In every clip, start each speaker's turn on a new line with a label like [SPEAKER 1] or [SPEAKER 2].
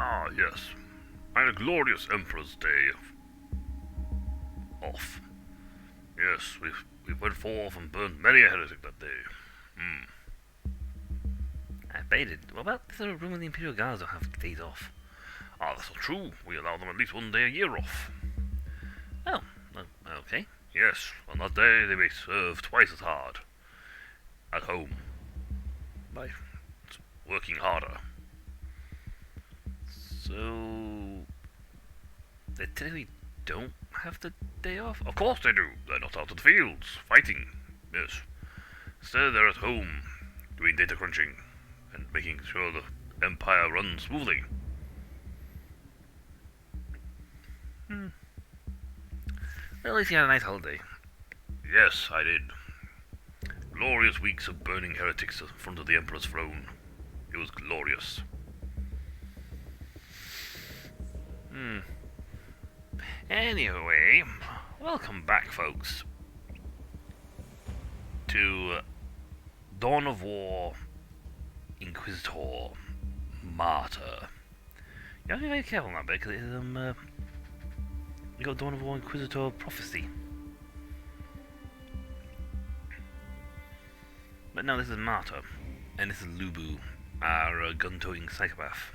[SPEAKER 1] Ah, yes. I had a glorious Emperor's Day off. Yes, we went forth and burned many a heretic that day. Hmm.
[SPEAKER 2] I bet it. What about the Roman Imperial Guards don't have days off?
[SPEAKER 1] Ah, that's not true. We allow them at least 1 day a year off.
[SPEAKER 2] Oh, okay.
[SPEAKER 1] Yes, on that day they may serve twice as hard. At home. By working harder.
[SPEAKER 2] So they technically don't have the day off?
[SPEAKER 1] Of course they do. They're not out in the fields, fighting. Yes. Instead they're at home, doing data crunching, and making sure the Empire runs smoothly.
[SPEAKER 2] Well, at least you had a nice holiday.
[SPEAKER 1] Yes, I did. Glorious weeks of burning heretics in front of the Emperor's throne. It was glorious.
[SPEAKER 2] Anyway, welcome back, folks, to Dawn of War Inquisitor Martyr. You have to be very careful on that bit, because you got Dawn of War Inquisitor Prophecy. But no, this is Martyr, and this is Lubu, our gun-toting psychopath.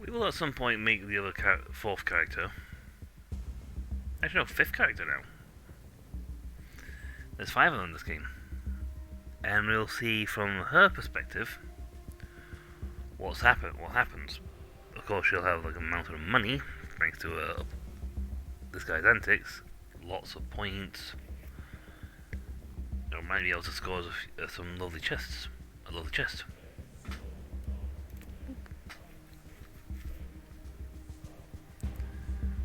[SPEAKER 2] We will at some point make the other fourth character. Actually, no, fifth character now. There's 5 of them in this game. And we'll see from her perspective what happens. Of course, she'll have like a mountain of money, thanks to this guy's antics. Lots of points. Or might be able to score some lovely chests. A lovely chest.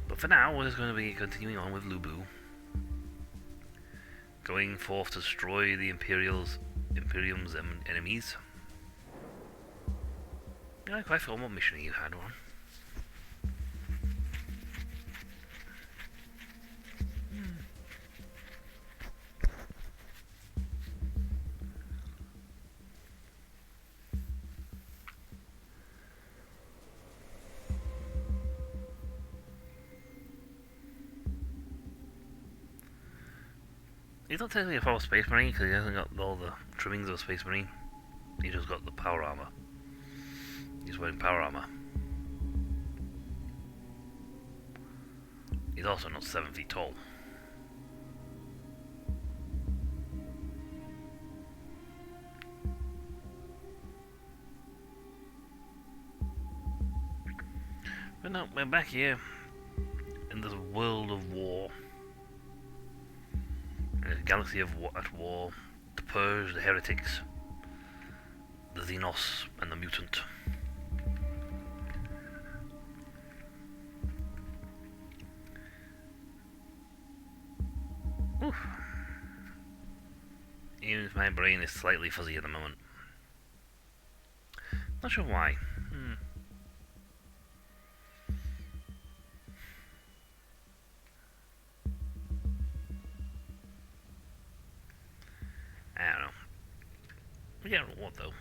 [SPEAKER 2] But for now, we're just going to be continuing on with Lubu, going forth to destroy the Imperium's enemies. Yeah, I quite forgot what mission you had one. He's not technically a proper Space Marine because he hasn't got all the trimmings of a Space Marine. He just got the power armor. He's wearing power armor. He's also not 7 feet tall. But no, we're back here in this world of war. In a galaxy at war to purge the heretics, the Xenos, and the mutant. Oof. Even if my brain is slightly fuzzy at the moment. Not sure why. I don't know. We don't know what though.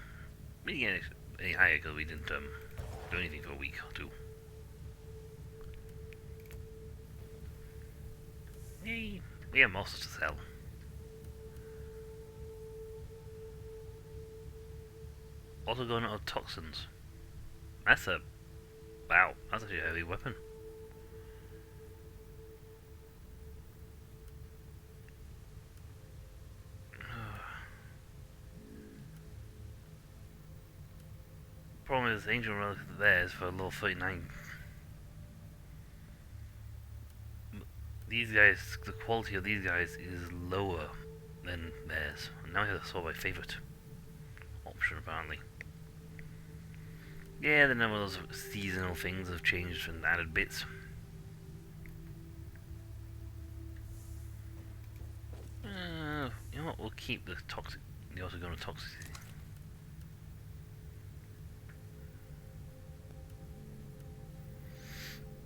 [SPEAKER 2] We didn't get any higher because we didn't do anything for a week or two. Yay! We have monsters to sell. Also going out of toxins. That's a... wow, that's actually a heavy weapon. Problem is, Angel Relic there is for level 39. These guys, the quality of these guys is lower than theirs. And now I have to sort my favourite option apparently. Yeah, the number of those seasonal things have changed and added bits. You know what, we'll keep the toxic, the orthogonal toxicity.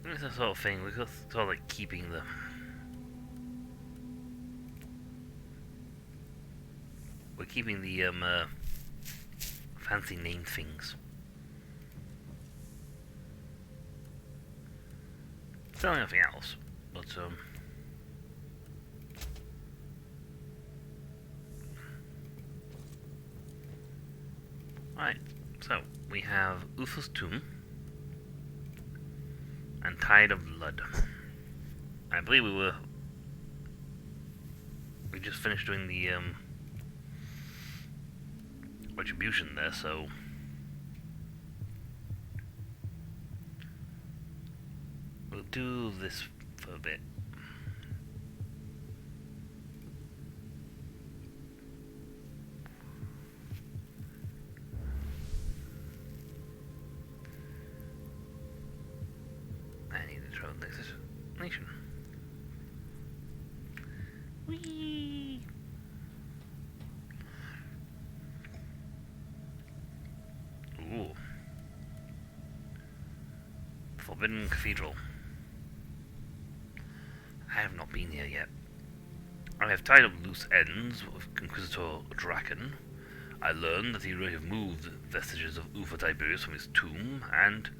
[SPEAKER 2] It's the sort of thing, we're sort of like keeping the... we're keeping the fancy named things. Still nothing else, but right, so we have Uther's Tomb and Tide of Blood. I believe we just finished doing the retribution there, so we'll do this for a bit. I need to travel next nation. Whee! Ooh. Forbidden Cathedral. I have not been here yet. I have tied up loose ends with Inquisitor Draken. I learned that he removed vestiges of Uther Tiberius from his tomb and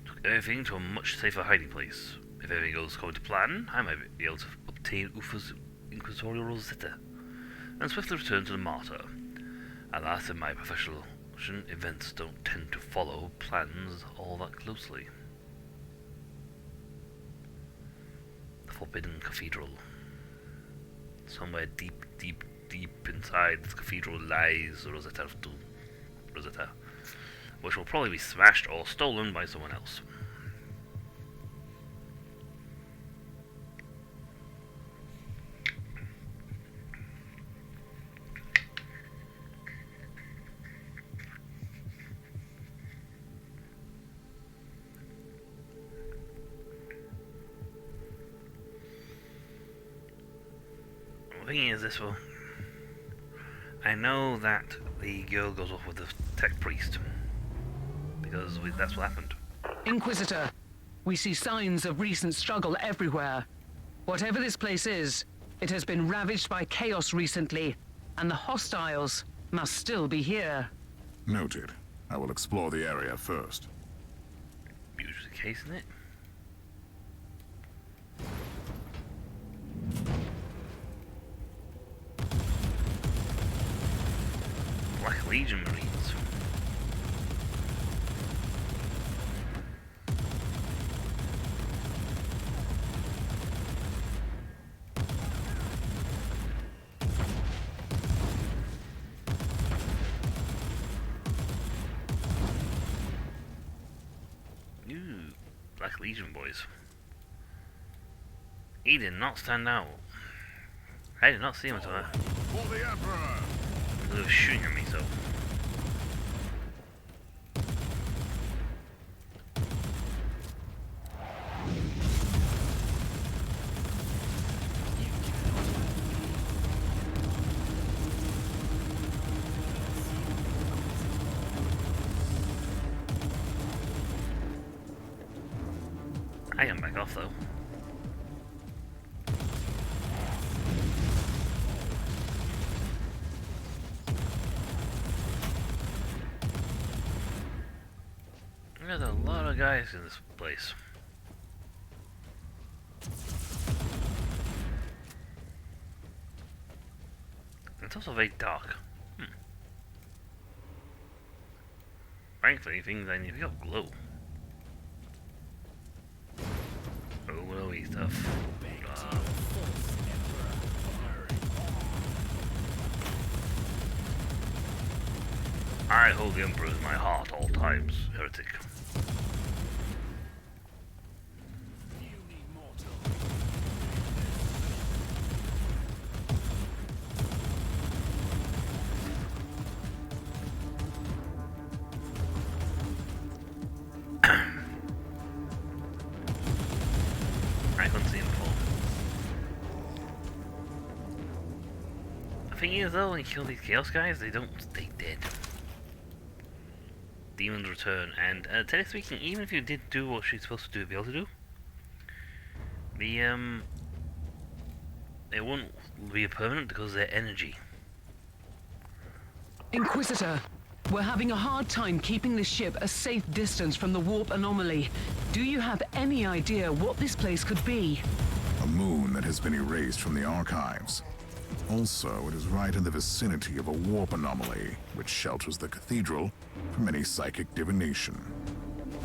[SPEAKER 2] took everything to a much safer hiding place. If everything goes according to plan, I might be able to obtain Uther's Inquisitorial Rosetta and swiftly return to the Martyr. Alas, in my profession, events don't tend to follow plans all that closely. The Forbidden Cathedral. Somewhere deep, deep, deep inside this cathedral lies the Rosetta of Doom. Rosetta, which will probably be smashed or stolen by someone else. The thing is, this will. I know that the girl goes off with the tech priest because that's what happened.
[SPEAKER 3] Inquisitor, we see signs of recent struggle everywhere. Whatever this place is, it has been ravaged by chaos recently, and the hostiles must still be here.
[SPEAKER 4] Noted. I will explore the area first.
[SPEAKER 2] Usually the case, isn't it? Black Legion Marines. Ooh, Black Legion boys. He did not stand out. I did not see him until that.
[SPEAKER 4] For the Emperor!
[SPEAKER 2] They were shooting at me, so. I am back off though. There's a lot of guys in this place. It's also very dark. Frankly, things I need to go glow. Oh, glowy stuff. I hold the Emperor in my heart all times, heretic. I couldn't see him fall. The thing is though, when you kill these Chaos guys, they don't stay dead. Demons return, and technically speaking, even if you did do what she's supposed to be able to do, the it won't be permanent because of their energy.
[SPEAKER 3] Inquisitor, We're having a hard time keeping the ship a safe distance from the warp anomaly. Do you have any idea what this place could be?
[SPEAKER 4] A moon that has been erased from the archives. Also, it is right in the vicinity of a warp anomaly, which shelters the cathedral from any psychic divination.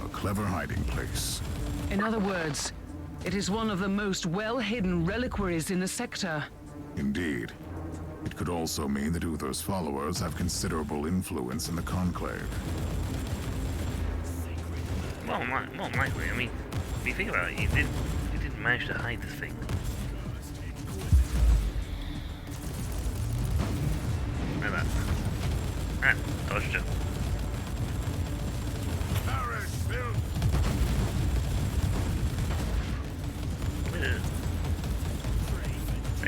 [SPEAKER 4] A clever hiding place.
[SPEAKER 3] In other words, it is one of the most well-hidden reliquaries in the sector.
[SPEAKER 4] Indeed. It could also mean that Uther's followers have considerable influence in the Conclave.
[SPEAKER 2] Well, more likely. I mean, if you think about it, you didn't manage to hide this thing. Like that. Ah, dodged it. Wait a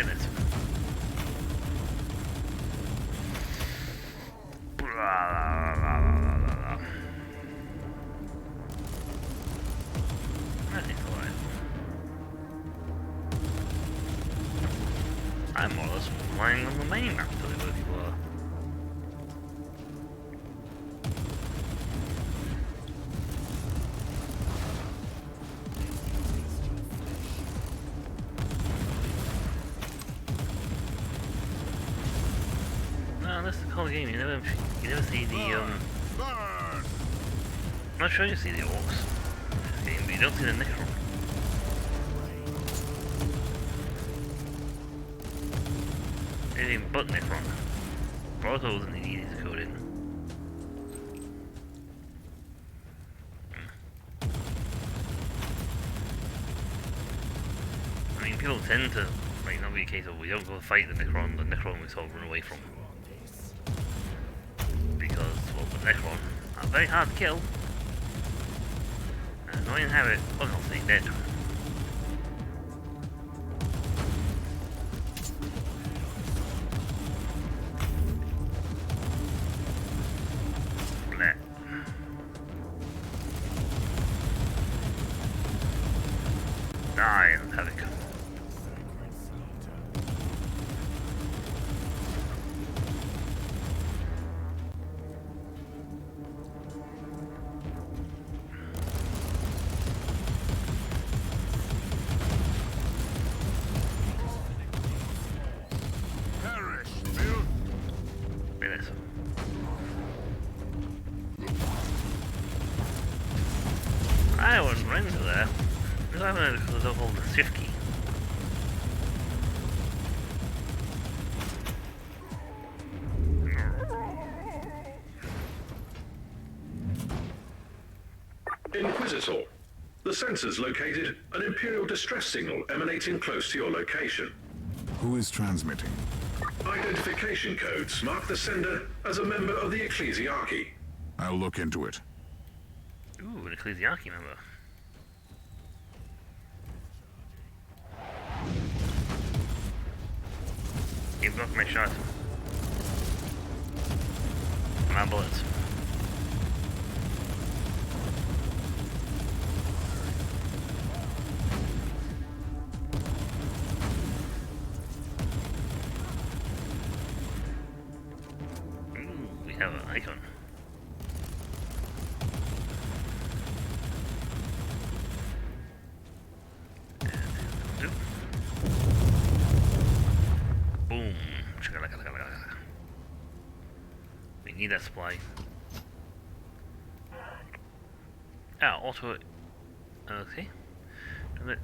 [SPEAKER 2] minute. I'm more or less flying on the main map to where people are. No, that's the whole game. You never see the I'm not sure you see the orcs in this game, but you don't see the Necron. Anything but Necron. Proto isn't easy to code in. I mean, people tend to, like, not be a case of we don't go fight the Necron we sort of run away from. Because, well, the Necron are very hard to kill. And annoying habit, well, not staying dead. Die and havoc.
[SPEAKER 4] Perish, Bill!
[SPEAKER 2] Wait, I wouldn't run into there. Because I'm going to hold the shift key.
[SPEAKER 5] Inquisitor, the sensors located an Imperial distress signal emanating close to your location.
[SPEAKER 4] Who is transmitting?
[SPEAKER 5] Identification codes mark the sender as a member of the Ecclesiarchy.
[SPEAKER 4] I'll look into it.
[SPEAKER 2] Ooh, an Ecclesiarchy member. You blocked my shot. My bullets. Ooh, we have an icon. Boom. We need that supply. Auto. Okay.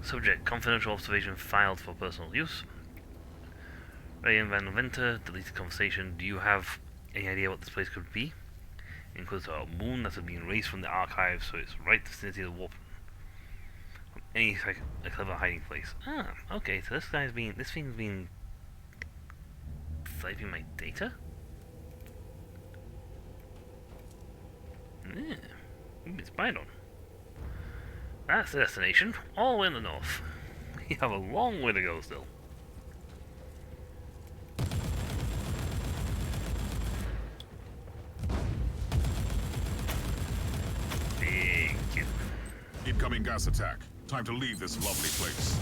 [SPEAKER 2] Subject: confidential observation filed for personal use. Ryan Van Venter, deleted conversation. Do you have any idea what this place could be? Includes a moon that has been erased from the archives, so it's right vicinity of the warp. Any like a clever hiding place. Ah, okay. So this thing's been saving my data. Yeah, we've been spied on. That's the destination, all the way in the north. We have a long way to go still. Big kid.
[SPEAKER 4] Incoming gas attack. Time to leave this lovely place.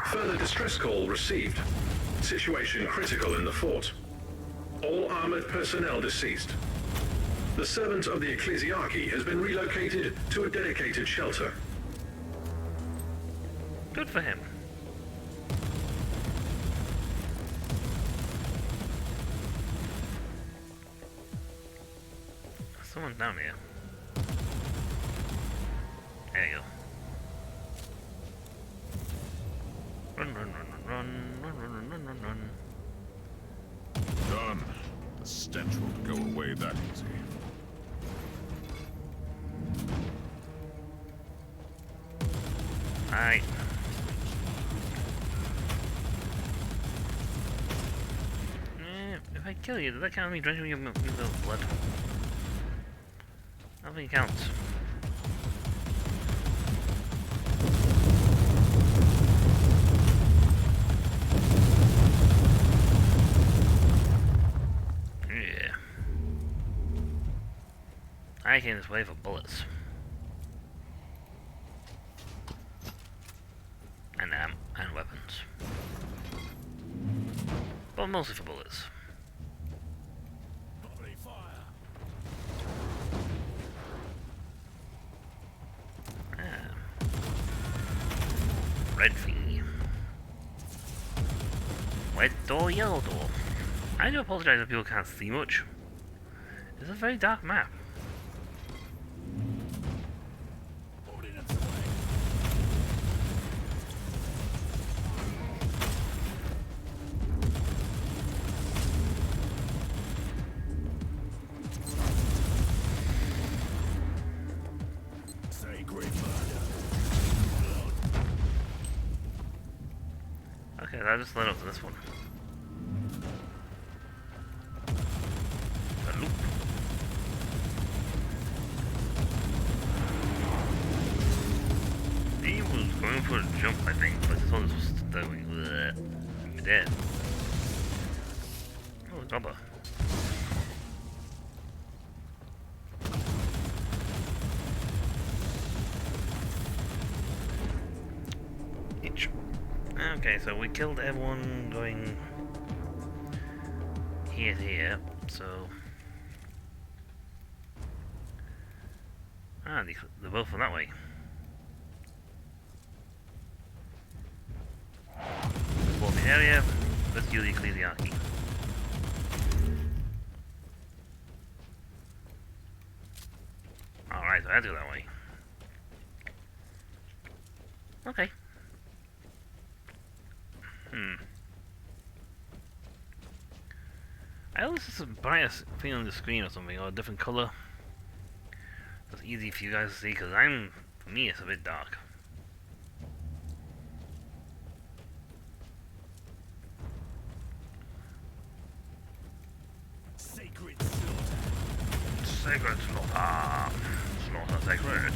[SPEAKER 5] Further distress call received. Situation critical in the fort. All armored personnel deceased. The servant of the Ecclesiarchy has been relocated to a dedicated shelter.
[SPEAKER 2] Good for him. Someone's down here. There you go. Run, run, run, run, run, run, run, run, run, run.
[SPEAKER 4] Done. The stench won't go away that easy.
[SPEAKER 2] Alright. If I kill you, does that count me drinking your blood? I don't think it counts. Yeah. I came this way for bullets. And weapons. But mostly for bullets. Red fee. Red door, yellow door. I do apologize if people can't see much. It's a very dark map. Okay, I just led up to this one. A loop. He was going for a jump, I think, but this one was just going. I'm dead. Oh, rubber. Itch. Okay, so we killed everyone going here to here, so... Ah, they're both from that way. Explore the area, rescue the Ecclesiarchy. Alright, so I have to go that way. Okay. I always just a brighter thing on the screen or something, or a different color. It's easy for you guys to see, because for me, it's a bit dark.
[SPEAKER 6] Sacred slaughter.
[SPEAKER 2] Sacred slaughter. Slaughter sacred.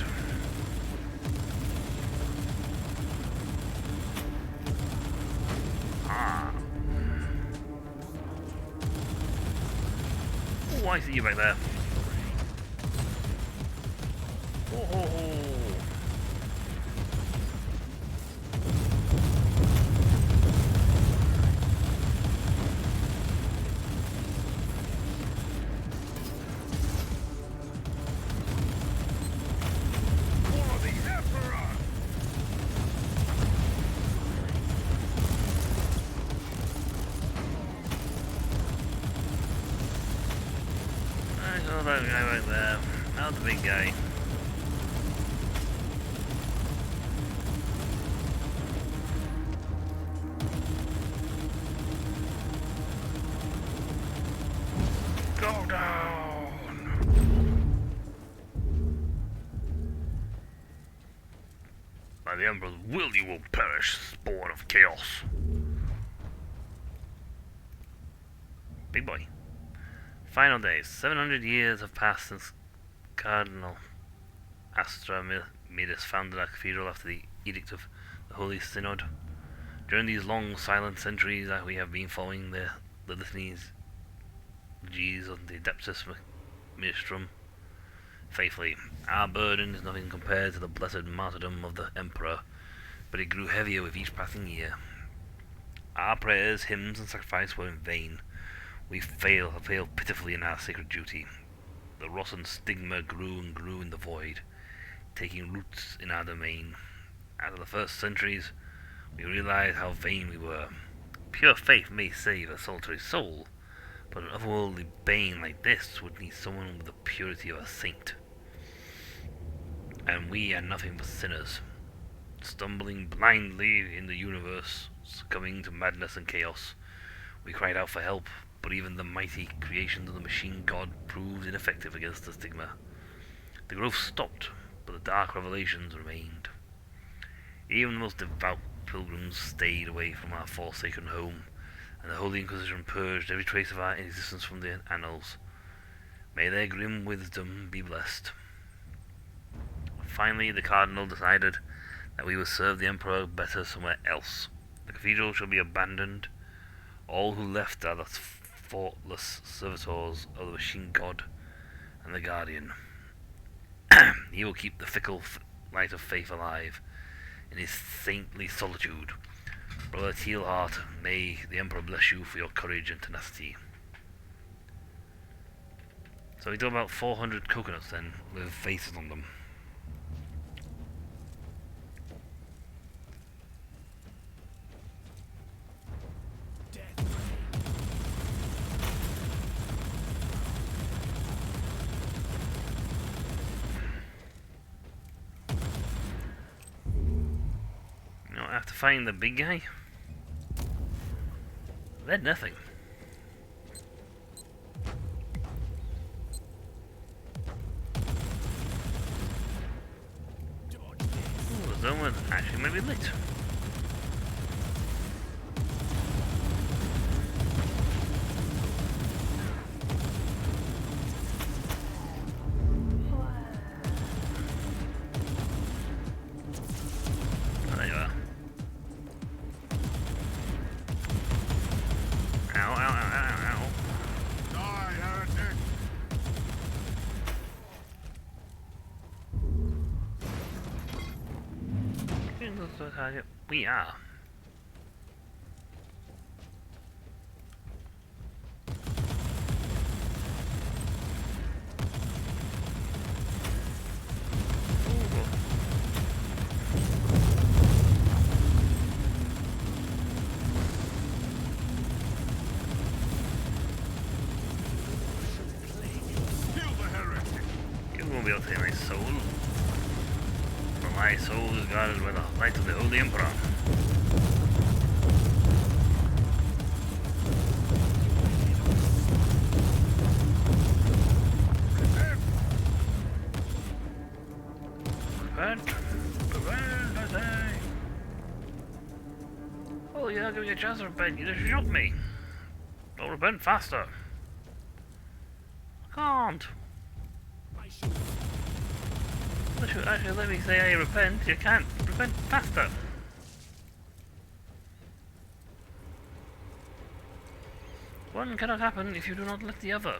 [SPEAKER 2] Ah. Oh, I see you back there. Oh, oh, oh. I saw that guy right there. Not the big guy. Go down! By the Emperor's will you will perish, spawn of chaos. Big boy. Final days. 700 years have passed since Cardinal Astramidis founded our cathedral after the edict of the Holy Synod. During these long, silent centuries that we have been following the litanies, G's on the Adeptus Ministrum faithfully. Our burden is nothing compared to the blessed martyrdom of the Emperor, but it grew heavier with each passing year. Our prayers, hymns, and sacrifice were in vain. We have failed pitifully in our sacred duty. The rotten stigma grew and grew in the void, taking roots in our domain. After the first centuries, we realized how vain we were. Pure faith may save a solitary soul, but an otherworldly bane like this would need someone with the purity of a saint. And we are nothing but sinners, stumbling blindly in the universe, succumbing to madness and chaos. We cried out for help, but even the mighty creations of the machine god proved ineffective against the stigma. The growth stopped, but the dark revelations remained. Even the most devout pilgrims stayed away from our forsaken home, and the Holy Inquisition purged every trace of our existence from the annals. May their grim wisdom be blessed. Finally, the Cardinal decided that we would serve the Emperor better somewhere else. The cathedral shall be abandoned. All who left are the thoughtless servitors of the machine god and the Guardian. He will keep the fickle light of faith alive in his saintly solitude. Brother Tealheart, may the Emperor bless you for your courage and tenacity. So we do about 400 coconuts then, with faces on them. After fighting the big guy, they had nothing. Ooh, the zone was actually maybe lit. Target. We are. You won't be able to take my soul. My soul is guarded by the light of the Holy Emperor. Repent, I say. Oh, you're not giving me a chance to repent. You just shot me. Don't repent faster. I can't. Actually, let me say I repent. You can't repent faster. One cannot happen if you do not let the other.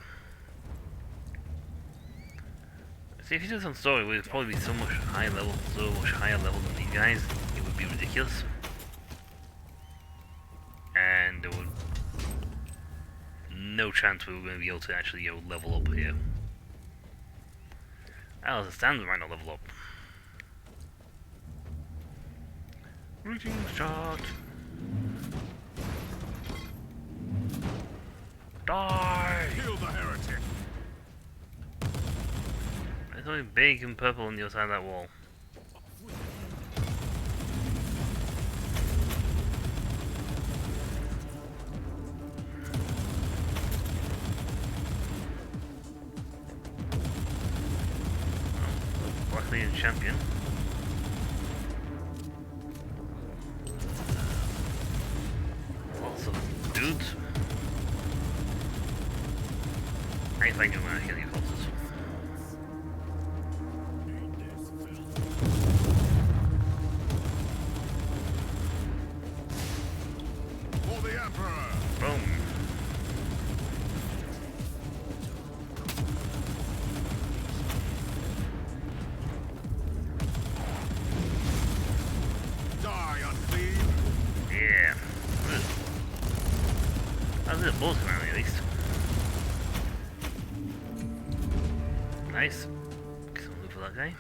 [SPEAKER 2] See, if you did some story, it would probably be so much higher level than these guys. It would be ridiculous, and there would no chance we were going to be able to actually level up here. Well, as it stands, we might not level up. Routine shot. Die!
[SPEAKER 4] Kill the heretic!
[SPEAKER 2] There's something big and purple on the other side of that wall. Luckily, a champion. Lots of dudes. I think I'm gonna kill these horses.
[SPEAKER 4] For the Emperor!
[SPEAKER 2] Boom.
[SPEAKER 4] Die, Unclean!
[SPEAKER 2] Yeah. Good. How's it bull's coming at least? Nice. Get some loot for that guy.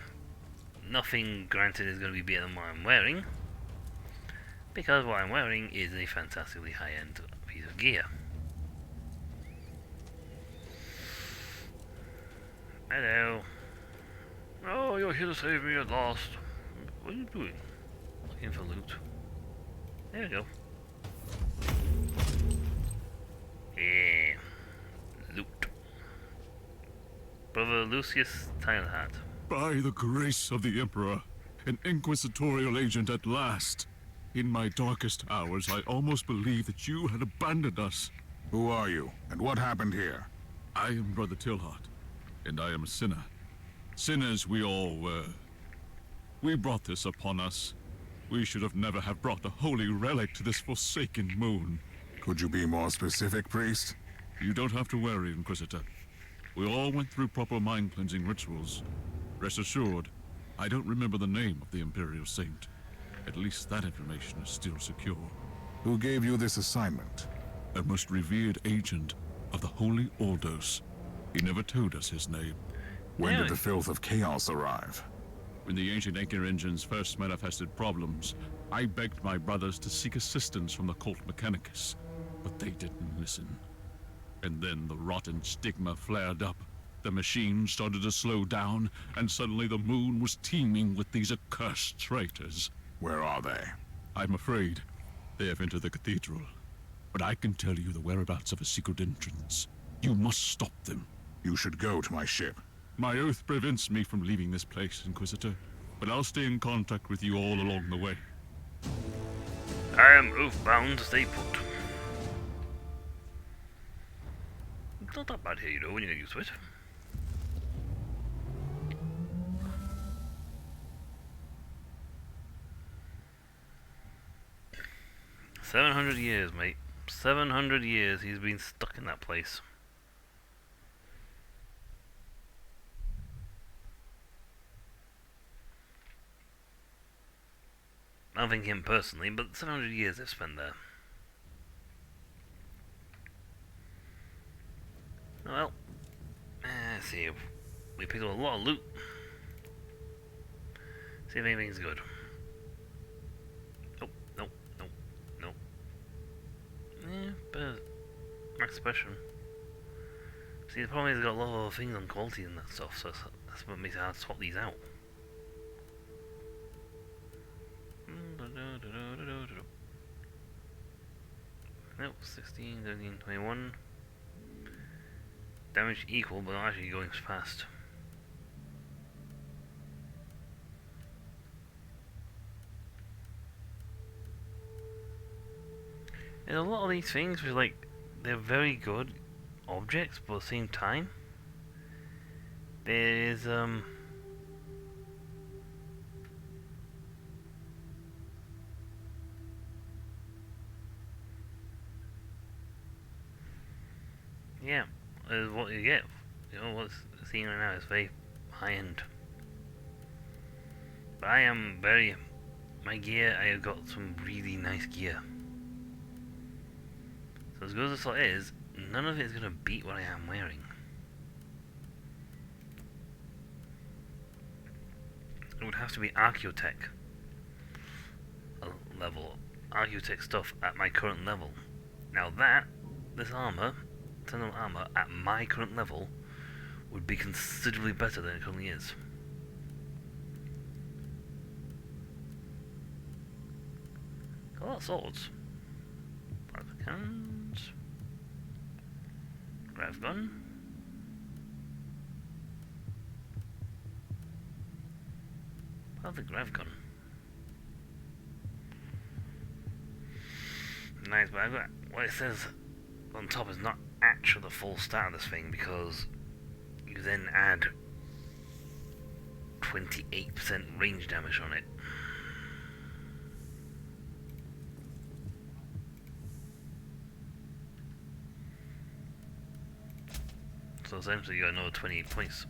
[SPEAKER 2] Nothing, granted, is going to be better than what I'm wearing, because what I'm wearing is a fantastically high-end piece of gear. Hello. Oh, you're here to save me at last. What are you doing? Looking for loot. There we go. Yeah. Loot. Brother Lucius Tilehat.
[SPEAKER 6] By the grace of the Emperor, an inquisitorial agent at last. In my darkest hours, I almost believed that you had abandoned us.
[SPEAKER 4] Who are you, and what happened here?
[SPEAKER 6] I am Brother Tilhart, and I am a sinner. Sinners we all were. We brought this upon us. We should have never have brought the holy relic to this forsaken moon.
[SPEAKER 4] Could you be more specific, priest?
[SPEAKER 6] You don't have to worry, Inquisitor. We all went through proper mind-cleansing rituals. Rest assured, I don't remember the name of the Imperial Saint. At least that information is still secure.
[SPEAKER 4] Who gave you this assignment?
[SPEAKER 6] A most revered agent of the Holy Ordos. He never told us his name.
[SPEAKER 4] When did the filth of chaos arrive?
[SPEAKER 6] When the ancient Anchor engines first manifested problems, I begged my brothers to seek assistance from the cult Mechanicus, but they didn't listen. And then the rotten stigma flared up. The machine started to slow down, and suddenly the moon was teeming with these accursed traitors.
[SPEAKER 4] Where are they?
[SPEAKER 6] I'm afraid they have entered the cathedral, but I can tell you the whereabouts of a secret entrance. You must stop them.
[SPEAKER 4] You should go to my ship.
[SPEAKER 6] My oath prevents me from leaving this place, Inquisitor, but I'll stay in contact with you all along the way.
[SPEAKER 2] I am oath-bound to stay put. It's not that bad here, you know, when you get used to it. $700 mate. 700 years he's been stuck in that place. I don't think him personally, but 700 years they've spent there. Well, let's see. We picked up a lot of loot. See if anything's good. Nope, nope, nope, nope. Yeah, but max suppression. See, the problem is they've got a lot of other things on quality and that stuff, so that's what makes it hard to swap these out. Nope, 16, 17, 21. Damage equal, but not actually going fast. And a lot of these things which like they're very good objects, but at the same time there's yeah, is what you get. You know, what's seen right now is very high end. But I am very... my gear, I have got some really nice gear. So as good as this lot is, none of it is going to beat what I am wearing. It would have to be Archaeotech level. Archaeotech stuff at my current level. Now that, this armor... Eternal armor at my current level would be considerably better than it currently is. Got a lot of swords. Five cannons. Grav gun. How's the grav gun? Nice, but I've got what it says on top is not actually the full stat of this thing, because you then add 28% range damage on it. So essentially you got another 28 points.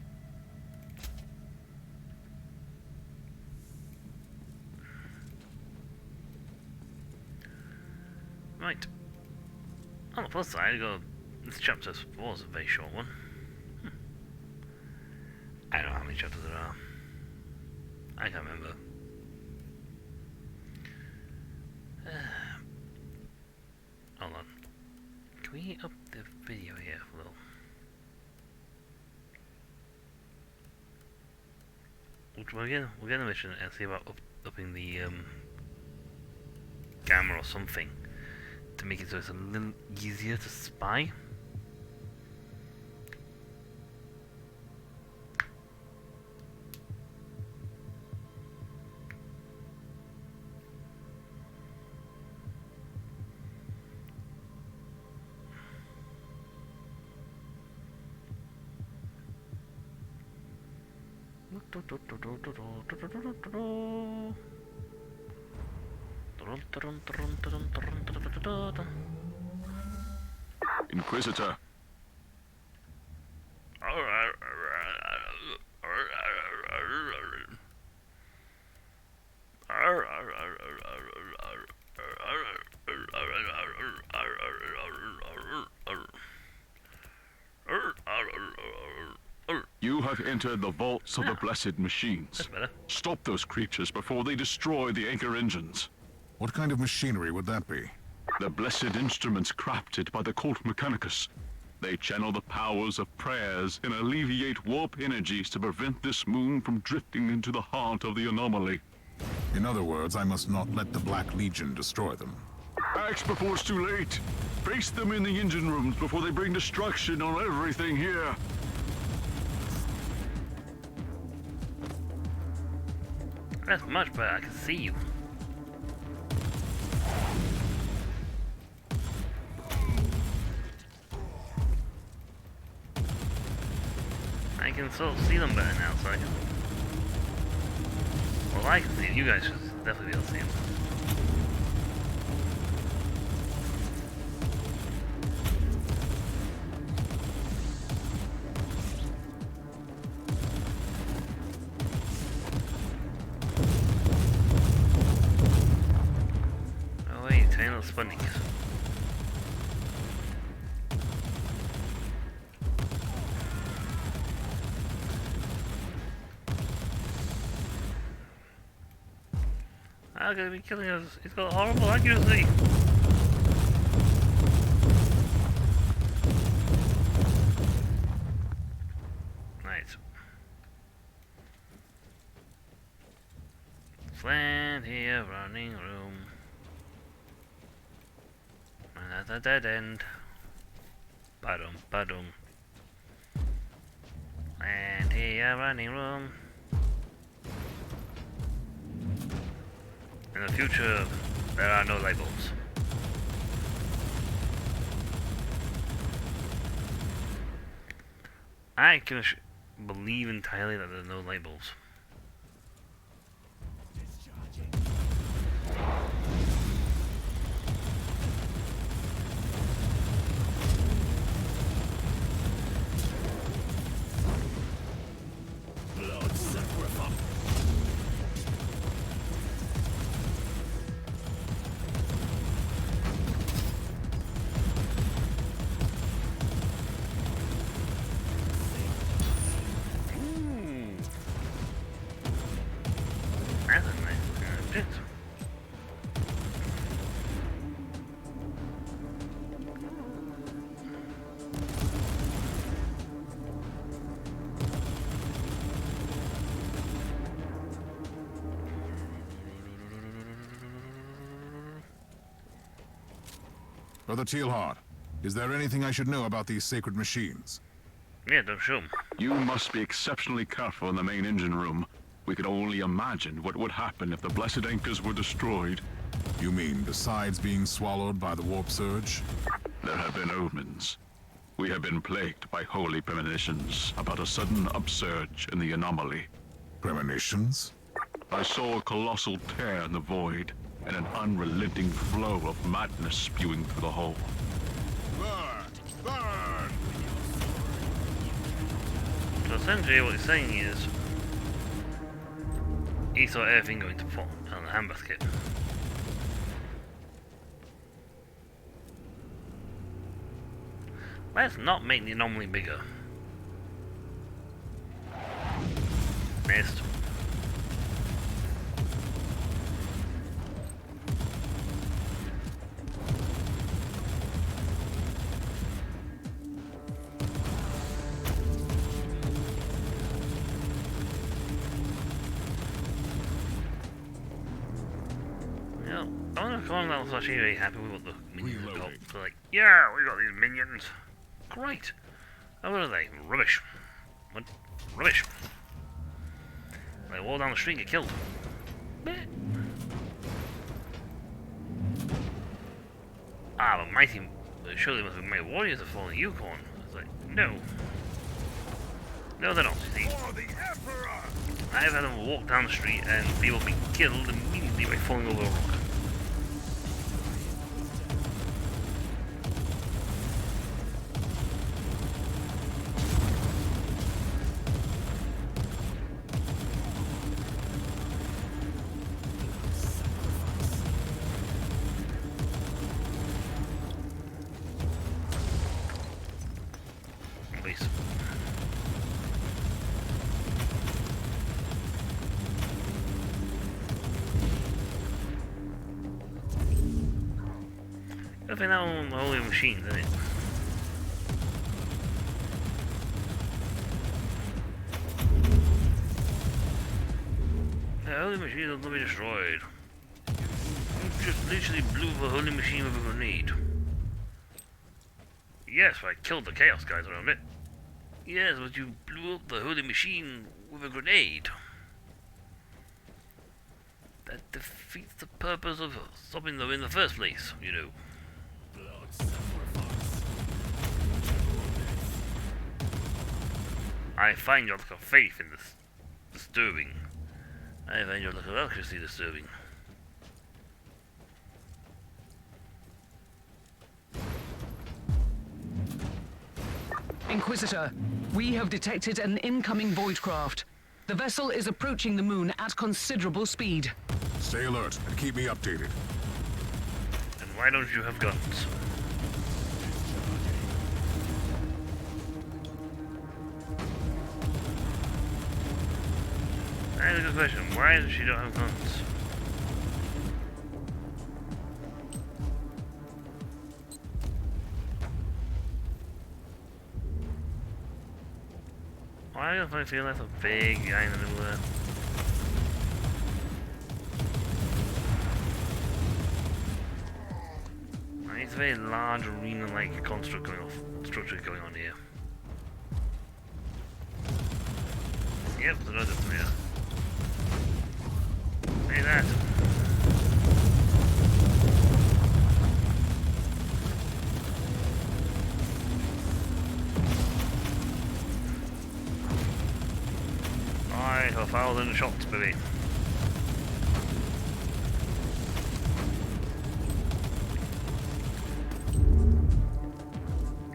[SPEAKER 2] Right. On the plus side, this chapter was a very short one. I don't know how many chapters there are. I can't remember. Hold on. Can we up the video here a little? We'll get a mission and see about upping the camera or something to make it so it's a little easier to spy.
[SPEAKER 6] Inquisitor. You have entered the vaults of the blessed machines.
[SPEAKER 2] That's better.
[SPEAKER 6] Stop those creatures before they destroy the anchor engines.
[SPEAKER 4] What kind of machinery would that be?
[SPEAKER 6] The blessed instruments crafted by the Cult Mechanicus. They channel the powers of prayers and alleviate warp energies to prevent this moon from drifting into the heart of the anomaly.
[SPEAKER 4] In other words, I must not let the Black Legion destroy them.
[SPEAKER 6] Act before it's too late. Face them in the engine rooms before they bring destruction on everything here.
[SPEAKER 2] That's much better. I can see you. I can sort of see them better now, so I can... Well, I can see them. You guys should definitely be able to see them. Oh wait, tiny little spunnies. I'm gonna be killing us. He's got horrible accuracy. Right. Plenty of running room. Another dead end. Badum, badum. Plenty of running room. In the future, there are no light bulbs. I can believe entirely that there are no light bulbs. That's a nice bit.
[SPEAKER 4] Brother Tealhard, is there anything I should know about these sacred machines?
[SPEAKER 2] Yeah, don't show 'em.
[SPEAKER 6] You must be exceptionally careful in the main engine room. We could only imagine what would happen if the blessed anchors were destroyed.
[SPEAKER 4] You mean, besides being swallowed by the warp surge?
[SPEAKER 6] There have been omens. We have been plagued by holy premonitions about a sudden upsurge in the anomaly.
[SPEAKER 4] Premonitions?
[SPEAKER 6] I saw a colossal tear in the void, and an unrelenting flow of madness spewing through the hull.
[SPEAKER 4] Burn! Burn!
[SPEAKER 2] So essentially what he's saying is he saw everything going to fall on the handbasket. Let's not make the anomaly bigger. Missed. I was actually very happy with what the minions got. So like, yeah, we got these minions. Great. Oh, what are they? Rubbish. What? Rubbish. They walk down the street and get killed. Meh. Ah, but mighty... Surely must be mighty warriors have fallen Yukon. It's like, no. No, they're not, you see. I've had them walk down the street and people be killed immediately by falling over a rock. I think that one holy machine, isn't it? The holy machine will not be destroyed. You just literally blew the holy machine with a grenade. Yes, I killed the chaos guys around it. Yes, but you blew up the holy machine with a grenade. That defeats the purpose of stopping them in the first place, you know. I find your lack of faith in this disturbing. I find your lack of accuracy disturbing.
[SPEAKER 3] Inquisitor, we have detected an incoming void craft. The vessel is approaching the moon at considerable speed.
[SPEAKER 4] Stay alert and keep me updated.
[SPEAKER 2] And why don't you have guns? That's a good question. Why does she not have guns? Why do I feel like a big guy in the middle there? It's a very large arena-like construct structure going on here. Yep, there's another one here. Hey, that. I have 1,000 shots, baby.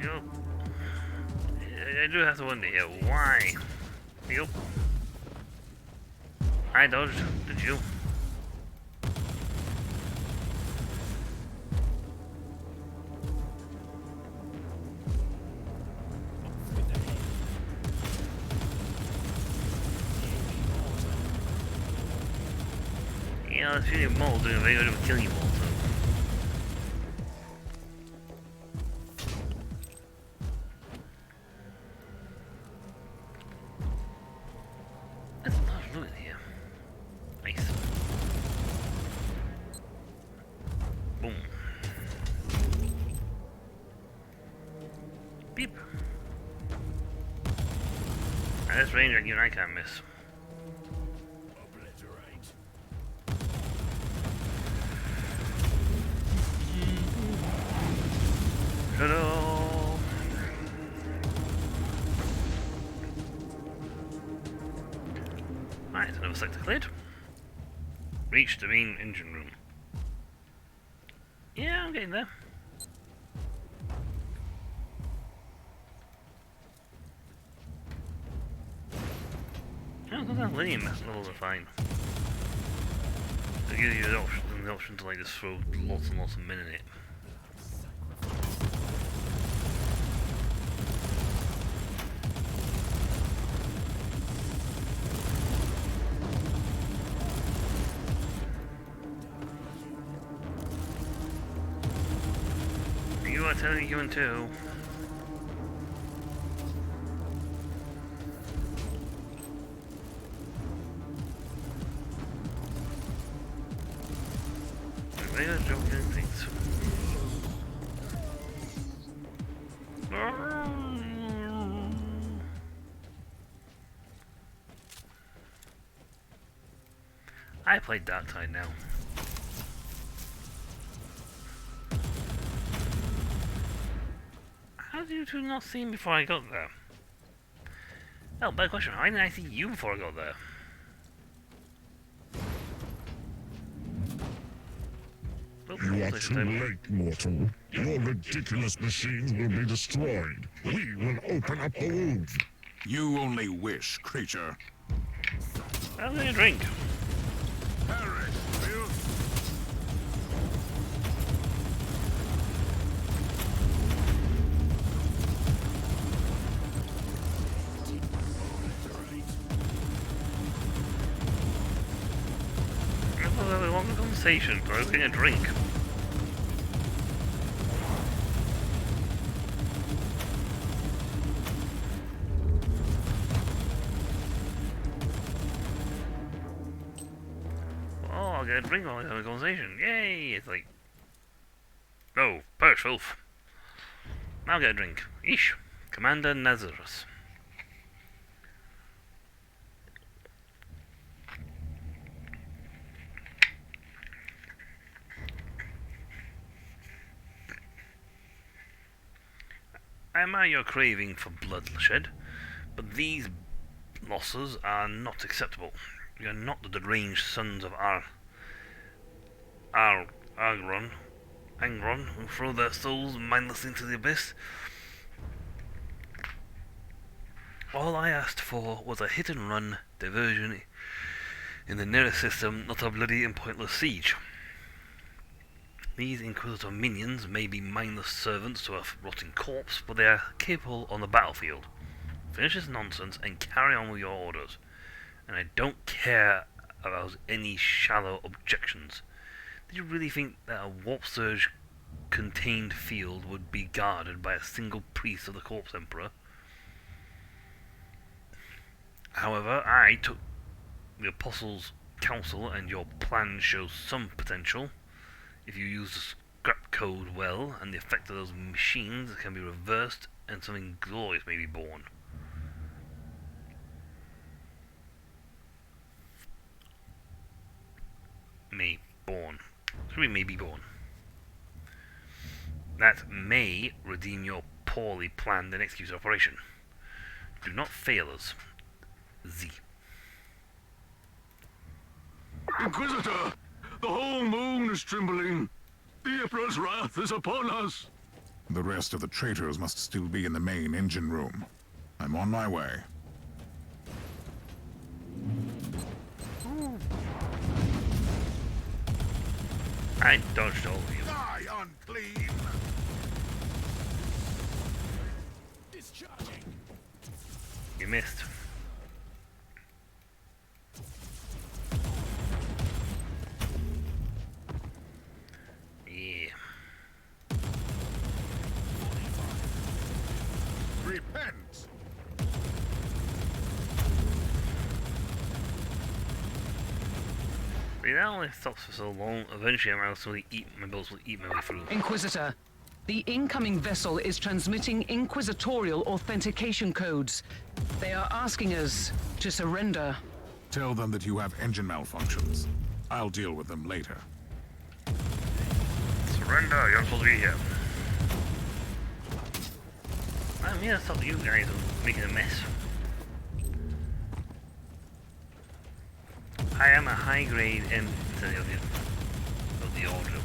[SPEAKER 2] Yep. I do have to wonder here, why? Yep. I dodged, did you? Yeah, let's shoot your mold, doing a very good of a killing you mold, so. That's a lot of loot here. Nice. Boom. Beep. At this range, you and I can't miss. Ta-da! Right, another sector cleared. Reach the main engine room. Yeah, I'm getting there. Oh, those Alien levels are fine. They give you the option to like just throw lots and lots of men in it. artillery human too. They are joking things. I played Dark Tide now. How did you two not see me before I got there? Oh, bad question. Why didn't I see you before I got there? Oh,
[SPEAKER 7] You are too late, mortal. Your ridiculous machines will be destroyed. We will open up the wound.
[SPEAKER 4] You only wish, creature.
[SPEAKER 2] I'm gonna drink.
[SPEAKER 4] Eric, you...
[SPEAKER 2] I thought we were having a conversation, but I was getting a drink. Oh, I'll get a drink while we're having a conversation. Yay! It's like... Oh, purge filth. Now get a drink. Eesh. Commander Nazarus. I admire your craving for bloodshed, but these losses are not acceptable. We are not the deranged sons of Angron, who throw their souls mindlessly into the abyss. All I asked for was a hit-and-run diversion in the nearest system, not a bloody and pointless siege. These Inquisitor minions may be mindless servants to a rotting corpse, but they are capable on the battlefield. Finish this nonsense and carry on with your orders. And I don't care about any shallow objections. Did you really think that a warp surge contained field would be guarded by a single priest of the Corpse Emperor? However, I took the Apostles' Counsel, and your plan shows some potential. If you use the scrap code well, and the effect of those machines can be reversed, and something glorious may be born. May be born. That may redeem your poorly planned and executed operation. Do not fail us. Z.
[SPEAKER 7] Inquisitor! The whole moon is trembling. The Emperor's wrath is upon us.
[SPEAKER 4] The rest of the traitors must still be in the main engine room. I'm on my way.
[SPEAKER 2] I dodged all of you.
[SPEAKER 4] Die, Unclean!
[SPEAKER 7] Discharging.
[SPEAKER 2] You missed. Yeah.
[SPEAKER 4] Repent!
[SPEAKER 2] See, that only stops for so long. Eventually, my bullets will eat my way through.
[SPEAKER 3] Inquisitor, the incoming vessel is transmitting inquisitorial authentication codes. They are asking us to surrender.
[SPEAKER 4] Tell them that you have engine malfunctions. I'll deal with them later.
[SPEAKER 2] Surrender, you're supposed to be here. I'm here to stop you guys from making a mess. I am a high-grade emissary of the Order.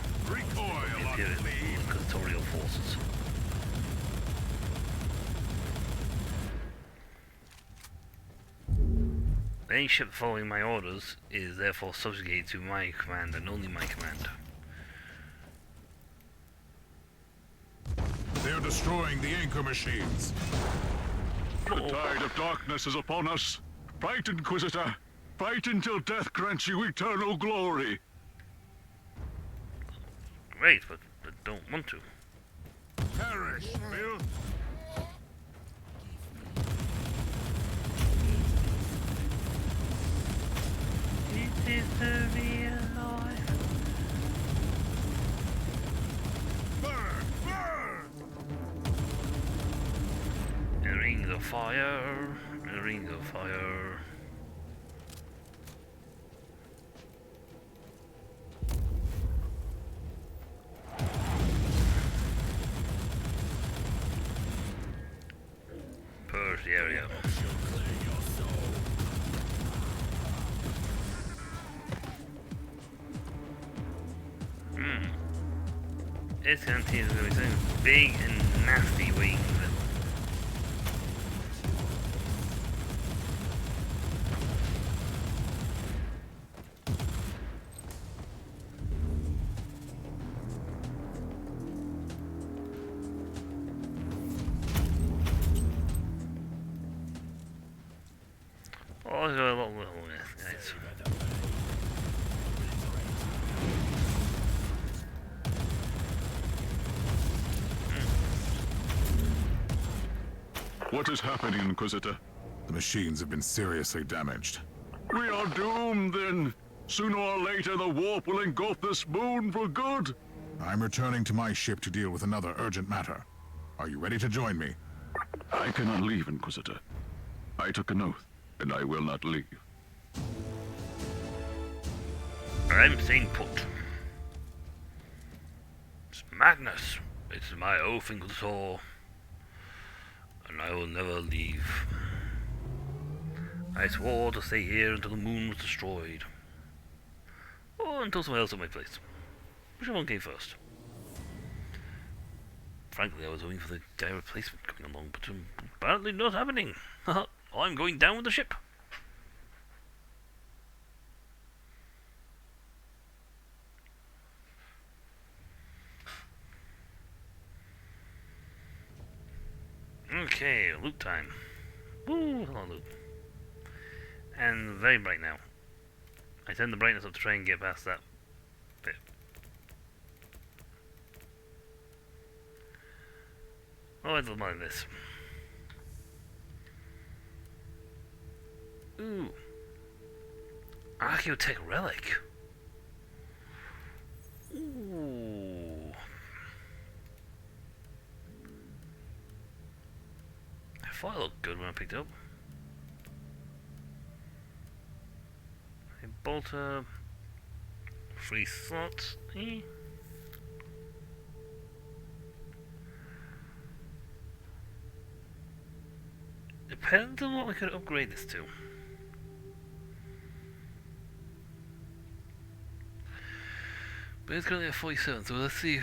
[SPEAKER 2] Inquisitorial forces. Any ship following my orders is therefore subjugated to my command and only my command.
[SPEAKER 4] They're destroying the anchor machines.
[SPEAKER 7] The tide of darkness is upon us. Fight, Inquisitor. Fight until death grants you eternal glory.
[SPEAKER 2] Great, but don't want to.
[SPEAKER 7] fresh filth.
[SPEAKER 2] It is the real life.
[SPEAKER 7] Burn! Burn!
[SPEAKER 2] A ring of fire. A ring of fire. Purge the area. It's going to be something big and nasty wings. Oh, there's a lot of little guys.
[SPEAKER 7] What is happening, Inquisitor?
[SPEAKER 4] The machines have been seriously damaged.
[SPEAKER 7] We are doomed, then. Sooner or later, the warp will engulf this moon for good.
[SPEAKER 4] I'm returning to my ship to deal with another urgent matter. Are you ready to join me?
[SPEAKER 7] I cannot leave, Inquisitor. I took an oath, and I will not leave.
[SPEAKER 2] I'm staying put. It's madness. It's my oath, Inquisitor. And I will never leave. I swore to stay here until the moon was destroyed. Or until someone else took my place. Whichever one came first. Frankly, I was waiting for the guy replacement coming along, but apparently not happening. I'm going down with the ship. Okay, loot time. Woo, hello loot. And very bright now. I turned the brightness up to try and get past that bit. Oh, I don't mind this. Ooh. Archaeotech relic. Ooh. I thought it looked good when I picked it up. A bolter. 3 slots. Depends on what we could upgrade this to. But it's currently at 47, so let's see.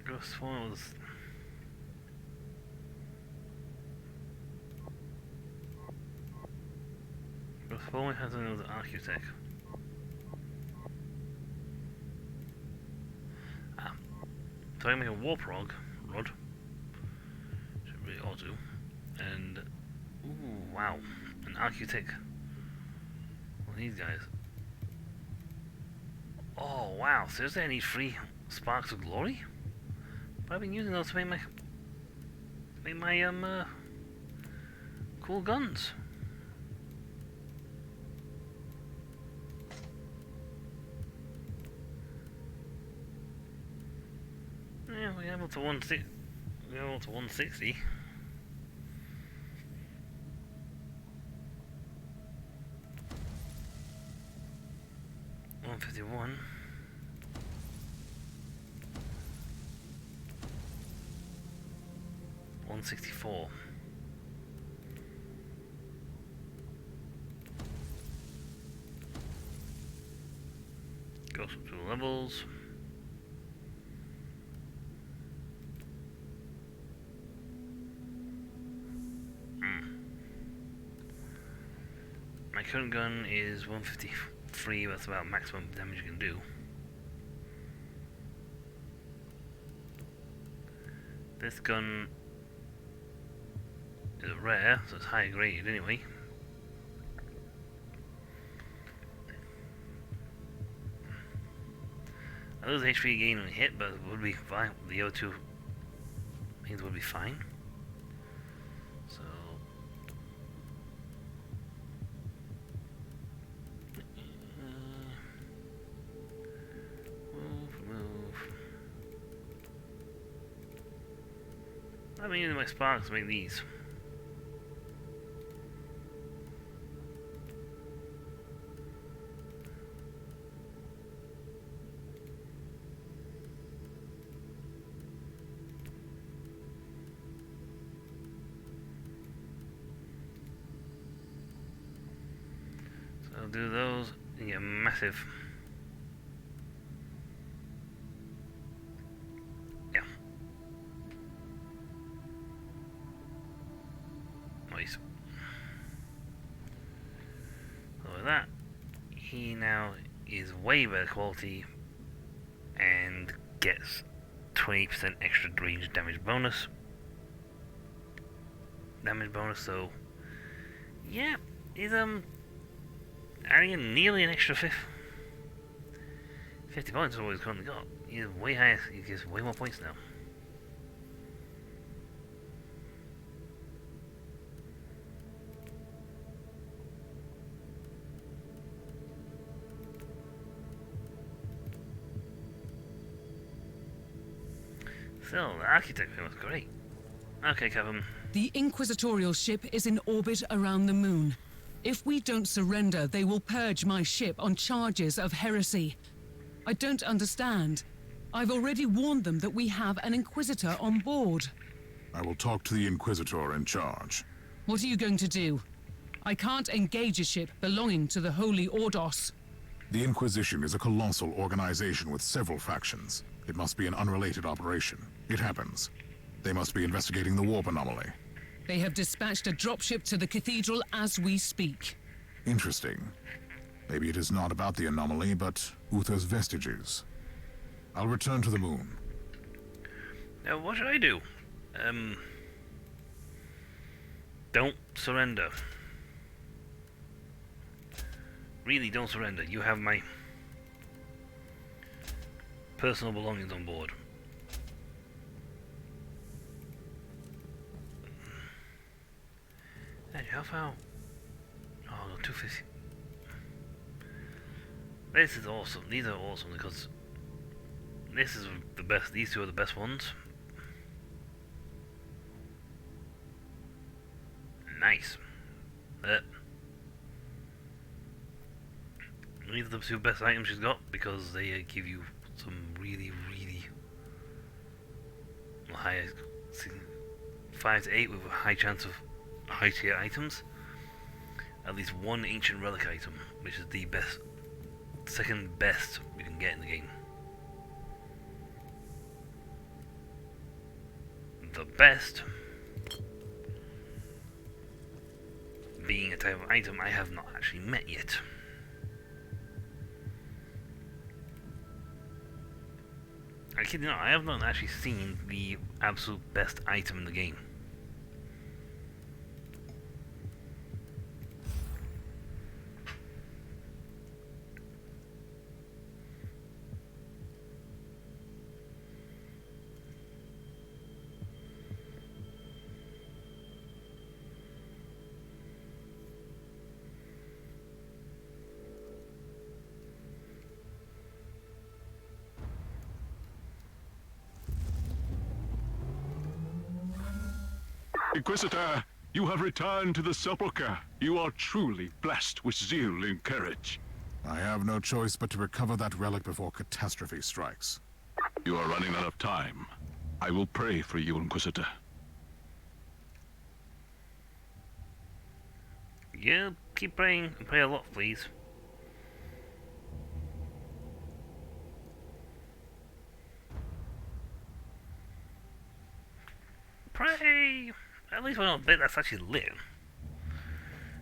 [SPEAKER 2] Ghost one was. Ghost one has another architect. So I can make a warp rod. Should really ought to. And ooh, wow, an architect. Well, these guys. Oh wow, seriously, I need 3 sparks of glory. But I've been using those to make my cool guns. Yeah, we have up to 160. We have up to 160. $151. $164. Goes up 2 levels. My current gun is 153, that's about maximum damage you can do. This gun is rare, so it's higher graded anyway. I lose HP gain when hit, but it would be fine. The O2 means it would be fine. So move. I'm using my sparks to make these. I'll do those and get massive. Yeah. Nice. So with that, he now is way better quality and gets 20% extra range damage bonus. So yeah, he's adding in nearly an extra 50 points is what he's currently got. He's way higher, he gets way more points now. Still, the architect was great. Okay, Kevin.
[SPEAKER 3] The Inquisitorial ship is in orbit around the moon. If we don't surrender, they will purge my ship on charges of heresy. I don't understand. I've already warned them that we have an Inquisitor on board.
[SPEAKER 4] I will talk to the Inquisitor in charge.
[SPEAKER 3] What are you going to do? I can't engage a ship belonging to the Holy Ordos.
[SPEAKER 4] The Inquisition is a colossal organization with several factions. It must be an unrelated operation. It happens. They must be investigating the warp anomaly.
[SPEAKER 3] They have dispatched a dropship to the cathedral as we speak.
[SPEAKER 4] Interesting. Maybe it is not about the anomaly, but Uther's vestiges. I'll return to the moon.
[SPEAKER 2] Now, what should I do? Don't surrender. Really, don't surrender. You have my personal belongings on board. Hey, how far? Oh, no, 250. This is awesome. These are awesome because this is the best. These two are the best ones. Nice. These are the two best items she's got because they give you some really, really high 5 to 8 with a high chance of high tier items. At least one ancient relic item, which is the best, second best you can get in the game. The best being a type of item I have not actually met yet. I kid you not, I have not actually seen the absolute best item in the game.
[SPEAKER 7] Inquisitor, you have returned to the Sepulchre. You are truly blessed with zeal and courage.
[SPEAKER 4] I have no choice but to recover that relic before catastrophe strikes.
[SPEAKER 7] You are running out of time. I will pray for you, Inquisitor.
[SPEAKER 2] Yeah, keep praying and pray a lot, please. Pray! At least one bit that's actually lit.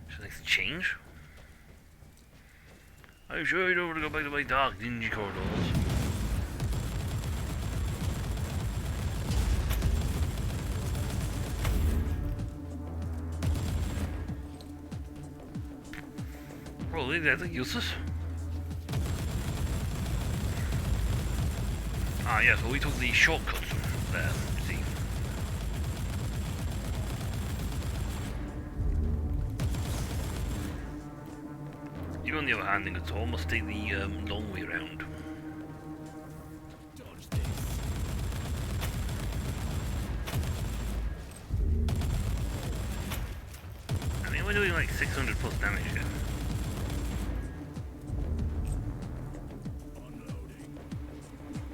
[SPEAKER 2] Should I change?
[SPEAKER 1] I'm sure you don't want to go back to my dark dingy corridors. Well, that's useless. Ah, yeah, so we took the shortcut there, you see. You, on the other hand, it's almost take the long way round. I mean, we're doing like 600 plus damage here.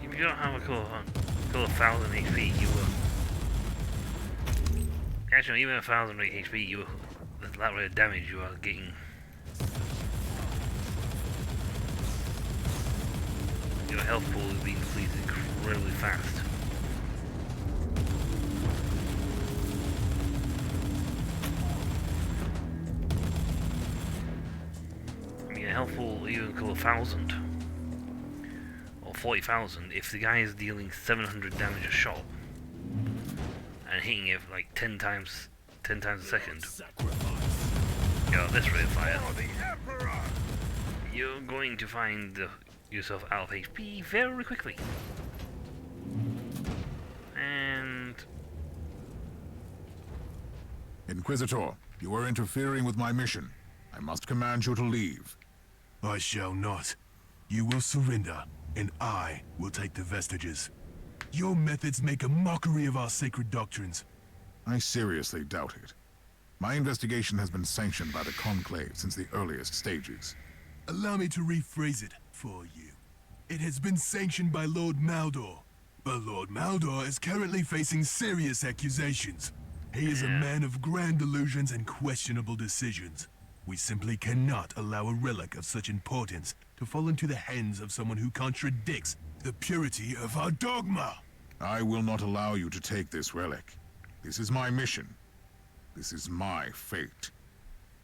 [SPEAKER 1] If you don't have a couple of 1,000 HP, you will. Actually, even 1,000 HP, you will. That rate of damage you are getting. Your health pool is being depleted incredibly fast. I mean, a health pool even kill 1,000 or 40,000 if the guy is dealing 700 damage a shot and hitting it like 10 times a second. This rate of fire. You're going to find yourself out of HP very quickly. And...
[SPEAKER 4] Inquisitor, you are interfering with my mission. I must command you to leave.
[SPEAKER 8] I shall not. You will surrender, and I will take the vestiges. Your methods make a mockery of our sacred doctrines.
[SPEAKER 4] I seriously doubt it. My investigation has been sanctioned by the Conclave since the earliest stages.
[SPEAKER 8] Allow me to rephrase it for you. It has been sanctioned by Lord Maldor, but Lord Maldor is currently facing serious accusations. He is a man of grand delusions and questionable decisions. We simply cannot allow a relic of such importance to fall into the hands of someone who contradicts the purity of our dogma.
[SPEAKER 4] I will not allow you to take this relic. This is my mission. This is my fate.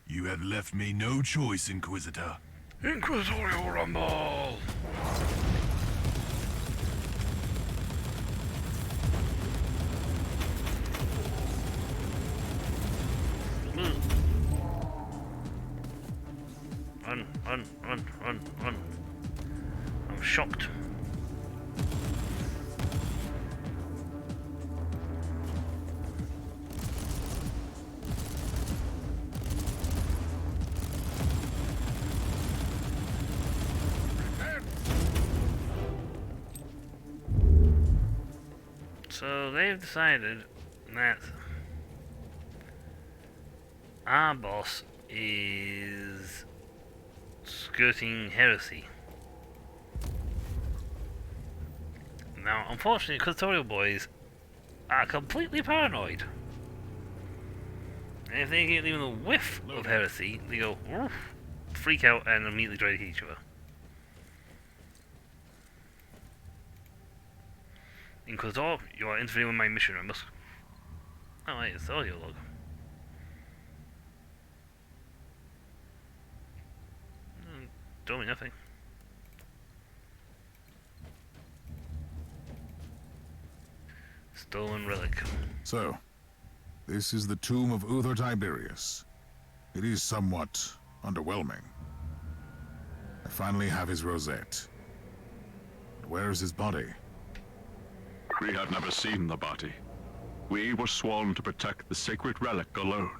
[SPEAKER 8] You have left me no choice, Inquisitor.
[SPEAKER 1] Inquisitorial Rumble! Run. I'm shocked. So they've decided that our boss is skirting heresy. Now, unfortunately, Custodial boys are completely paranoid. And if they get even a whiff of heresy, they go, "Oof," freak out and immediately try to hit each other. Inquisitor, you are interfering with my mission. I must... Oh wait, it's the audio log. Told me nothing. Stolen relic.
[SPEAKER 4] So, this is the tomb of Uther Tiberius. It is somewhat underwhelming. I finally have his rosette. But where is his body?
[SPEAKER 7] We have never seen the body. We were sworn to protect the sacred relic alone.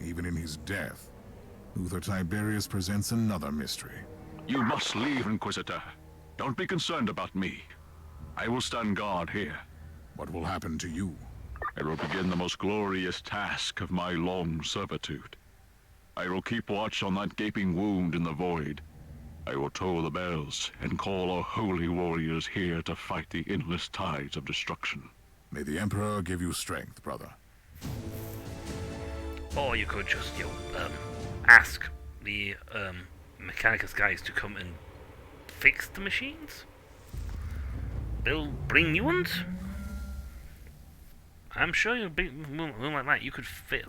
[SPEAKER 4] Even in his death, Uther Tiberius presents another mystery.
[SPEAKER 7] You must leave, Inquisitor. Don't be concerned about me. I will stand guard here.
[SPEAKER 4] What will happen to you?
[SPEAKER 7] I will begin the most glorious task of my long servitude. I will keep watch on that gaping wound in the void. I will toll the bells and call our holy warriors here to fight the endless tides of destruction.
[SPEAKER 4] May the Emperor give you strength, brother.
[SPEAKER 1] Or you could just, ask the, Mechanicus guys to come and fix the machines? They'll bring new ones? I'm sure you'll bring one like that. You could fit,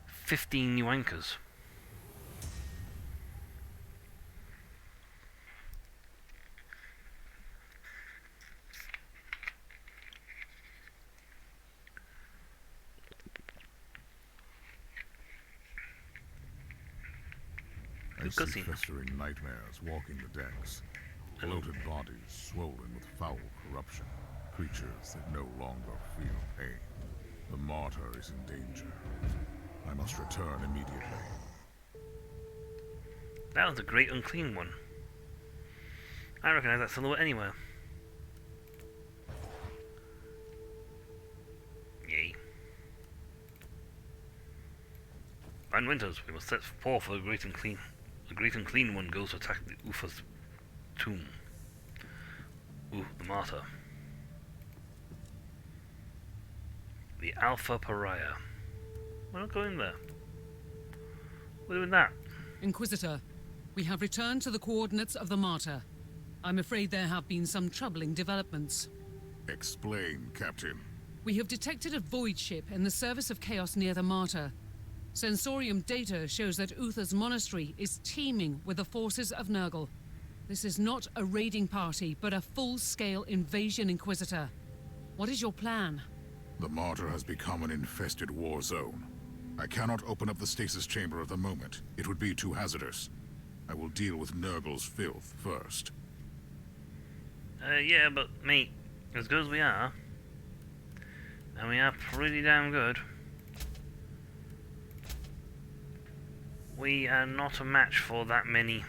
[SPEAKER 1] 15 new anchors.
[SPEAKER 4] I
[SPEAKER 1] Good
[SPEAKER 4] see
[SPEAKER 1] cutscene.
[SPEAKER 4] festering nightmares walking the decks. Bloated bodies swollen with foul corruption. Creatures that no longer feel pain. The martyr is in danger. I must return immediately.
[SPEAKER 1] That was a great Unclean one. I recognise that silhouette anywhere. Yay. Van Winters, we must set forth for the Great Unclean. The Great Unclean one goes to attack the Ufa's tomb. Ooh, the martyr. The Alpha Pariah. We're not going there. We're doing that.
[SPEAKER 3] Inquisitor, we have returned to the coordinates of the martyr. I'm afraid there have been some troubling developments.
[SPEAKER 4] Explain, Captain.
[SPEAKER 3] We have detected a void ship in the service of chaos near the martyr. Sensorium data shows that Uther's monastery is teeming with the forces of Nurgle. This is not a raiding party, but a full-scale invasion, Inquisitor. What is your plan?
[SPEAKER 4] The martyr has become an infested war zone. I cannot open up the stasis chamber at the moment. It would be too hazardous. I will deal with Nurgle's filth first.
[SPEAKER 1] Yeah, but mate, as good as we are, and we are pretty damn good, we are not a match for that many.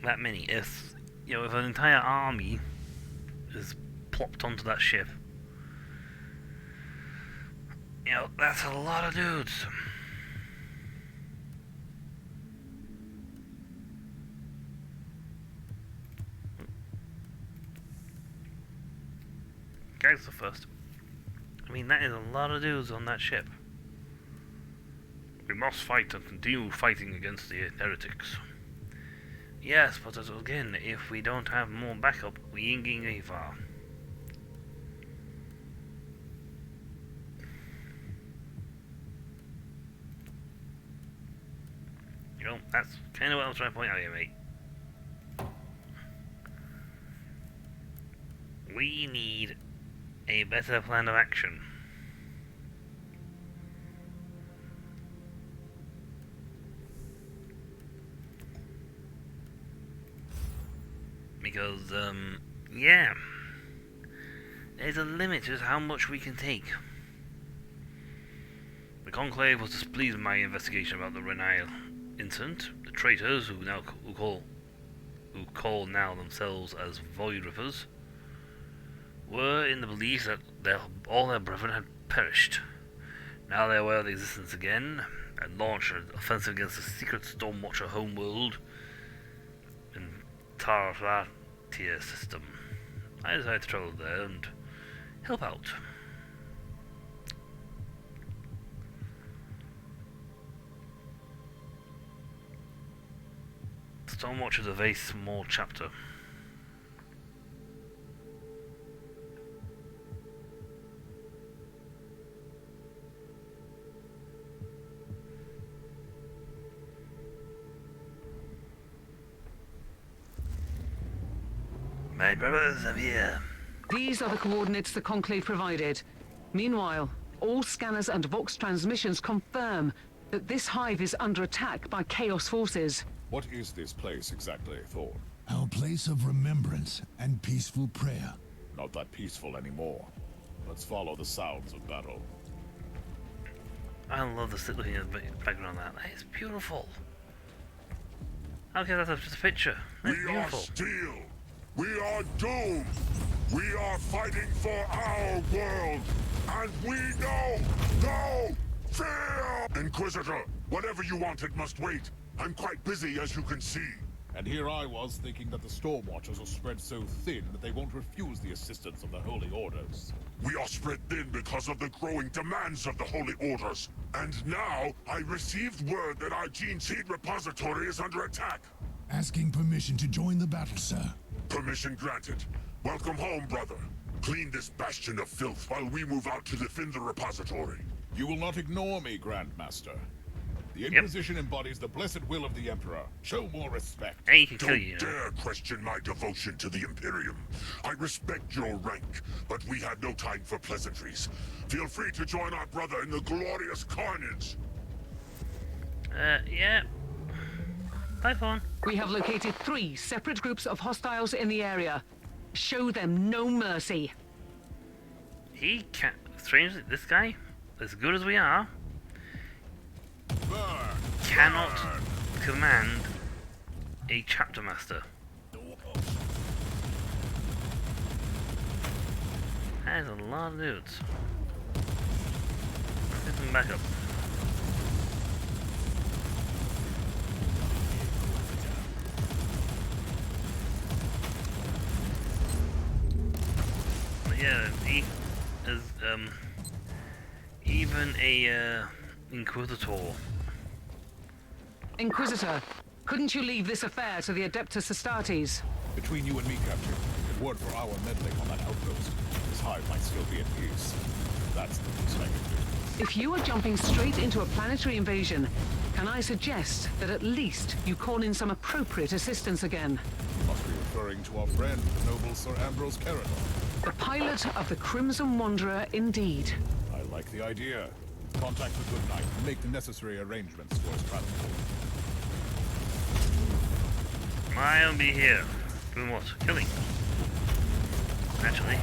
[SPEAKER 1] If, you know, if an entire army is plopped onto that ship, you know, that's a lot of dudes. Guys are first. I mean, that is a lot of dudes on that ship. We must fight and continue fighting against the heretics. Yes, but again, if we don't have more backup, we ain't getting very far. You know, that's kind of what I was trying to point out here, mate. We need a better plan of action. Because, yeah, there's a limit to how much we can take. The Conclave was displeased with my investigation about the Renile incident. The traitors, who call now themselves as Void Rippers, were in the belief that all their brethren had perished. Now they're aware of their existence again, and launch an offensive against the secret Stormwatcher homeworld in Tarratia system. I decided to travel there and help out. Stormwatch is a very small chapter. My brothers are here.
[SPEAKER 3] These are the coordinates the Conclave provided. Meanwhile, all scanners and Vox transmissions confirm that this hive is under attack by Chaos forces.
[SPEAKER 4] What is this place exactly, Thorn?
[SPEAKER 8] Our place of remembrance and peaceful prayer.
[SPEAKER 4] Not that peaceful anymore. Let's follow the sounds of battle.
[SPEAKER 1] I love the looking at the background of that. That is beautiful. Okay, that's just a picture. That's beautiful.
[SPEAKER 9] Are steel. We are doomed. We are fighting for our world. And we know no fear. Inquisitor, whatever you wanted must wait. I'm quite busy, as you can see.
[SPEAKER 10] And here I was thinking that the Stormwatchers are spread so thin that they won't refuse the assistance of the Holy Orders.
[SPEAKER 9] We are spread thin because of the growing demands of the Holy Orders. And now, I received word that our Gene Seed repository is under attack.
[SPEAKER 8] Asking permission to join the battle, sir.
[SPEAKER 9] Permission granted. Welcome home, brother. Clean this bastion of filth while we move out to defend the repository.
[SPEAKER 10] You will not ignore me, Grandmaster. The Inquisition embodies the blessed will of the Emperor. Show more respect.
[SPEAKER 1] Hey, he can kill
[SPEAKER 9] Don't
[SPEAKER 1] you.
[SPEAKER 9] dare question my devotion to the Imperium. I respect your rank, but we have no time for pleasantries. Feel free to join our brother in the glorious carnage.
[SPEAKER 1] Yeah. Typhon.
[SPEAKER 3] We have located 3 separate groups of hostiles in the area. Show them no mercy.
[SPEAKER 1] He can't. Strangely, this guy, as good as we are, cannot command a chapter master. That is a lot of dudes. Let's get them back up. But yeah, he is even a Inquisitor.
[SPEAKER 3] Inquisitor, couldn't you leave this affair to the Adeptus Astartes?
[SPEAKER 10] Between you and me, Captain, if word for our meddling on that outpost, this hive might still be at peace. That's the least I can do.
[SPEAKER 3] If you are jumping straight into a planetary invasion, can I suggest that at least you call in some appropriate assistance again?
[SPEAKER 10] Must be referring to our friend, the noble Sir Ambrose Caradon.
[SPEAKER 3] The pilot of the Crimson Wanderer, indeed.
[SPEAKER 10] I like the idea. Contact the Good Knight and make the necessary arrangements for his transport.
[SPEAKER 1] I'll be here. Doing what? Killing. Naturally.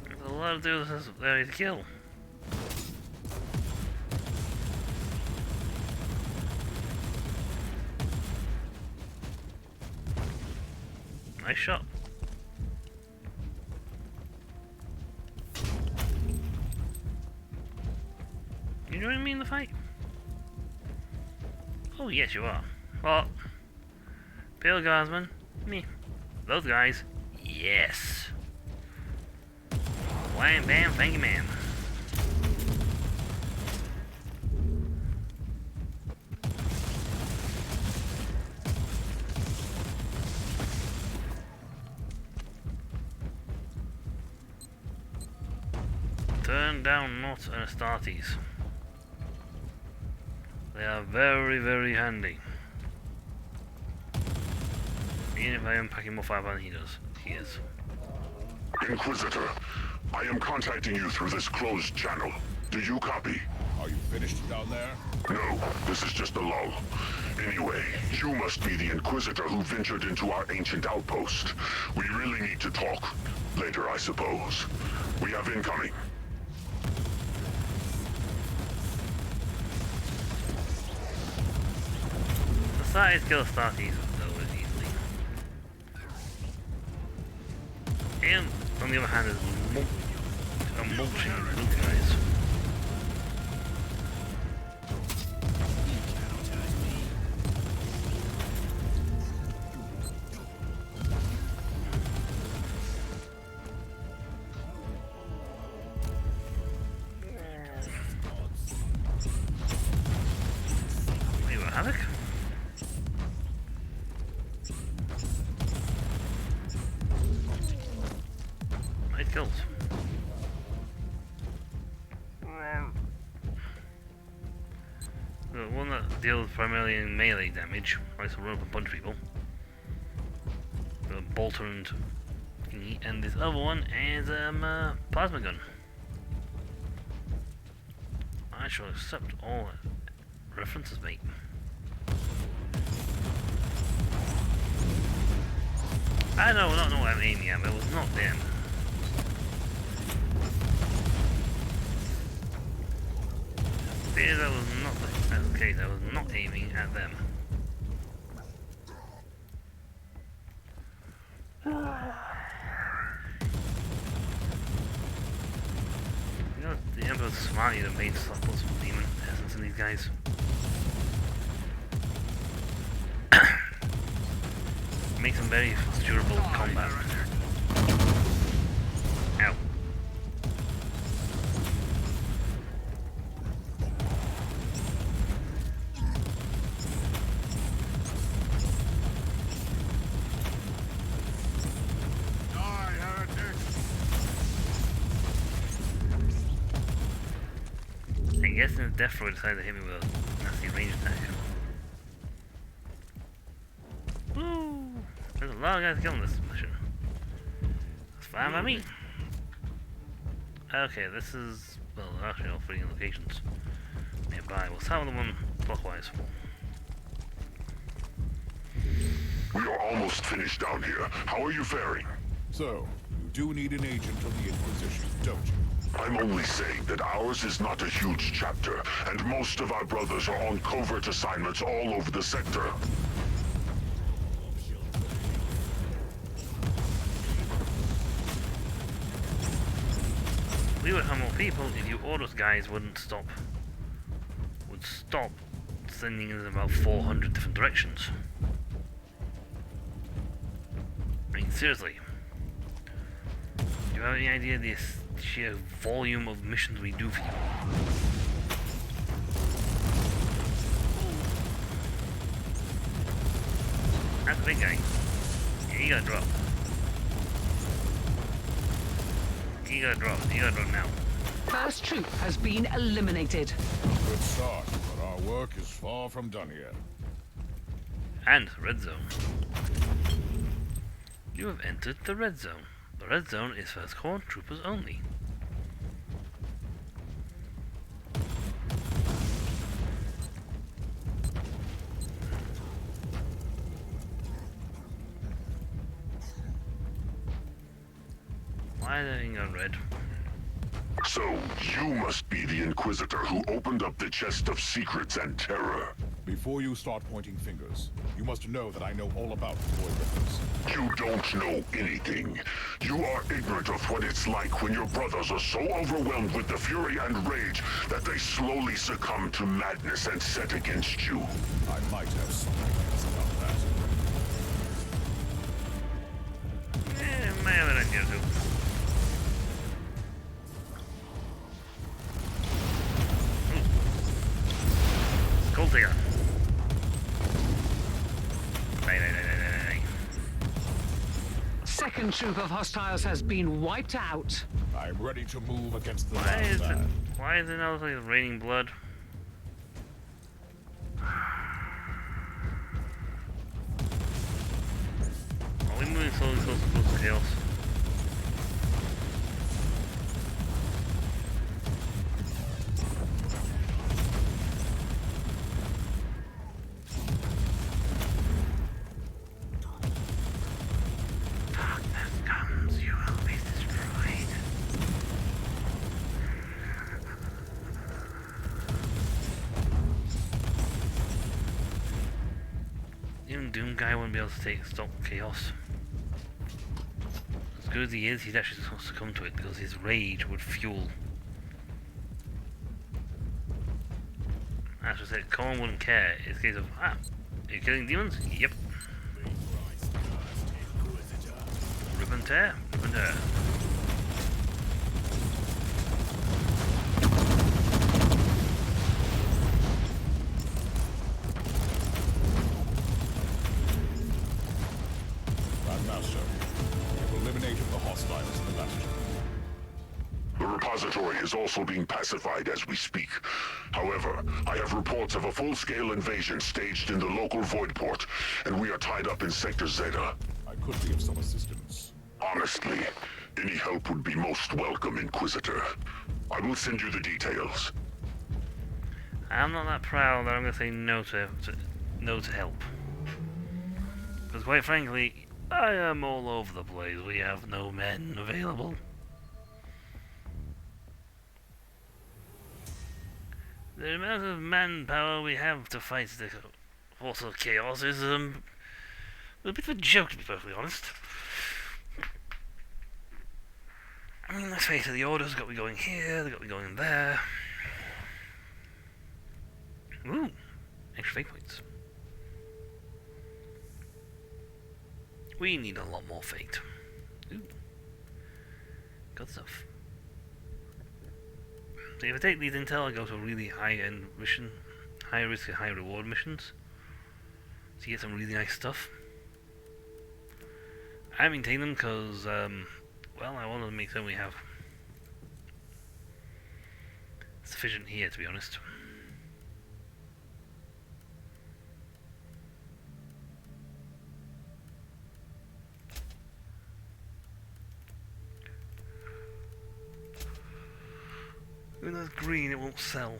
[SPEAKER 1] There's a lot of dudes there to kill. Nice shot. You joining me in the fight? Oh yes you are. Well, Pale Guardsman, me. Those guys, yes. Wham bam thank you ma'am. Turn down not an Astartes. They are very, very handy. Even if I am packing more firepower than he does. He is.
[SPEAKER 9] Inquisitor, I am contacting you through this closed channel. Do you copy?
[SPEAKER 10] Are you finished down there?
[SPEAKER 9] No, this is just a lull. Anyway, you must be the Inquisitor who ventured into our ancient outpost. We really need to talk. Later, I suppose. We have incoming.
[SPEAKER 1] The size kill Astartes though is easily. And on the other hand is mulching those guys. Havoc? Nice kills. The one that deals primarily in melee damage, likes to run up and punch people. The bolter and thingy, and this other one is plasma gun. I shall accept all references, mate. I don't know what I'm aiming at, but it was not them. That was not the case, I was not aiming at them. You know, the Emperor's smart, you made subtle demon essence in these guys. Makes them very durable in combat. Ow. guessing the Death Thrower decided to hit me with a nasty range attack. Woo! There's a lot of guys killing this mission. That's fine by me. Okay, this is... well, actually all 3 locations nearby. We'll start with the one clockwise.
[SPEAKER 9] We are almost finished down here. How are you faring?
[SPEAKER 10] So, you do need an agent of the Inquisition, don't you?
[SPEAKER 9] I'm only saying that ours is not a huge chapter, and most of our brothers are on covert assignments all over the sector.
[SPEAKER 1] We would have more people if you Orders guys would stop sending in about 400 different directions. I mean, seriously. Do you have any idea of the sheer volume of missions we do for you? That's a big guy. Yeah, you gotta drop. You gotta drop. You gotta drop now.
[SPEAKER 3] First troop has been eliminated.
[SPEAKER 10] Good start, but our work is far from done yet.
[SPEAKER 1] And red zone. You have entered the red zone. The red zone is First Corps troopers only. Why is everything on red?
[SPEAKER 9] So, you must be the Inquisitor who opened up the chest of secrets and terror.
[SPEAKER 10] Before you start pointing fingers, you must know that I know all about Void Rippers.
[SPEAKER 9] You don't know anything. You are ignorant of what it's like when your brothers are so overwhelmed with the fury and rage that they slowly succumb to madness and set against you.
[SPEAKER 10] I might have something else about that.
[SPEAKER 1] May have an idea too. Cold digger.
[SPEAKER 3] Second troop of hostiles has been wiped out.
[SPEAKER 10] I'm ready to move against the
[SPEAKER 1] Why is it?
[SPEAKER 10] bad.
[SPEAKER 1] Why is it not like it's raining blood? Are we moving slowly closer to chaos? Darkness comes, you will be destroyed. Even Doom guy wouldn't be able to stop chaos. As good as he is, he'd actually succumb to it because his rage would fuel. As I said, Cohen wouldn't care. It's a case of, are you killing demons? Yep. Rip and tear, rip and tear.
[SPEAKER 10] Grandmaster, we have eliminated the hostiles in the bastion.
[SPEAKER 9] The repository is also being pacified as we speak. However, I have reports of a full-scale invasion staged in the local void port, and we are tied up in Sector Zeta.
[SPEAKER 10] I could be of some assistance.
[SPEAKER 9] Honestly, any help would be most welcome, Inquisitor. I will send you the details.
[SPEAKER 1] I'm not that proud that I'm going to say no to help. Because quite frankly, I am all over the place. We have no men available. The amount of manpower we have to fight the force of chaos is a bit of a joke, to be perfectly honest. I mean, let's face it, the Order's got me going here, they got me going there. Ooh, extra fate points. We need a lot more fate. Ooh, good stuff. So if I take these intel, I go to a really high-end mission, high-risk and high-reward missions. So you get some really nice stuff. I maintain them because, well, I want to make sure we have sufficient here, to be honest. When that's green, it won't sell.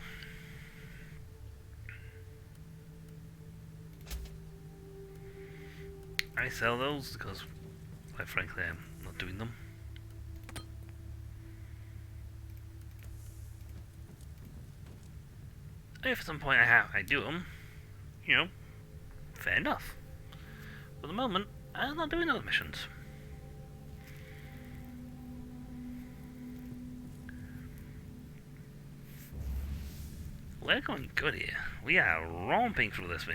[SPEAKER 1] I sell those because, quite frankly, I'm not doing them. If at some point I do them, you know, fair enough. But at the moment, I'm not doing those missions. We're going good here. We are romping through these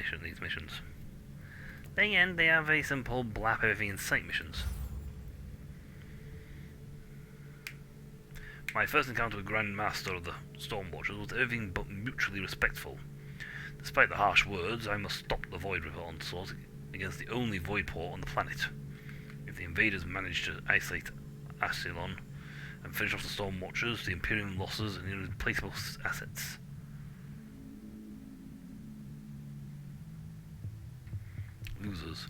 [SPEAKER 1] missions. Then again, they are very simple blap everything in sight missions. My first encounter with Grand Master of the Stormwatchers was everything but mutually respectful. Despite the harsh words, I must stop the Void Ripper onslaught against the only Void port on the planet. If the invaders manage to isolate Asylon and finish off the Stormwatchers, the Imperium losses and irreplaceable assets. Losers.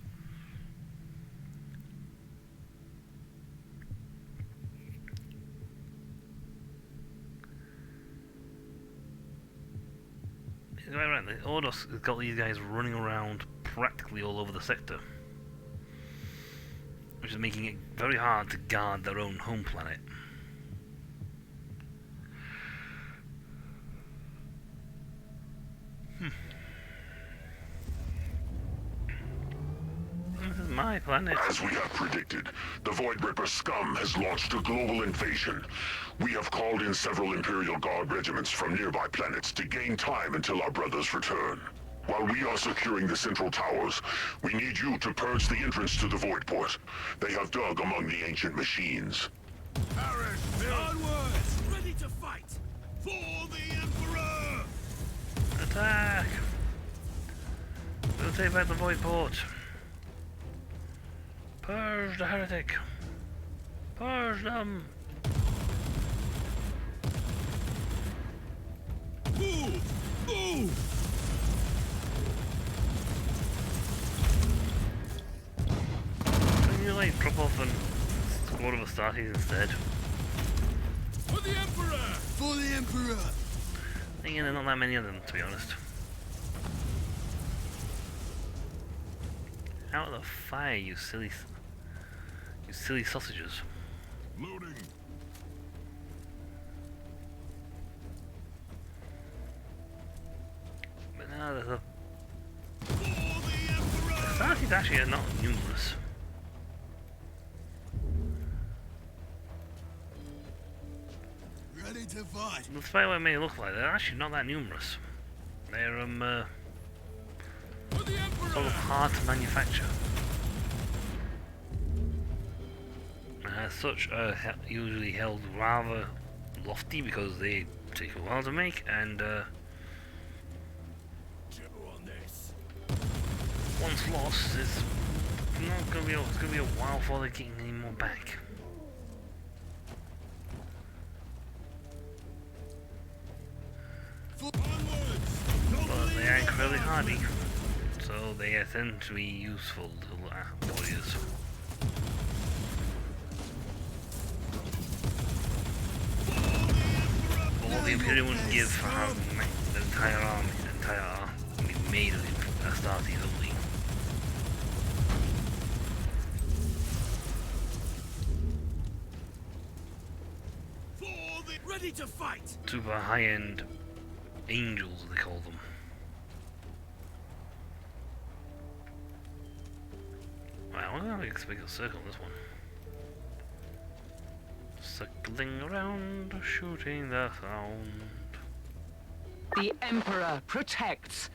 [SPEAKER 1] Right, the Ordos has got these guys running around practically all over the sector, which is making it very hard to guard their own home planet. This is my planet.
[SPEAKER 9] As we have predicted, the Void Ripper scum has launched a global invasion. We have called in several Imperial Guard regiments from nearby planets to gain time until our brothers return. While we are securing the central towers, we need you to purge the entrance to the Void Port. They have dug among the ancient machines.
[SPEAKER 8] Onwards! Ready to fight! For the Emperor!
[SPEAKER 1] Attack! We'll take back the Void Port. Purge the heretic! Purge them!
[SPEAKER 8] Move! Move!
[SPEAKER 1] Can you like drop off and squad of Astartes instead?
[SPEAKER 8] For the Emperor! For the Emperor!
[SPEAKER 1] Thinking there are not that many of them, to be honest. Out of the fire, you silly sausages.
[SPEAKER 9] Loading.
[SPEAKER 1] But now the Astartes actually are not numerous.
[SPEAKER 8] Ready to fight!
[SPEAKER 1] Despite what it may look like, they're actually not that numerous. They're
[SPEAKER 8] For the Emperor!
[SPEAKER 1] sort of hard to manufacture. And as such, are usually held rather lofty because they take a while to make, and
[SPEAKER 8] On this.
[SPEAKER 1] once lost, it's not gonna be. It's gonna be a while before they're getting any more back. But they are incredibly hardy, so they tend to be useful little warriors. All the Imperium would give for having the entire army, made of Astartes only.
[SPEAKER 8] Ready to fight!
[SPEAKER 1] Super high-end angels, they call them. Right, I'm gonna make a bigger circle on this one. Circling around, shooting the sound.
[SPEAKER 3] The Emperor protects.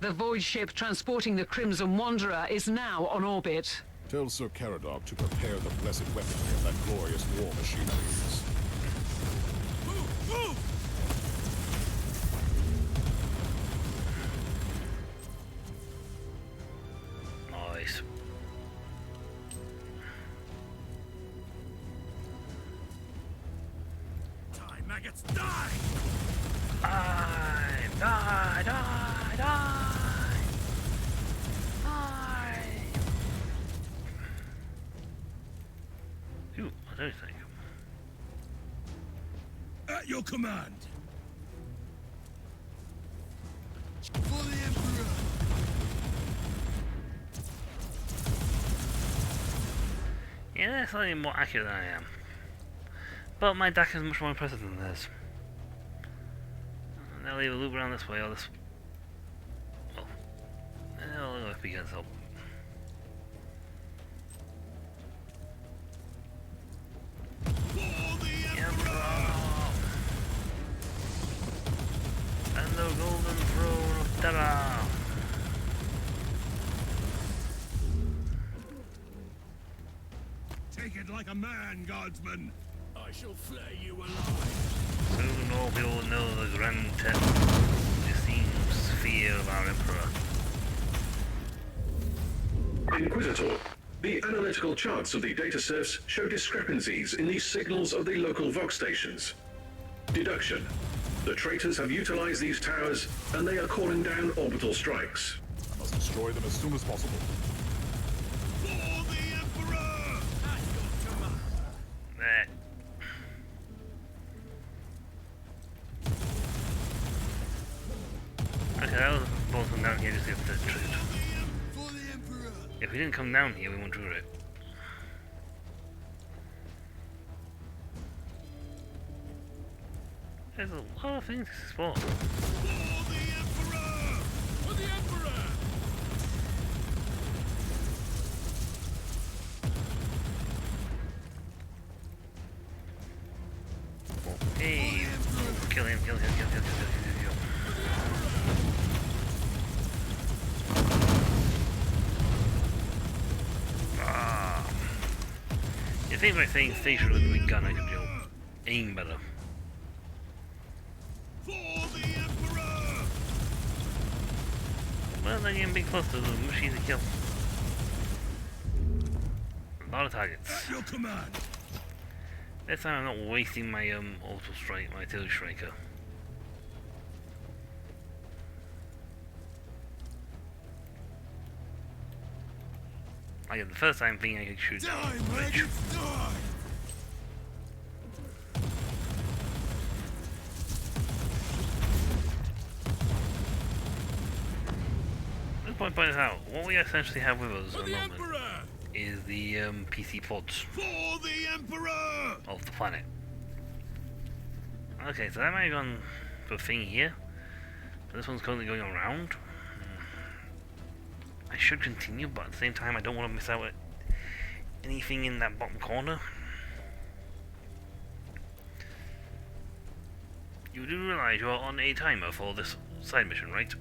[SPEAKER 3] The void ship transporting the Crimson Wanderer is now on orbit.
[SPEAKER 10] Tell Sir Caradog to prepare the blessed weaponry of that glorious war machine of his.
[SPEAKER 8] Move! Move!
[SPEAKER 1] Nice.
[SPEAKER 8] Die, maggots, die!
[SPEAKER 1] Die! Die! Die! Die! Die! Ooh, I don't think.
[SPEAKER 8] At your command. For the Emperor.
[SPEAKER 1] Yeah, that's slightly more accurate than I am. But my deck is much more impressive than theirs. They'll either loop around this way or this. Well, I'll go if he gets help.
[SPEAKER 8] For the Emperor.
[SPEAKER 1] And the golden throne of Terra!
[SPEAKER 8] Take it like a man, guardsman. I shall flay you alive.
[SPEAKER 1] Soon all people will know the grand the sphere of our Emperor.
[SPEAKER 5] Inquisitor, the analytical charts of the data serfs show discrepancies in the signals of the local Vox stations. Deduction. The traitors have utilized these towers, and they are calling down orbital strikes.
[SPEAKER 10] I must destroy them as soon as possible.
[SPEAKER 8] For the Emperor! At your command.
[SPEAKER 1] There. Okay, that was both come down here just to get the truth.
[SPEAKER 8] For the Emperor!
[SPEAKER 1] If we didn't come down here, we won't do it. There's a lot of things to explore.
[SPEAKER 8] For the Emperor! For the Emperor!
[SPEAKER 1] Hey, kill him, kill him, kill him, kill him, kill him. Ah. You think by saying station with a big gun I could aim better.
[SPEAKER 8] For the Emperor!
[SPEAKER 1] Well, then you're being close to the machine to kill. A lot of targets.
[SPEAKER 8] At your command!
[SPEAKER 1] This time I'm not wasting my auto strike, my artillery striker. I got the first time thinking I could shoot down
[SPEAKER 8] Die,
[SPEAKER 1] the bridge.
[SPEAKER 8] maggots, die!
[SPEAKER 1] At this point, point this out. What we essentially have with us
[SPEAKER 8] For
[SPEAKER 1] at the
[SPEAKER 8] the
[SPEAKER 1] moment
[SPEAKER 8] Emperor!
[SPEAKER 1] is the PC pods
[SPEAKER 8] For the Emperor!
[SPEAKER 1] of the planet. Okay, so that might have gone for a thing here. But this one's currently going around. I should continue, but at the same time I don't want to miss out anything in that bottom corner. You do realize you are on a timer for this side mission, right?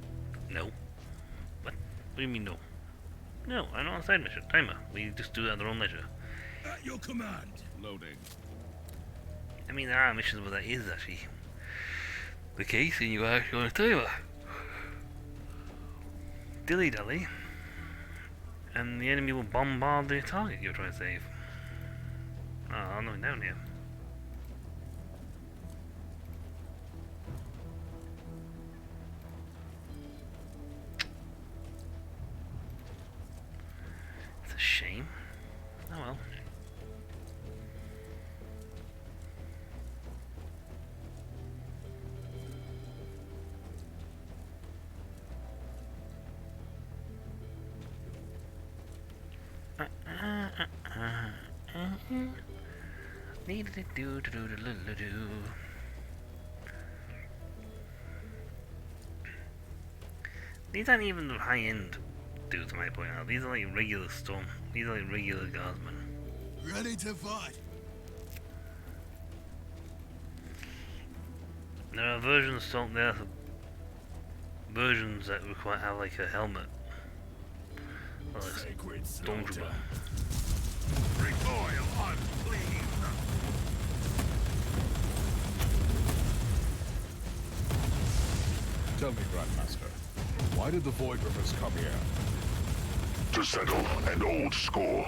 [SPEAKER 1] No. What? What do you mean no? No, I'm not on a side mission. Timer. We just do it at our own leisure.
[SPEAKER 8] At your command!
[SPEAKER 6] Loading.
[SPEAKER 1] I mean, there are missions where that is actually the case, and you are actually on a timer. Dilly-dally. And the enemy will bombard the target you're trying to save. Oh, I'm not down here. It's a shame. Oh well. These aren't even the high-end dudes, I might point out. These are like regular storm. These are like regular guardsmen.
[SPEAKER 8] Ready to fight!
[SPEAKER 1] There are versions there are versions that require have like a helmet. Or like
[SPEAKER 8] Sacred
[SPEAKER 1] stormtrooper.
[SPEAKER 8] slaughter. Recoil unclean!
[SPEAKER 10] Tell me, Grandmaster, why did the Void Rippers come here?
[SPEAKER 9] To settle an old score.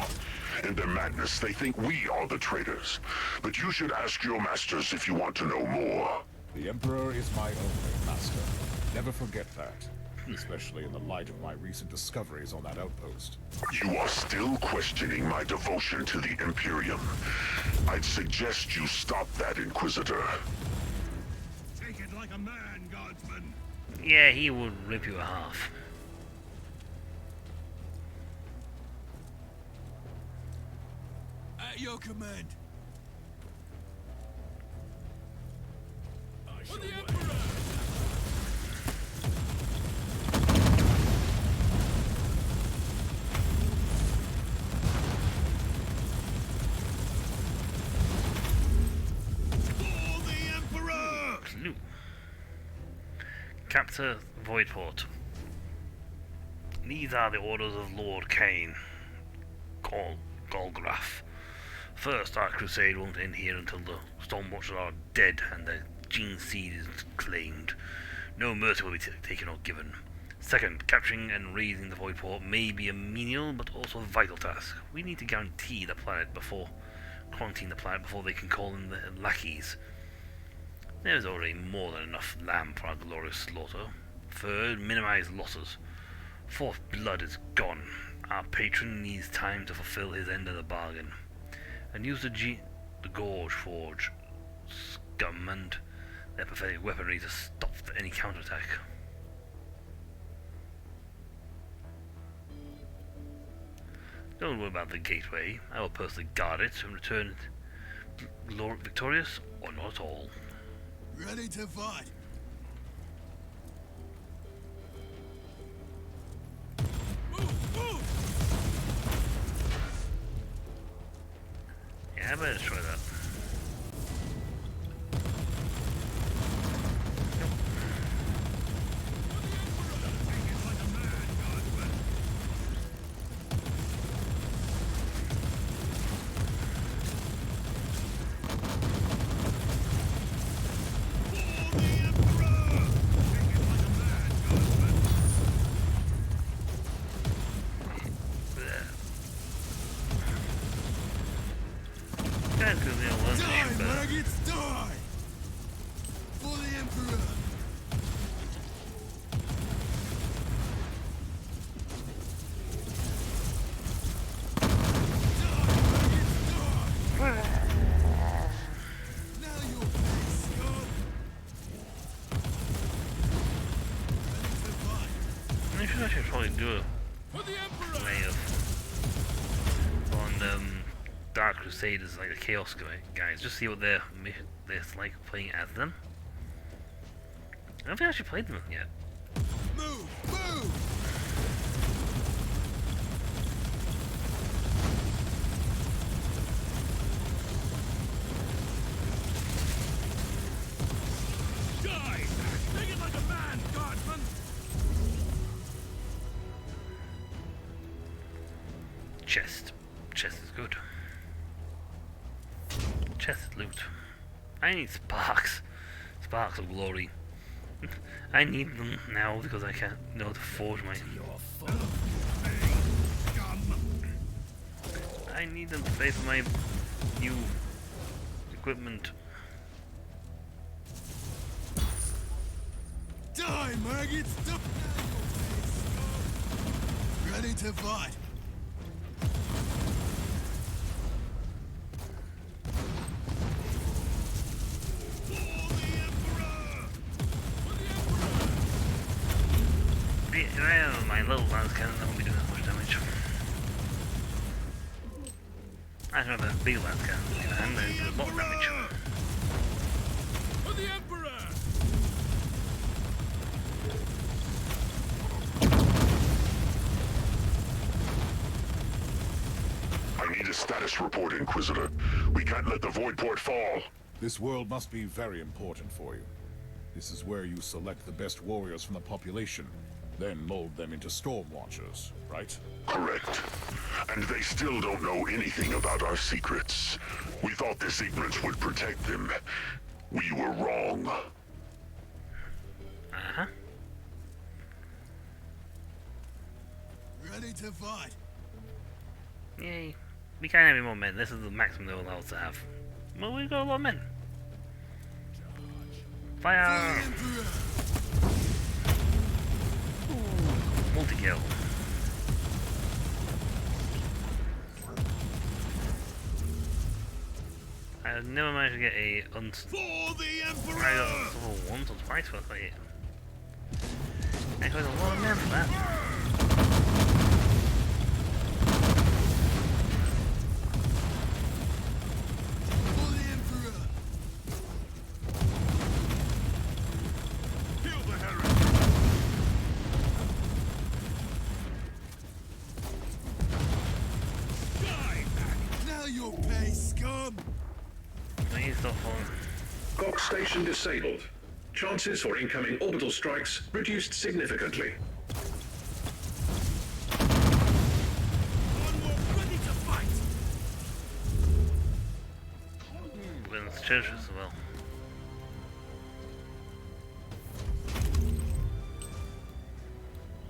[SPEAKER 9] In their madness, they think we are the traitors. But you should ask your masters if you want to know more.
[SPEAKER 10] The Emperor is my only master. Never forget that. Especially in the light of my recent discoveries on that outpost.
[SPEAKER 9] You are still questioning my devotion to the Imperium. I'd suggest you stop that, Inquisitor.
[SPEAKER 8] Take it like a man, Guardsman.
[SPEAKER 1] Yeah, he would rip you in half.
[SPEAKER 8] At your command. For the Emperor! For the Emperor!
[SPEAKER 1] Clue. Capture Voidport. These are the orders of Lord Kane. Golgraf. First, our crusade won't end here until the Stormwatchers are dead and the Gene Seed is claimed. No mercy will be taken or given. Second, capturing and raising the Voidport may be a menial but also a vital task. We need to quarantine the planet before they can call in the lackeys. There is already more than enough lamb for our glorious slaughter. Third, minimize losses. Fourth, blood is gone. Our patron needs time to fulfill his end of the bargain. And use the Gorge Forge scum and their pathetic weaponry to stop any counterattack. Don't worry about the gateway. I will personally guard it and return it victorious or not at all.
[SPEAKER 8] Ready to fight. Move, move!
[SPEAKER 1] Yeah, I better try that. I should probably do a way of on Dark Crusaders, like the Chaos guys, just see what they're like playing as them. I don't think I actually played them yet.
[SPEAKER 8] Move! Move! Die! Take it like a man, Guardsman!
[SPEAKER 1] Chest. Chest is good. Chest is loot. I need sparks. Sparks of glory. I need them now because I can't know to forge my... I need them to pay for my new equipment.
[SPEAKER 8] Die, maggots! Die! Ready to fight!
[SPEAKER 1] Well, my little lance cannon won't be doing that much damage. I have a big lance cannon and they do a lot of damage.
[SPEAKER 8] For the Emperor!
[SPEAKER 9] I need a status report, Inquisitor. We can't let the Voidport fall.
[SPEAKER 10] This world must be very important for you. This is where you select the best warriors from the population, then mold them into Stormwatchers, right?
[SPEAKER 9] Correct. And they still don't know anything about our secrets. We thought this ignorance would protect them. We were wrong.
[SPEAKER 1] Uh-huh.
[SPEAKER 8] Ready to fight!
[SPEAKER 1] Yay. We can't have any more men. This is the maximum they'll allow us to have. Well, we've got a lot of men. Fire! Multi-kill. I've never managed to get a
[SPEAKER 8] For the Emperor!
[SPEAKER 1] I got level once or twice, but like I got a lot of men for that.
[SPEAKER 8] For the Emperor! Kill the heretic! Die back! Now you'll pay, scum!
[SPEAKER 1] Please stop falling.
[SPEAKER 5] Cox station disabled. Chances for incoming orbital strikes reduced significantly.
[SPEAKER 8] Onward, ready to fight!
[SPEAKER 1] We're in the churches as well.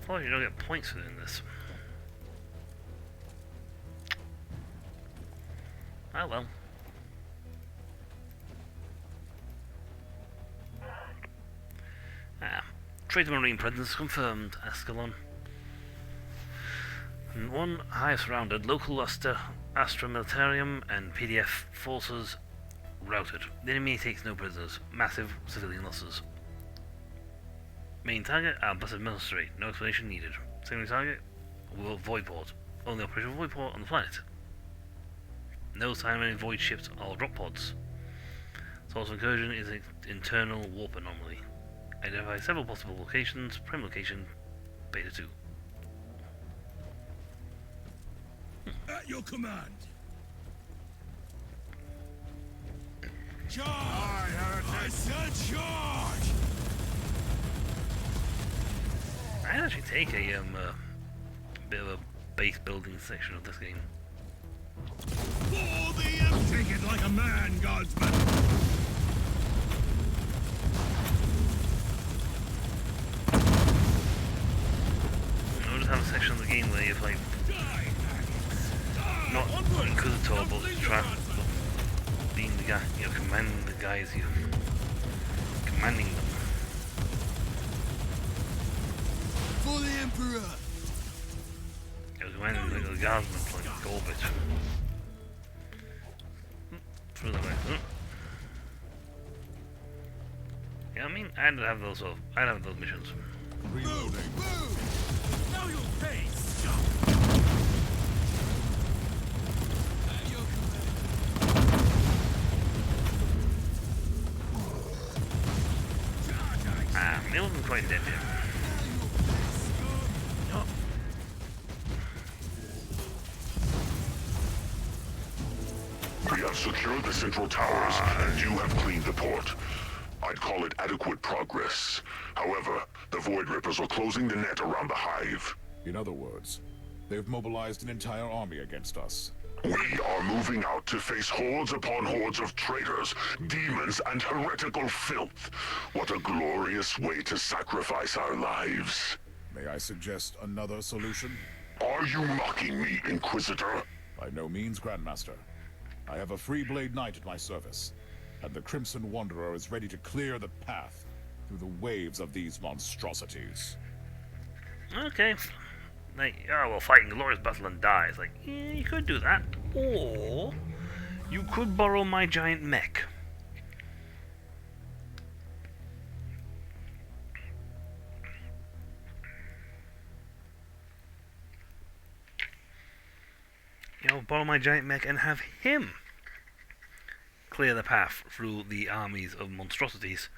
[SPEAKER 1] I thought you don't get points for doing this. Oh well. Traitor Marine presence confirmed, Ascalon. And one hive surrounded, local Astra Militarium and PDF forces routed. The enemy takes no prisoners, massive civilian losses. Main target, Ambassador Ministry, no explanation needed. Secondary target, Voidport, only operational Voidport on the planet. No sign of any void ships or drop pods. Source of incursion is an internal warp anomaly. Identify several possible locations. Prime location, Beta 2.
[SPEAKER 8] At your command! Charge! I said charge!
[SPEAKER 1] I'd actually take a bit of a base building section of this game.
[SPEAKER 8] For the Emperor! Take it like a man, guardsman!
[SPEAKER 1] I just have a section of the game where you're like not Inquisitor, but being the guy, you know, commanding the guys, you commanding them.
[SPEAKER 8] For the Emperor!
[SPEAKER 1] You're commanding the guardsmen like orbit. Through the way. Yeah, I mean, I'd have those missions.
[SPEAKER 8] Reloading! Move! Now you'll pay, scum! At your command!
[SPEAKER 1] It wasn't quite dead yet.
[SPEAKER 9] We have secured the central towers, and you have cleaned the port. I'd call it adequate progress. However, the Void Rippers are closing the net around the hive.
[SPEAKER 10] In other words, they've mobilized an entire army against us.
[SPEAKER 9] We are moving out to face hordes upon hordes of traitors, demons, and heretical filth. What a glorious way to sacrifice our lives.
[SPEAKER 10] May I suggest another solution?
[SPEAKER 9] Are you mocking me, Inquisitor?
[SPEAKER 10] By no means, Grandmaster. I have a free blade knight at my service, and the Crimson Wanderer is ready to clear the path through the waves of these monstrosities.
[SPEAKER 1] Okay. Like, oh, well, fighting glorious battle and die. It's like, yeah, you could do that. Or you could borrow my giant mech. You know, borrow my giant mech and have him clear the path through the armies of monstrosities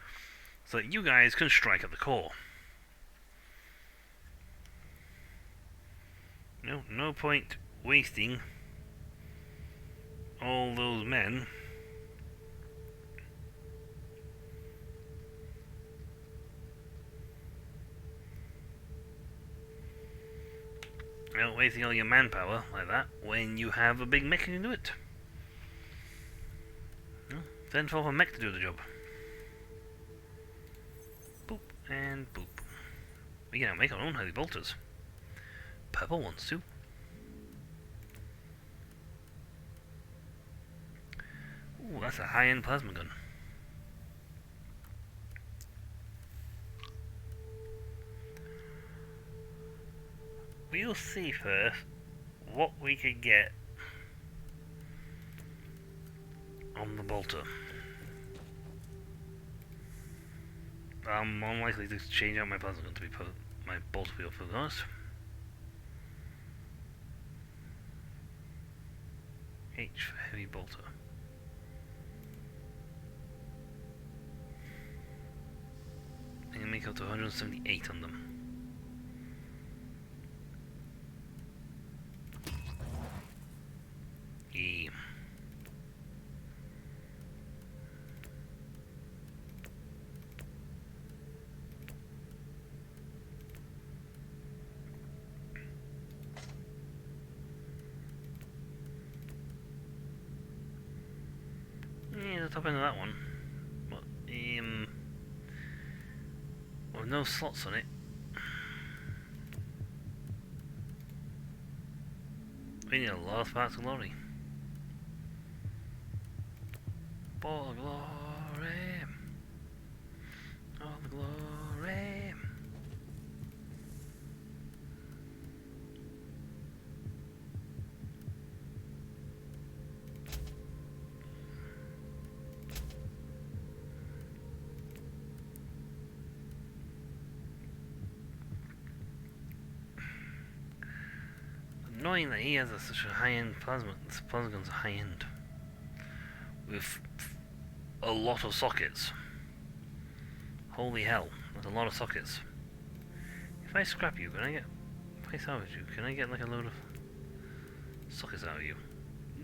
[SPEAKER 1] so that you guys can strike at the core. No point wasting all those men wasting all your manpower like that when you have a big mech who can do it. Send for a mech to do the job. Boop and boop. We can make our own heavy bolters. Purple ones too. Ooh, that's a high-end plasma gun. we'll see first what we can get on the bolter. I'm unlikely to change out my plasma gun to be my bolter wheel for honest. H for heavy bolter. I can make up to 178 on them. E. Yeah, the top end of that one. But, with no slots on it. We need a lot of sparks of glory. For the glory. All the glory. Annoying that he has such a high-end plasma. This plasma gun's a high-end with a lot of sockets. Holy hell, that's a lot of sockets. If I scrap you, can I get? If I salvage you, can I get like a load of sockets out of you?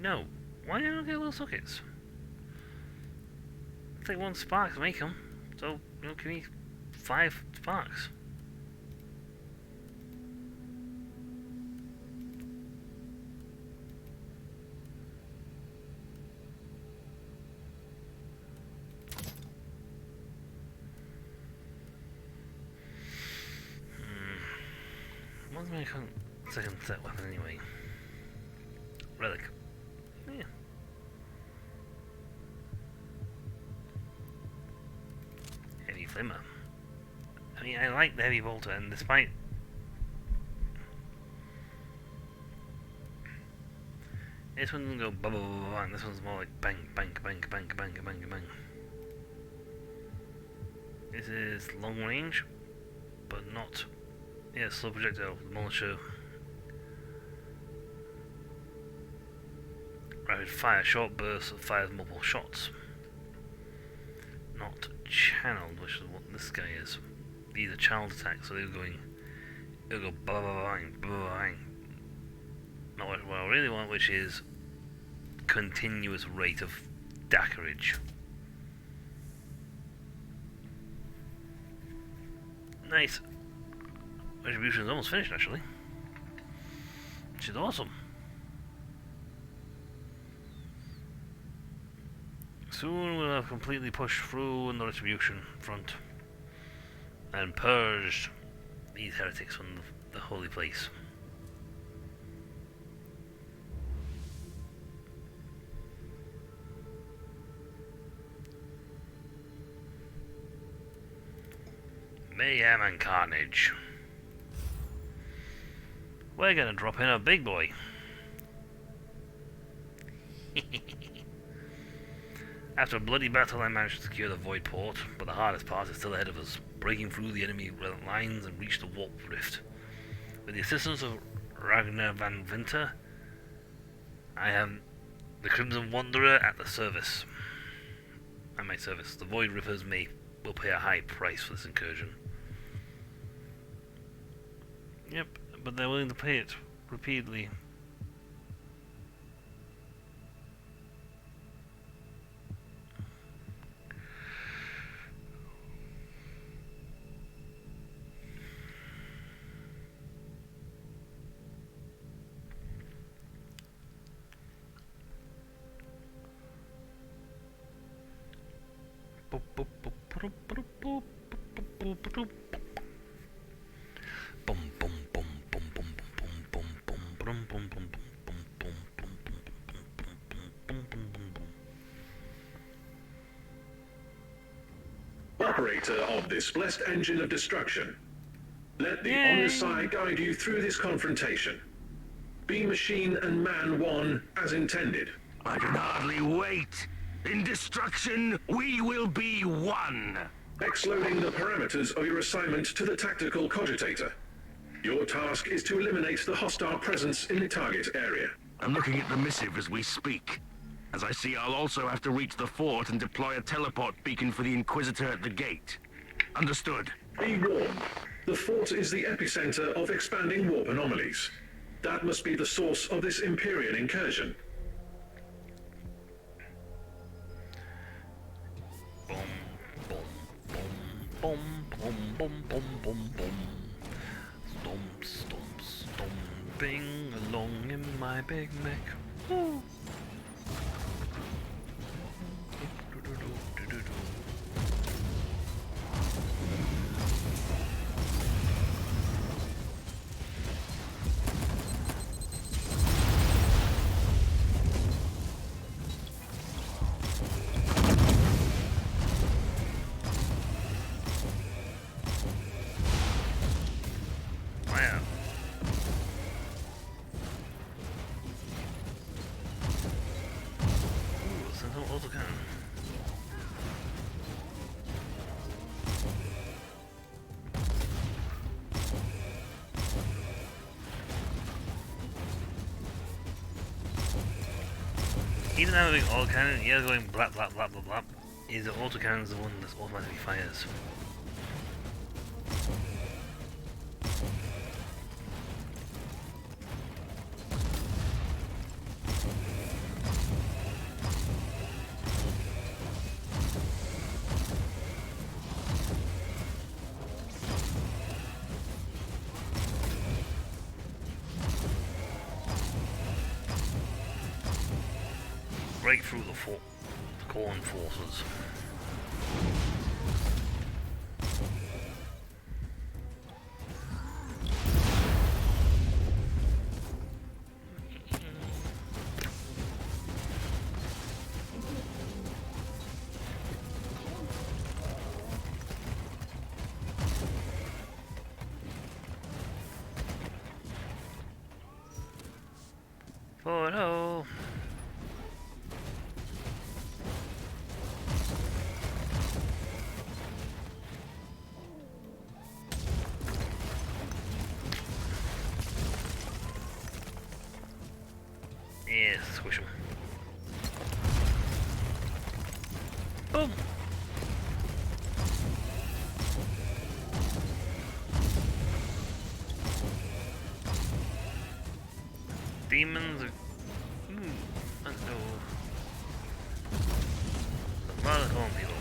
[SPEAKER 1] No. Why do I not get a load of sockets? It's like 1 spark to make them. So, give me 5 sparks. What's my second set weapon anyway? Relic. Yeah. Heavy flimmer. I mean, I like the heavy bolter, and despite this one doesn't go bang, bang, bang, bang. This one's more like bang, bang, bang, bang, bang, bang, bang. This is long range, but not. Yeah, slow projectile, militia. Rapid fire, short bursts that fires multiple shots. Not channeled, which is what this guy is. These are channeled attacks, so they're going. It'll go bang, bang. Not what I really want, which is continuous rate of dackerage. Nice. Retribution is almost finished, actually. Which is awesome. Soon we'll have completely pushed through in the Retribution front and purged these heretics from the holy place. Mayhem and carnage. We're gonna drop in a big boy. After a bloody battle, I managed to secure the Void Port, but the hardest part is still ahead of us, breaking through the enemy lines and reach the Warp Rift. With the assistance of Ragnar van Winter, I have the Crimson Wanderer at the service. At my service. The Void Rippers will pay a high price for this incursion. Yep, but they're willing to pay it repeatedly.
[SPEAKER 5] Operator of this blessed engine of destruction. Let the
[SPEAKER 1] Yay.
[SPEAKER 5] Omnisci guide you through this confrontation. Be machine and man one as intended.
[SPEAKER 11] I can hardly wait. In destruction, we will be one.
[SPEAKER 5] Exloading the parameters of your assignment to the tactical cogitator. Your task is to eliminate the hostile presence in the target area.
[SPEAKER 11] I'm looking at the missive as we speak. As I see, I'll also have to reach the fort and deploy a teleport beacon for the Inquisitor at the gate. Understood.
[SPEAKER 5] Be warned. The fort is the epicenter of expanding warp anomalies. That must be the source of this Imperial incursion.
[SPEAKER 1] Boom, boom, boom, boom, boom, boom, boom. Stomp, stomp, stomping along in my big Mac. Woo. Wow. Ooh, it's an autocannon. Even though having autocannon, yeah, going blah blah blah blah blah, is the autocannon's the one that automatically fires. Break through the corn forces. Photo. Yeah, squish him. Boom! Demons are... I don't know. A lot of calm people.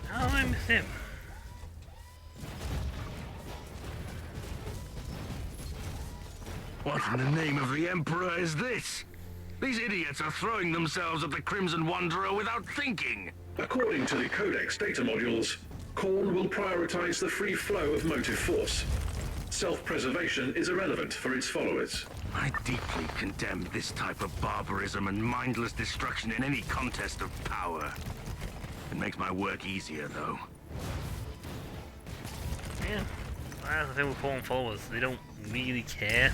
[SPEAKER 1] How did I miss him?
[SPEAKER 11] What in the name of the Emperor is this? These idiots are throwing themselves at the Crimson Wanderer without thinking.
[SPEAKER 5] According to the Codex data modules, Khorne will prioritize the free flow of motive force. Self-preservation is irrelevant for its followers.
[SPEAKER 11] I deeply condemn this type of barbarism and mindless destruction in any contest of power. It makes my work easier, though.
[SPEAKER 1] Yeah, that's the thing with Khorne followers. They don't really care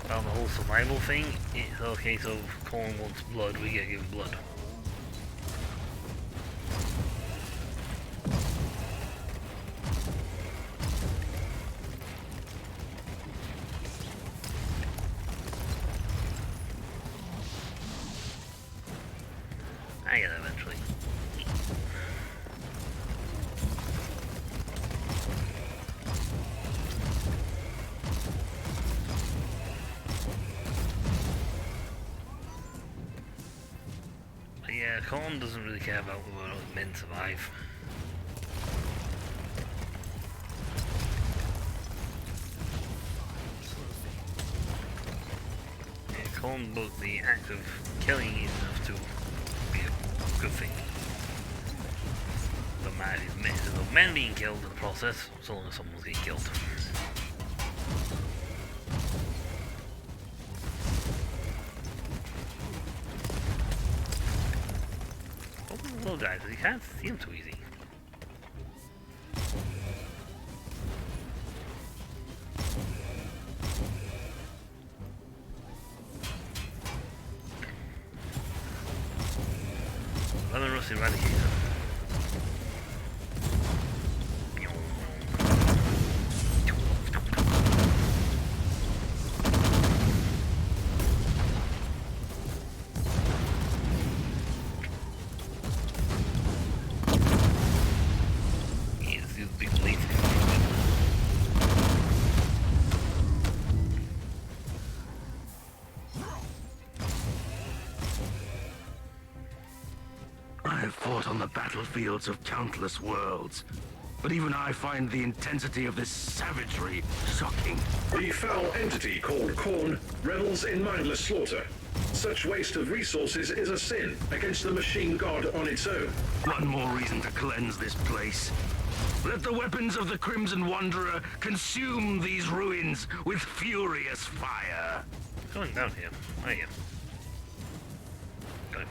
[SPEAKER 1] about the whole survival thing. It's a case of Khorne wants blood, we get given blood. I get it eventually. But yeah, Khorne doesn't really care about whether or not men survive. Yeah, Khorne, but the act of killing is enough to be a Good thing. Doesn't matter if there's no men being killed in the process, so long as someone's getting killed. Open the little guys, you can't see them too easy. Lemon Rust Eradicator.
[SPEAKER 11] I have fought on the battlefields of countless worlds, but even I find the intensity of this savagery shocking.
[SPEAKER 5] The foul entity called Khorne revels in mindless slaughter. Such waste of resources is a sin against the machine god on its own.
[SPEAKER 11] One more reason to cleanse this place. Let the weapons of the Crimson Wanderer consume these ruins with furious fire.
[SPEAKER 1] Going down here, I am. Go.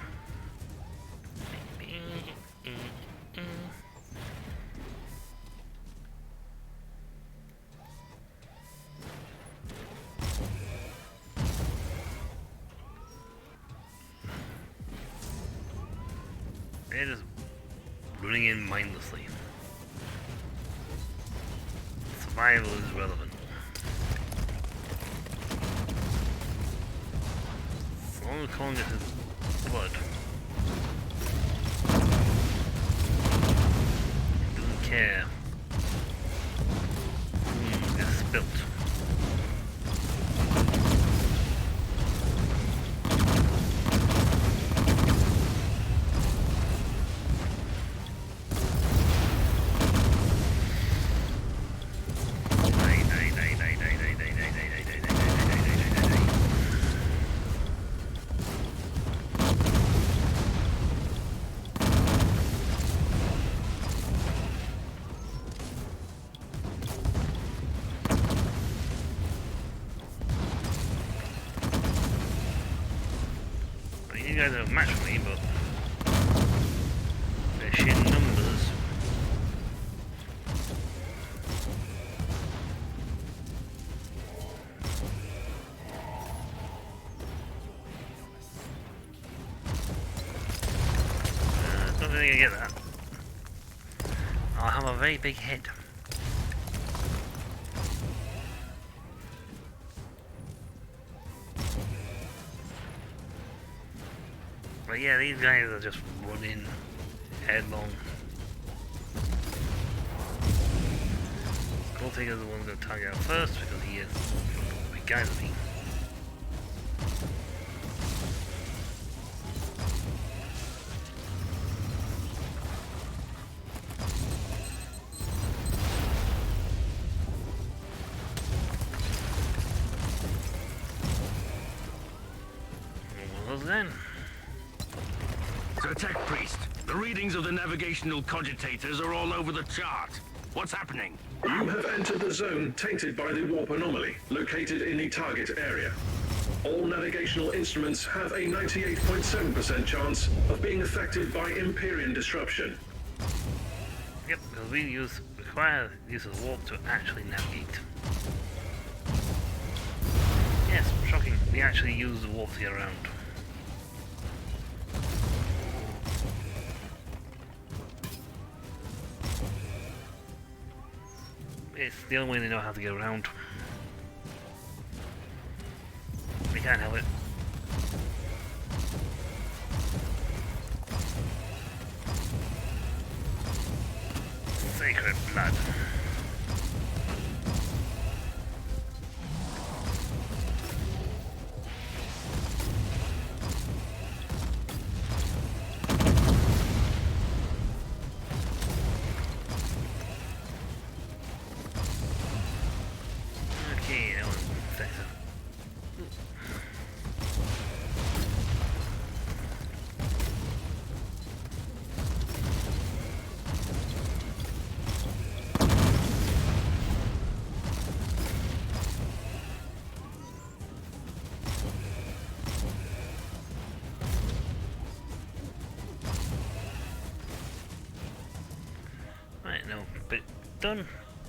[SPEAKER 1] They're just running in mindlessly. Survival is relevant. As long as Colin gets his blood. He doesn't care. It's spilt. You guys have matched me, but they're sheer numbers. Don't think I get that. I'll have a very big head. But yeah, these guys are just running headlong. Goldtaker's the one going to target out first because he is the big guy to me. One of those then.
[SPEAKER 11] So Tech Priest, the readings of the navigational cogitators are all over the chart. What's happening?
[SPEAKER 5] You have entered the zone tainted by the warp anomaly, located in the target area. All navigational instruments have a 98.7% chance of being affected by Empyrean disruption.
[SPEAKER 1] Yep, because we require use of the warp to actually navigate. Yes, shocking. We actually use the warp to get around. It's the only way they know how to get around. We can't help it. Sacred blood. Okay, that was effective. bit done.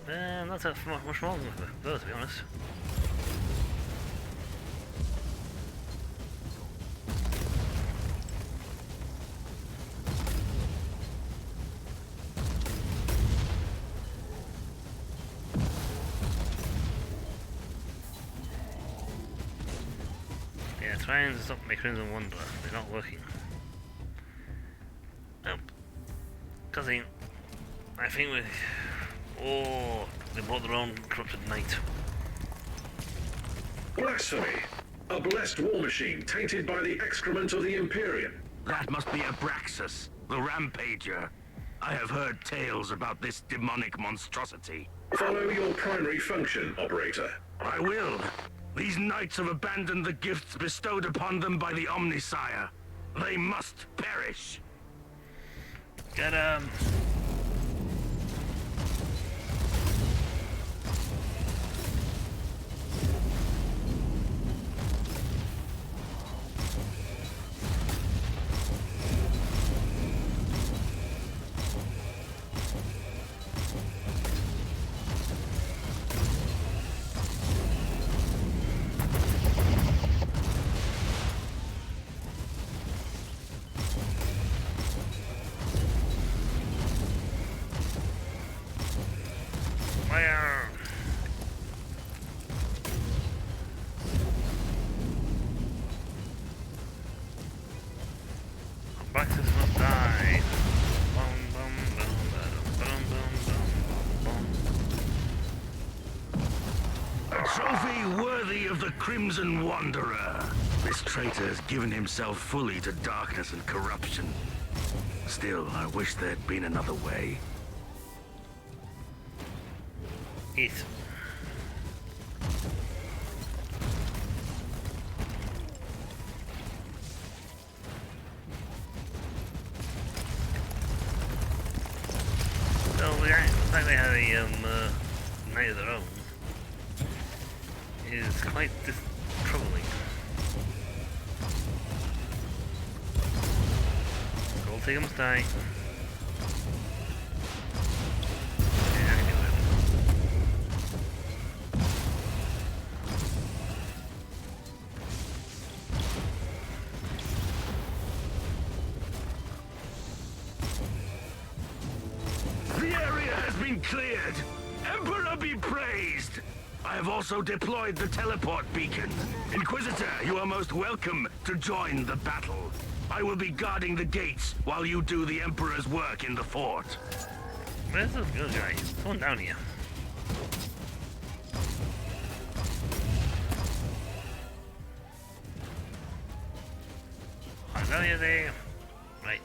[SPEAKER 1] Not that much more than those, to be honest. Yeah, try and stop my Crimson Wanderer. They're not working. Nope. Cutscene. I think we... Oh, they brought their own corrupted knight.
[SPEAKER 5] Blasphemy! A blessed war machine tainted by the excrement of the Imperium.
[SPEAKER 11] That must be Abraxas, the Rampager. I have heard tales about this demonic monstrosity.
[SPEAKER 5] Follow your primary function, Operator.
[SPEAKER 11] I will. These knights have abandoned the gifts bestowed upon them by the Omnisire. They must perish.
[SPEAKER 1] Get him! Fire! Abraxas must die. Bum, bum, bum, bum, bum, bum, bum.
[SPEAKER 11] A trophy worthy of the Crimson Wanderer. This traitor has given himself fully to darkness and corruption. Still, I wish there'd been another way.
[SPEAKER 1] Eat. So the fact they have a knight of their own is quite troubling. Gold Digger must die. Yeah, I knew it.
[SPEAKER 11] The area has been cleared. Emperor be praised. I have also deployed the teleport beacon. Inquisitor, you are most welcome to join the battle. I will be guarding the gates while you do the Emperor's work in the fort.
[SPEAKER 1] Where's this good guy? He's going down here. I know you're there. Right.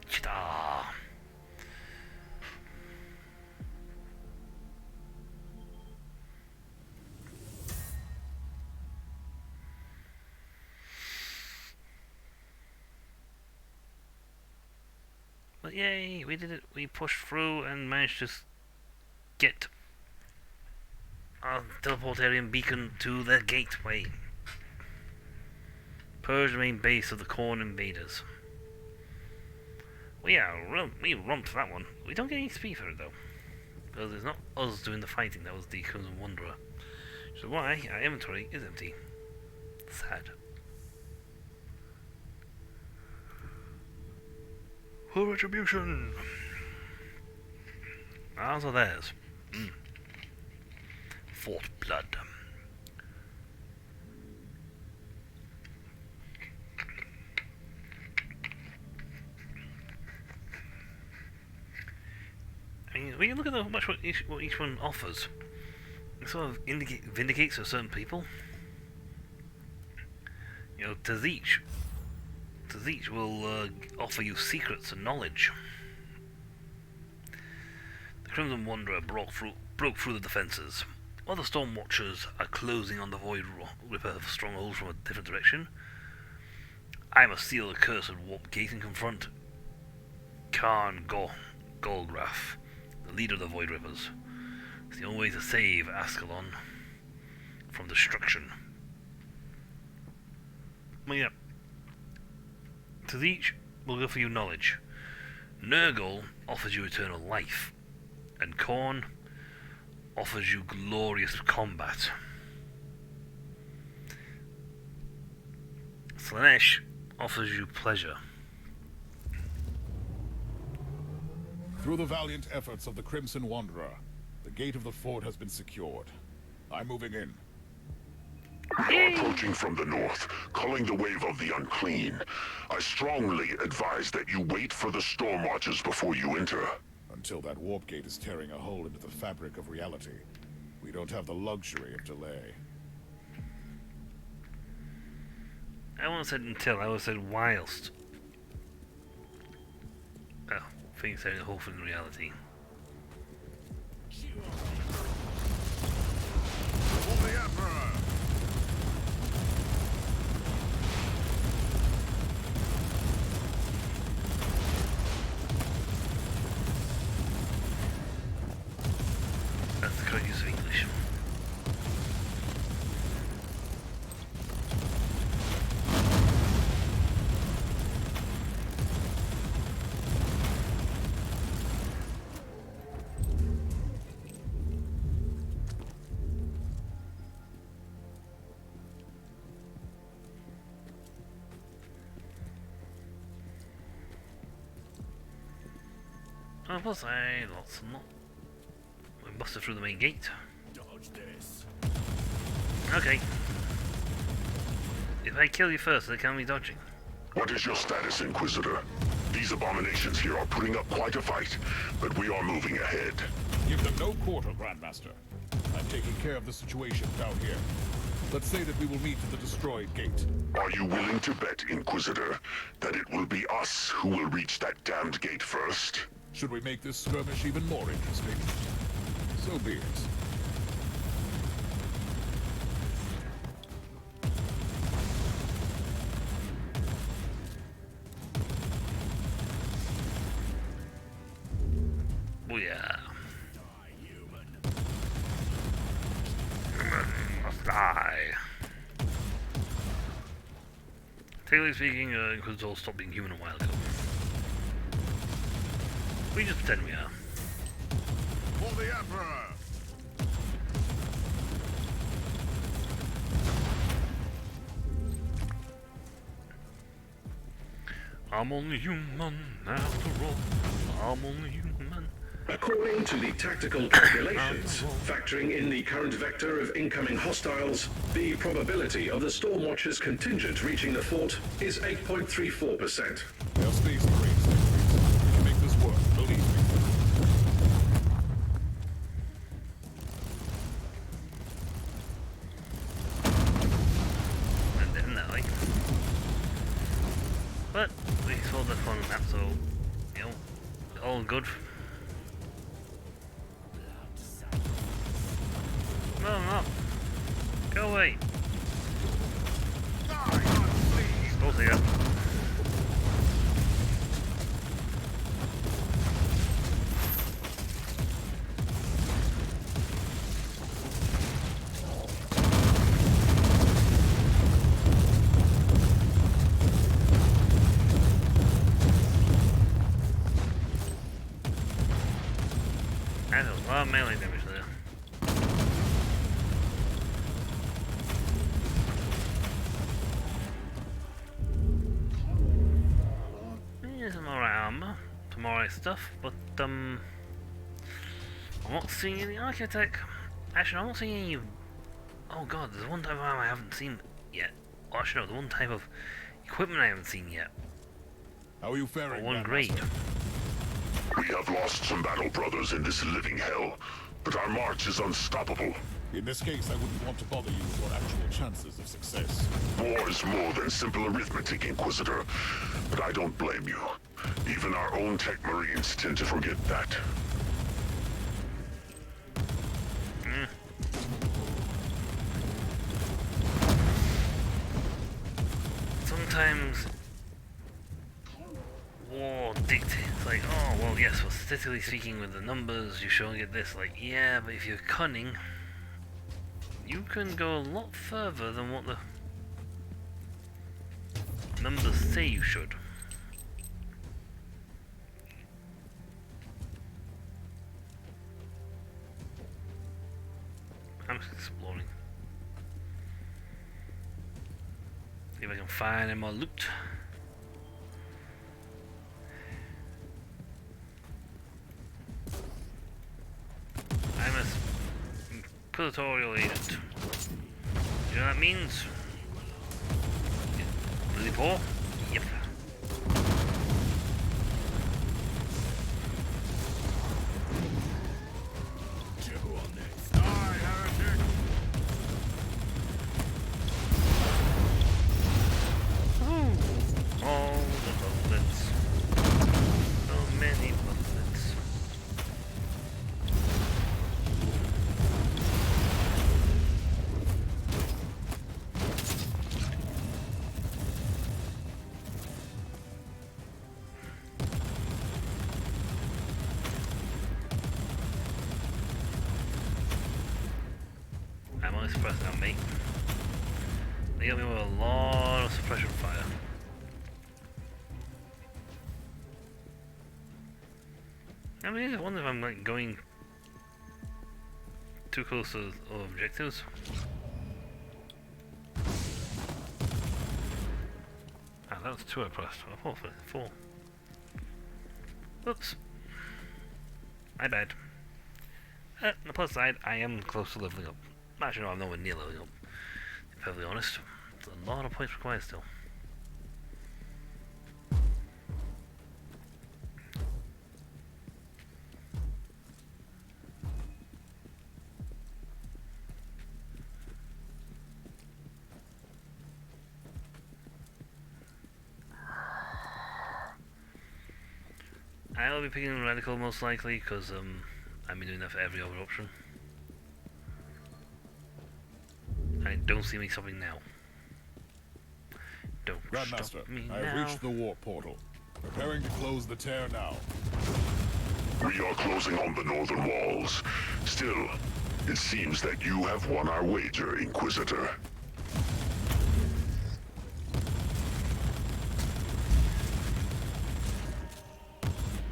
[SPEAKER 1] Chita. But yay, we did it. We pushed through and managed to get our teleportarium beacon to the gateway. Purge the main base of the Khorne invaders. Well, yeah, we romped that one. We don't get any XP for it though, because it's not us doing the fighting. That was the Crimson Wanderer. So why our inventory is empty. Sad. For retribution. Ours or theirs? Fort blood. I mean, when you look at how much what each one offers, it sort of vindicates for certain people. You know, Tazich will offer you secrets and knowledge. The Crimson Wanderer broke through the defences. While the Storm Watchers are closing on the Void Ripper stronghold from a different direction, I must seal the cursed warp gate and confront Khan Golgraf, the leader of the Void Rippers. It's the only way to save Ascalon from destruction. Well, yeah. To each will go for you knowledge. Nurgle offers you eternal life, and Khorne offers you glorious combat. Slaanesh offers you pleasure.
[SPEAKER 10] Through the valiant efforts of the Crimson Wanderer, the gate of the fort has been secured. I'm moving in.
[SPEAKER 9] We are approaching from the north, calling the wave of the Unclean. I strongly advise that you wait for the storm watches before you enter.
[SPEAKER 10] Until that warp gate is tearing a hole into the fabric of reality, we don't have the luxury of delay.
[SPEAKER 1] I won't said until, I would have said whilst. Oh, things tearing a hole in reality.
[SPEAKER 9] For the Emperor!
[SPEAKER 1] That's the correct use of English. Oh, was I? Lots and lots. We busted through the main gate.
[SPEAKER 11] Dodge this.
[SPEAKER 1] Okay. If I kill you first, they count me dodging.
[SPEAKER 9] What is your status, Inquisitor? These abominations here are putting up quite a fight, but we are moving ahead.
[SPEAKER 10] Give them no quarter, Grandmaster. I'm taking care of the situation down here. Let's say that we will meet at the destroyed gate.
[SPEAKER 9] Are you willing to bet, Inquisitor, that it will be us who will reach that damned gate first?
[SPEAKER 10] Should we make this skirmish even more interesting? So be it.
[SPEAKER 1] Oh yeah. Must die. Technically speaking, Inquisitors stopped being human a while ago. We just pretend we are.
[SPEAKER 9] For the Emperor!
[SPEAKER 1] I'm only human after all. I'm only human.
[SPEAKER 5] According to the tactical calculations, factoring in the current vector of incoming hostiles, the probability of the Stormwatcher's contingent reaching the fort is 8.34%.
[SPEAKER 10] They'll space Marines. We can make this work, believe me.
[SPEAKER 1] And then that way. But we saw the fun map, so you know, all good. No, no. Go away. Both of you. That's a lot of melee damage there. Some alright armor, some alright stuff, but I'm not seeing any architect. Actually, I'm not seeing any. Oh god, there's one type of armor I haven't seen yet. Well, actually, no, the one type of equipment I haven't seen yet.
[SPEAKER 10] How are you
[SPEAKER 1] Or
[SPEAKER 10] faring,
[SPEAKER 1] one
[SPEAKER 10] Grandmaster?
[SPEAKER 1] grade.
[SPEAKER 9] We have lost some battle brothers in this living hell, but our march is unstoppable.
[SPEAKER 10] In this case, I wouldn't want to bother you with your actual chances of success.
[SPEAKER 9] War is more than simple arithmetic, Inquisitor, but I don't blame you. Even our own tech marines tend to forget that.
[SPEAKER 1] Sometimes war dictates, like, oh, well, yes, well, statistically speaking, with the numbers, you should only get this. Like, yeah, but if you're cunning, you can go a lot further than what the numbers say you should. See if I can find any more loot. I'm a inquisitorial agent. You know what that means? Really poor? Yep. All the bullets. So many bullets. I'm only suppressing on me. They got me with a lot of suppression fire. I mean, I wonder if I'm like going too close to all objectives. Ah, that was 2 I pressed. I thought it was 4. Oops. My bad. On the plus side, I am close to leveling up. Actually, no, I'm nowhere near leveling up. To be perfectly honest. There's a lot of points required still. I'll be picking Radical most likely, because I've been doing that for every other option. I don't see me stopping now. Don't
[SPEAKER 10] Grandmaster,
[SPEAKER 1] stop me
[SPEAKER 10] I have
[SPEAKER 1] now.
[SPEAKER 10] reached the warp portal. Preparing to close the tear now.
[SPEAKER 9] We are closing on the northern walls. Still, it seems that you have won our wager, Inquisitor.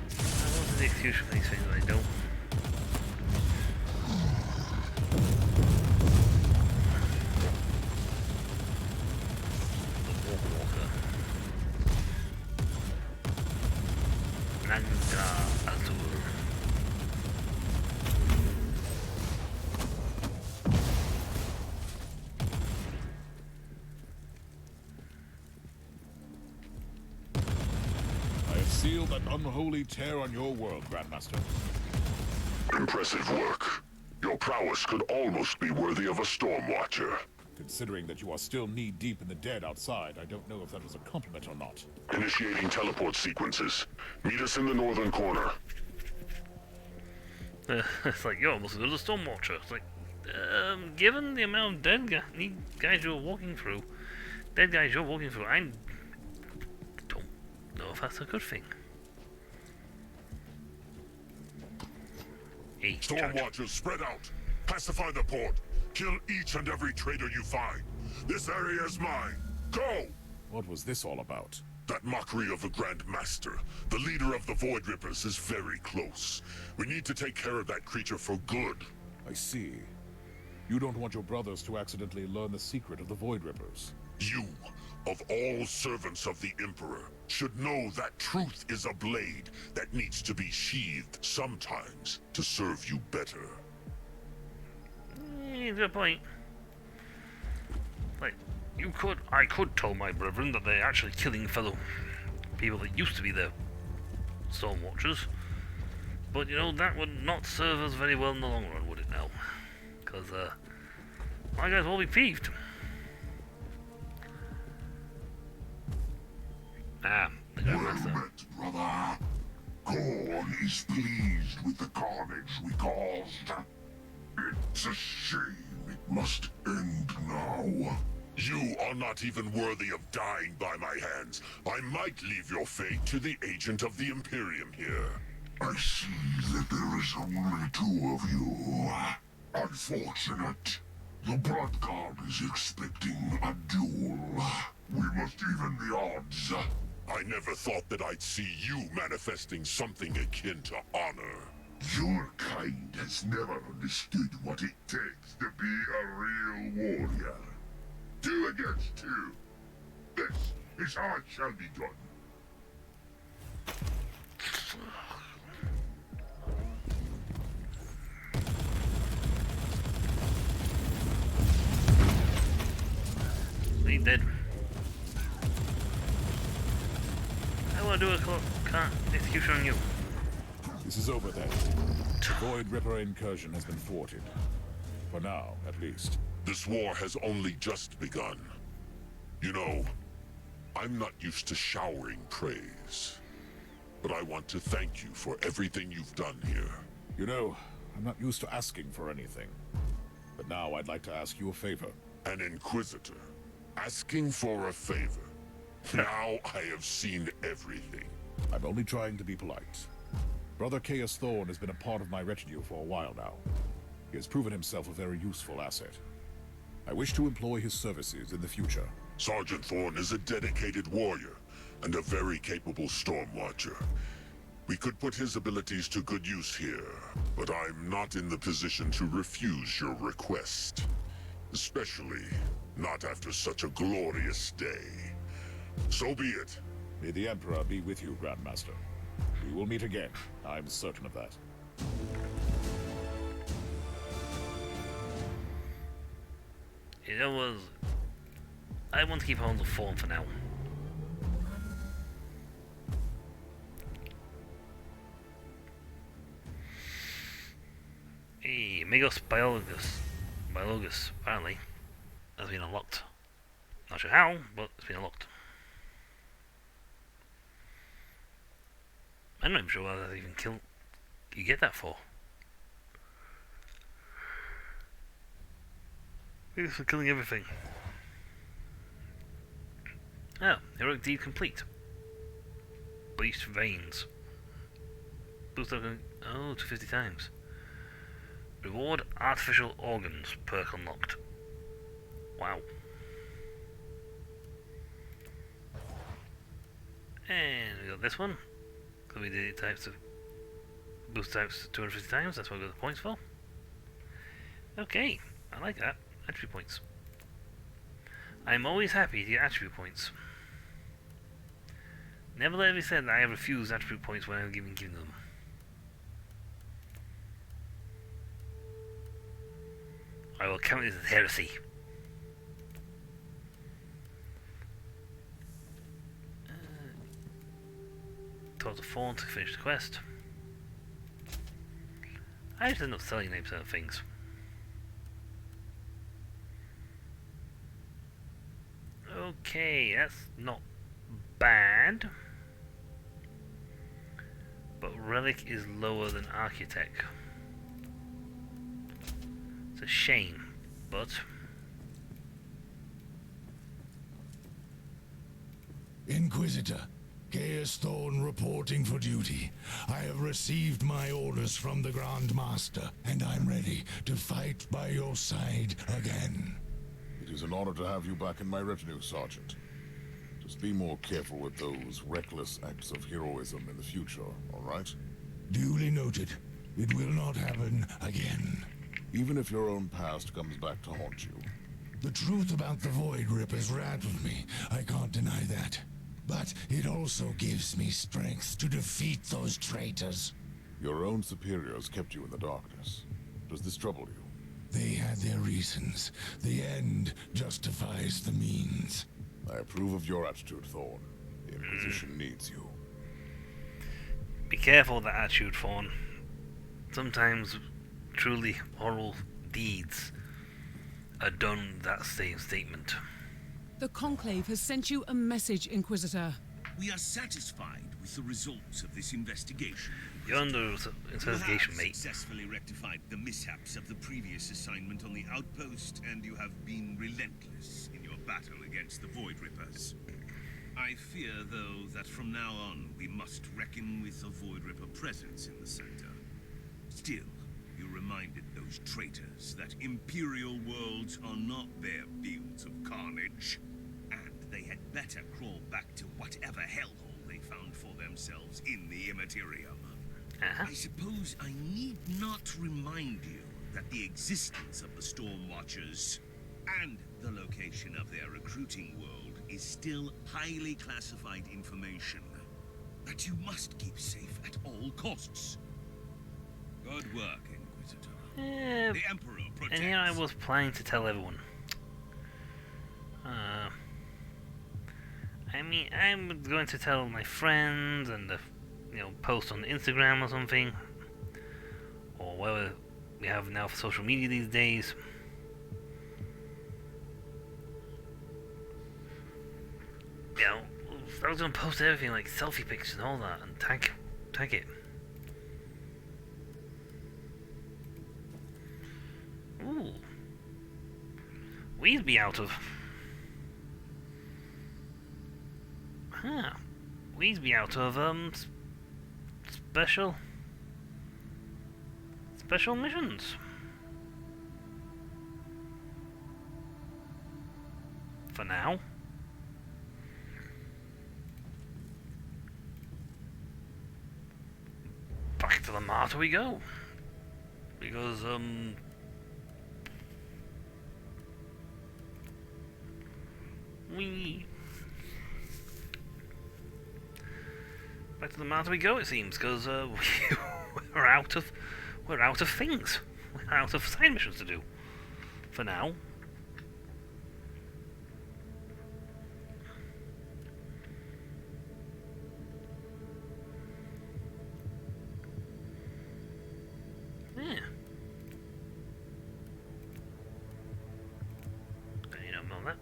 [SPEAKER 1] What's the excuse for these things that I don't?
[SPEAKER 10] I have sealed an unholy tear on your world, Grandmaster.
[SPEAKER 9] Impressive work. Your prowess could almost be worthy of a Stormwatcher.
[SPEAKER 10] Considering that you are still knee-deep in the dead outside, I don't know if that was a compliment or not.
[SPEAKER 9] Initiating teleport sequences. Meet us in the northern corner.
[SPEAKER 1] It's like, you're almost as good as a Stormwatcher. It's like, given the amount of guys you're walking through, I don't know if that's a good thing. Hey,
[SPEAKER 9] Stormwatchers, spread out. Pacify the port. Kill each and every traitor you find. This area is mine. Go!
[SPEAKER 10] What was this all about?
[SPEAKER 9] That mockery of the Grand Master, the leader of the Void Rippers, is very close. We need to take care of that creature for good.
[SPEAKER 10] I see. You don't want your brothers to accidentally learn the secret of the Void Rippers.
[SPEAKER 9] You, of all servants of the Emperor, should know that truth is a blade that needs to be sheathed sometimes to serve you better.
[SPEAKER 1] Good point. Like, I could tell my brethren that they're actually killing fellow people that used to be their Stormwatchers. But, you know, that would not serve us very well in the long run, would it now? Because, my guys will be peeved. Ah, the Grandmaster.
[SPEAKER 9] Well met, brother. Gorn is pleased with the carnage we caused. It's a shame it must end now. You are not even worthy of dying by my hands. I might leave your fate to the agent of the Imperium here. I see that there is only 2 of you. Unfortunate. The Blood Guard is expecting a duel. We must even the odds. I never thought that I'd see you manifesting something akin to honor. Your kind has never understood what it takes to be a real warrior. 2 against 2. This is how it shall be done.
[SPEAKER 1] He dead. I want to do a execution on you.
[SPEAKER 10] This is over then. The Void Ripper incursion has been thwarted. For now, at least.
[SPEAKER 9] This war has only just begun. You know, I'm not used to showering praise. But I want to thank you for everything you've done here.
[SPEAKER 10] You know, I'm not used to asking for anything. But now I'd like to ask you a favor.
[SPEAKER 9] An Inquisitor. Asking for a favor. Now I have seen everything.
[SPEAKER 10] I'm only trying to be polite. Brother Chaos Thorn has been a part of my retinue for a while now. He has proven himself a very useful asset. I wish to employ his services in the future.
[SPEAKER 9] Sergeant Thorn is a dedicated warrior and a very capable Stormwatcher. We could put his abilities to good use here, but I'm not in the position to refuse your request. Especially not after such a glorious day. So be it.
[SPEAKER 10] May the Emperor be with you, Grandmaster. We will meet again. I'm certain of that.
[SPEAKER 1] It was... I want to keep on the phone for now. Hey, Megos Biologus, apparently, has been unlocked. Not sure how, but it's been unlocked. I'm not even sure whether even you get that for. Thanks for killing everything. Oh, heroic deed complete. Bleached veins. Boost up, oh, to 50 times. Reward artificial organs, perk unlocked. Wow. And we got this one. So we did types of boost types 250 times, that's what we got the points for. Okay, I like that. Attribute points. I'm always happy to get attribute points. Never let it be said that I refuse attribute points when I'm given them. I will count this as heresy. Talk to Fawn to finish the quest. I just end up selling names certain things. Okay, that's not bad. But Relic is lower than Architect. It's a shame, but...
[SPEAKER 12] Inquisitor, Chaos Thorn reporting for duty. I have received my orders from the Grand Master, and I'm ready to fight by your side again.
[SPEAKER 10] It is an honor to have you back in my retinue, Sergeant. Just be more careful with those reckless acts of heroism in the future, all right?
[SPEAKER 12] Duly noted. It will not happen again.
[SPEAKER 10] Even if your own past comes back to haunt you.
[SPEAKER 12] The truth about the Void Rippers rattled me. I can't deny that. But it also gives me strength to defeat those traitors.
[SPEAKER 10] Your own superiors kept you in the darkness. Does this trouble you?
[SPEAKER 12] They had their reasons. The end justifies the means.
[SPEAKER 10] I approve of your attitude, Thorn. The Inquisition needs you.
[SPEAKER 1] Be careful of that attitude, Fawn. Sometimes truly horrible deeds are done with that same statement.
[SPEAKER 13] The Conclave has sent you a message, Inquisitor.
[SPEAKER 11] We are satisfied with the results of this investigation.
[SPEAKER 1] You're under investigation,
[SPEAKER 11] you have
[SPEAKER 1] mate.
[SPEAKER 11] Successfully rectified the mishaps of the previous assignment on the outpost, and you have been relentless in your battle against the Void Rippers. I fear, though, that from now on we must reckon with the Void Ripper presence in the center. Still, you reminded those traitors that Imperial worlds are not their fields of carnage, and they had better crawl back to whatever hellhole they found for themselves in the Immaterium. I suppose I need not remind you that the existence of the Storm Watchers and the location of their recruiting world is still highly classified information that you must keep safe at all costs. Good work, Inquisitor.
[SPEAKER 1] Yeah,
[SPEAKER 11] The Emperor protects.
[SPEAKER 1] and here I was planning to tell everyone. I mean, I'm going to tell my friends and post on Instagram or something, or whatever we have now for social media these days. I was gonna post everything like selfie pictures and all that, and tag it. Ooh, we'd be out of. We'd be out of special missions. For now. Back to the martyr we go. Because back to the martyr we go, it seems, because we're out of things. We're out of side missions to do. For now. Yeah. You don't know that.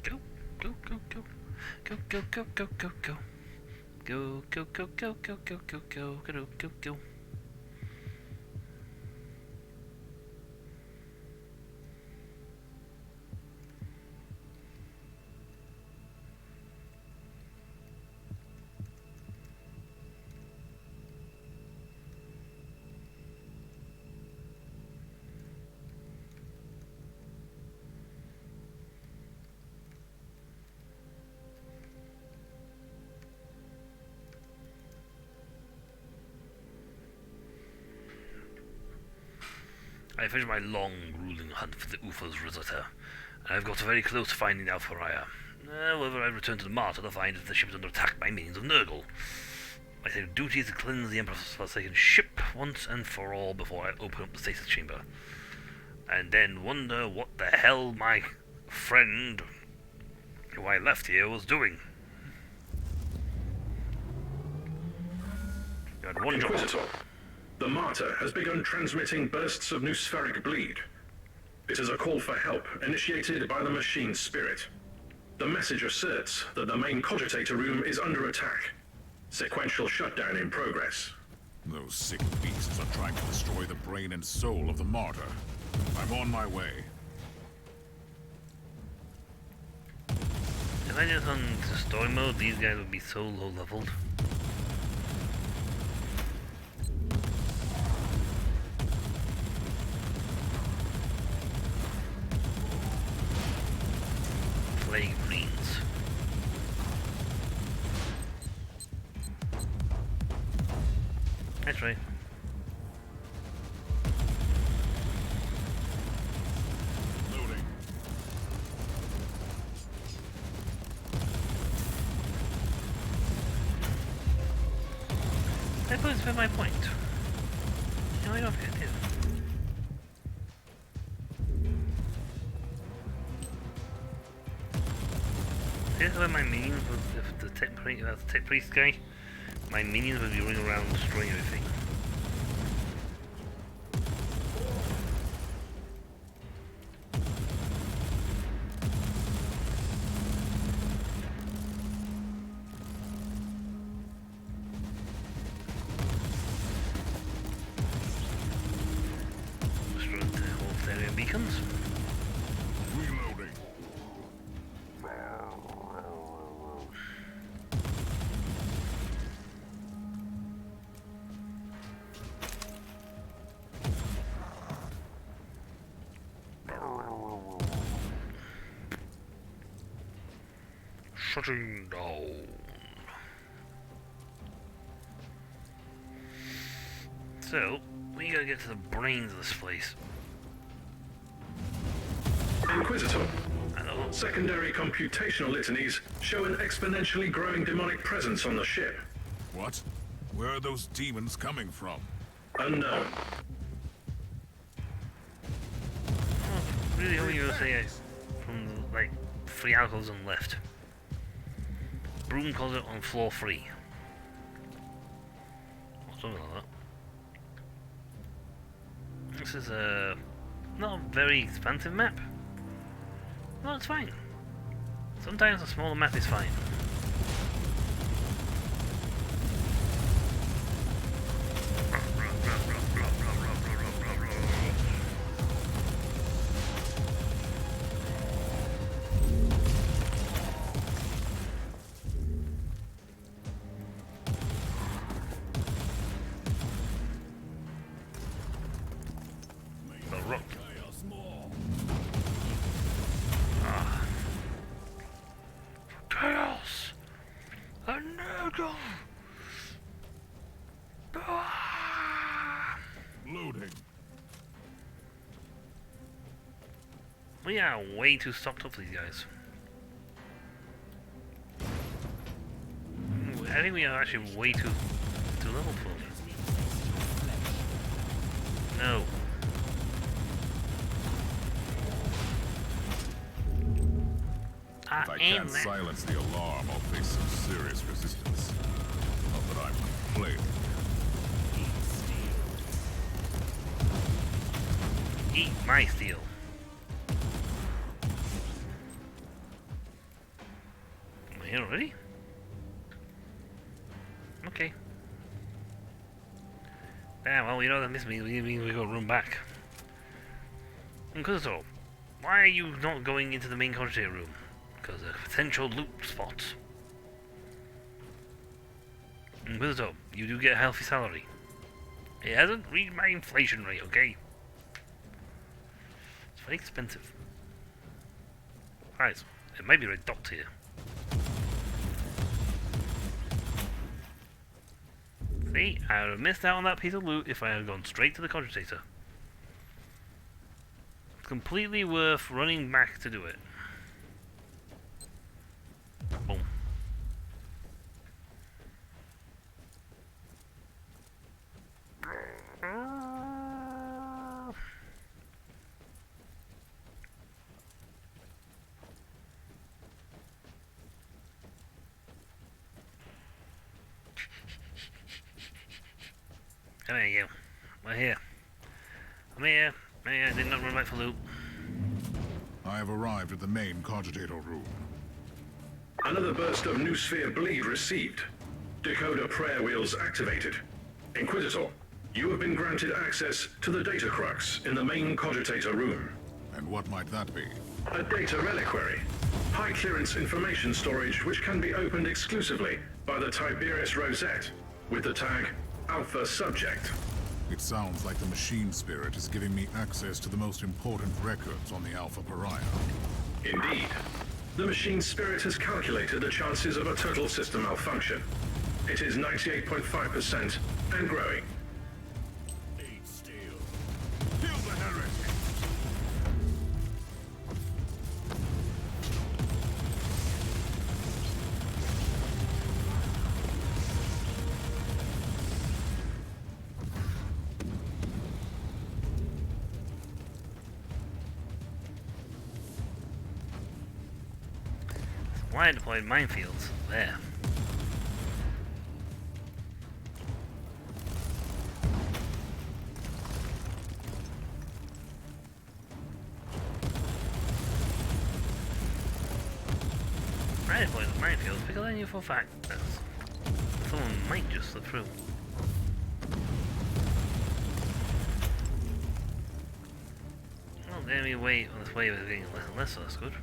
[SPEAKER 1] Go. Go, go, go. Go, go, go, go, go, go. Go, go, go, go, go, go, go, go, go, go, go. I finished my long, grueling hunt for the UFO's Rosetta, and I've got very close to finding out Alpharaya. However, I return to the Martyr to find that the ship is under attack by minions of Nurgle. My sacred duty is to cleanse the Emperor's forsaken ship once and for all before I open up the stasis chamber. And then wonder what the hell my friend, who I left here, was doing. You had one job.
[SPEAKER 5] Inquisitor, the Martyr has begun transmitting bursts of noospheric bleed. It is a call for help initiated by the machine spirit. The message asserts that the main cogitator room is under attack. Sequential shutdown in progress.
[SPEAKER 4] Those sick beasts are trying to destroy the brain and soul of the martyr. I'm on my way.
[SPEAKER 1] If I just on story mode, these guys would be so low leveled. Plague greens. That's right.
[SPEAKER 4] Loading.
[SPEAKER 1] That was for my point. No, I don't forget it. Here's where my minions would, if the tech priest guy, my minions would be running around destroying everything. Destroy the whole Therian beacons.
[SPEAKER 4] Reloading.
[SPEAKER 1] Shutting down. So, we gotta get to the brains of this place.
[SPEAKER 5] Inquisitor,
[SPEAKER 1] I know.
[SPEAKER 5] Secondary computational litanies show an exponentially growing demonic presence on the ship.
[SPEAKER 10] What? Where are those demons coming from?
[SPEAKER 5] Unknown.
[SPEAKER 1] Really only you say from like 3 alcohols on left. Broom calls it on floor 3. Or something like that. This is a not a very expansive map. No, it's fine. Sometimes a smaller map is fine. Chaos! A noodle!
[SPEAKER 10] Loading.
[SPEAKER 1] We are way too stocked up for these guys. I think we are actually way too level for them. No.
[SPEAKER 10] If I can't silence the alarm, I'll face some serious resistance. Not that I'm complaining.
[SPEAKER 1] Eat my steel. Am I here already? Okay. Yeah, well, you know that this means we gotta run back. Inquisitor, why are you not going into the main cogitator room? Because of potential loot spots. Inquisitor, you do get a healthy salary. It hasn't reached my inflation rate, okay? It's very expensive. Right, it might be red dot here. See, I would have missed out on that piece of loot if I had gone straight to the cogitator. It's completely worth running back to do it. Boom. Come here, you. We're here. I'm here. I did not run back for loot.
[SPEAKER 4] I have arrived at the main cogitator room.
[SPEAKER 5] Another burst of new sphere bleed received. Decoder prayer wheels activated. Inquisitor, you have been granted access to the data crux in the main cogitator room.
[SPEAKER 4] And what might that be?
[SPEAKER 5] A data reliquary. High clearance information storage which can be opened exclusively by the Tiberius Rosette with the tag Alpha Subject.
[SPEAKER 4] It sounds like the machine spirit is giving me access to the most important records on the Alpha Pariah.
[SPEAKER 5] Indeed. The machine spirit has calculated the chances of a total system malfunction. It is 98.5% and growing.
[SPEAKER 11] Eat steel. Kill the heretic.
[SPEAKER 1] Why I deployed minefields there. I deployed the minefields because I knew for a fact that someone might just slip through. Well, the enemy weight on this wave is getting less and less, so that's good.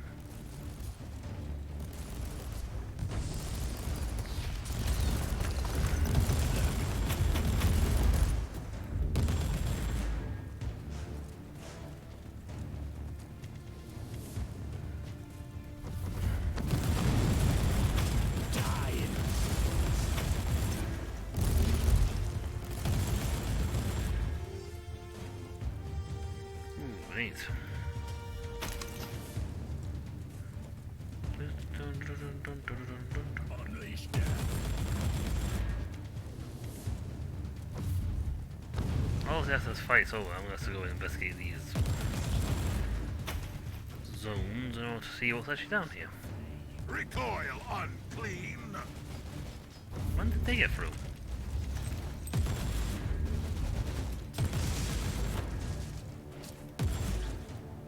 [SPEAKER 11] Unleash them.
[SPEAKER 1] Oh, yes, this fight's over. I'm gonna have to go and investigate these zones in order to see what's actually down here.
[SPEAKER 9] Recoil, unclean!
[SPEAKER 1] When did they get through?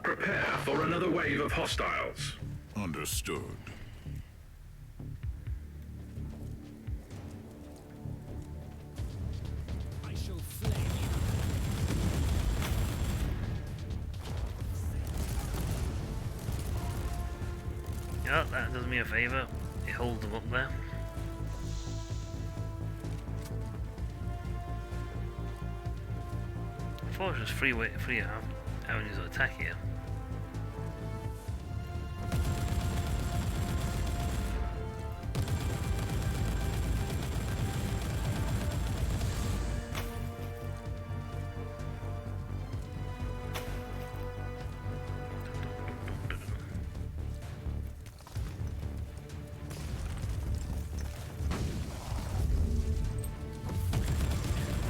[SPEAKER 5] Prepare for another wave of hostiles.
[SPEAKER 4] Understood.
[SPEAKER 11] I shall flay
[SPEAKER 1] Yeah, that does me a favour. It holds them up there. Unfortunately, there's three avenues of attack here.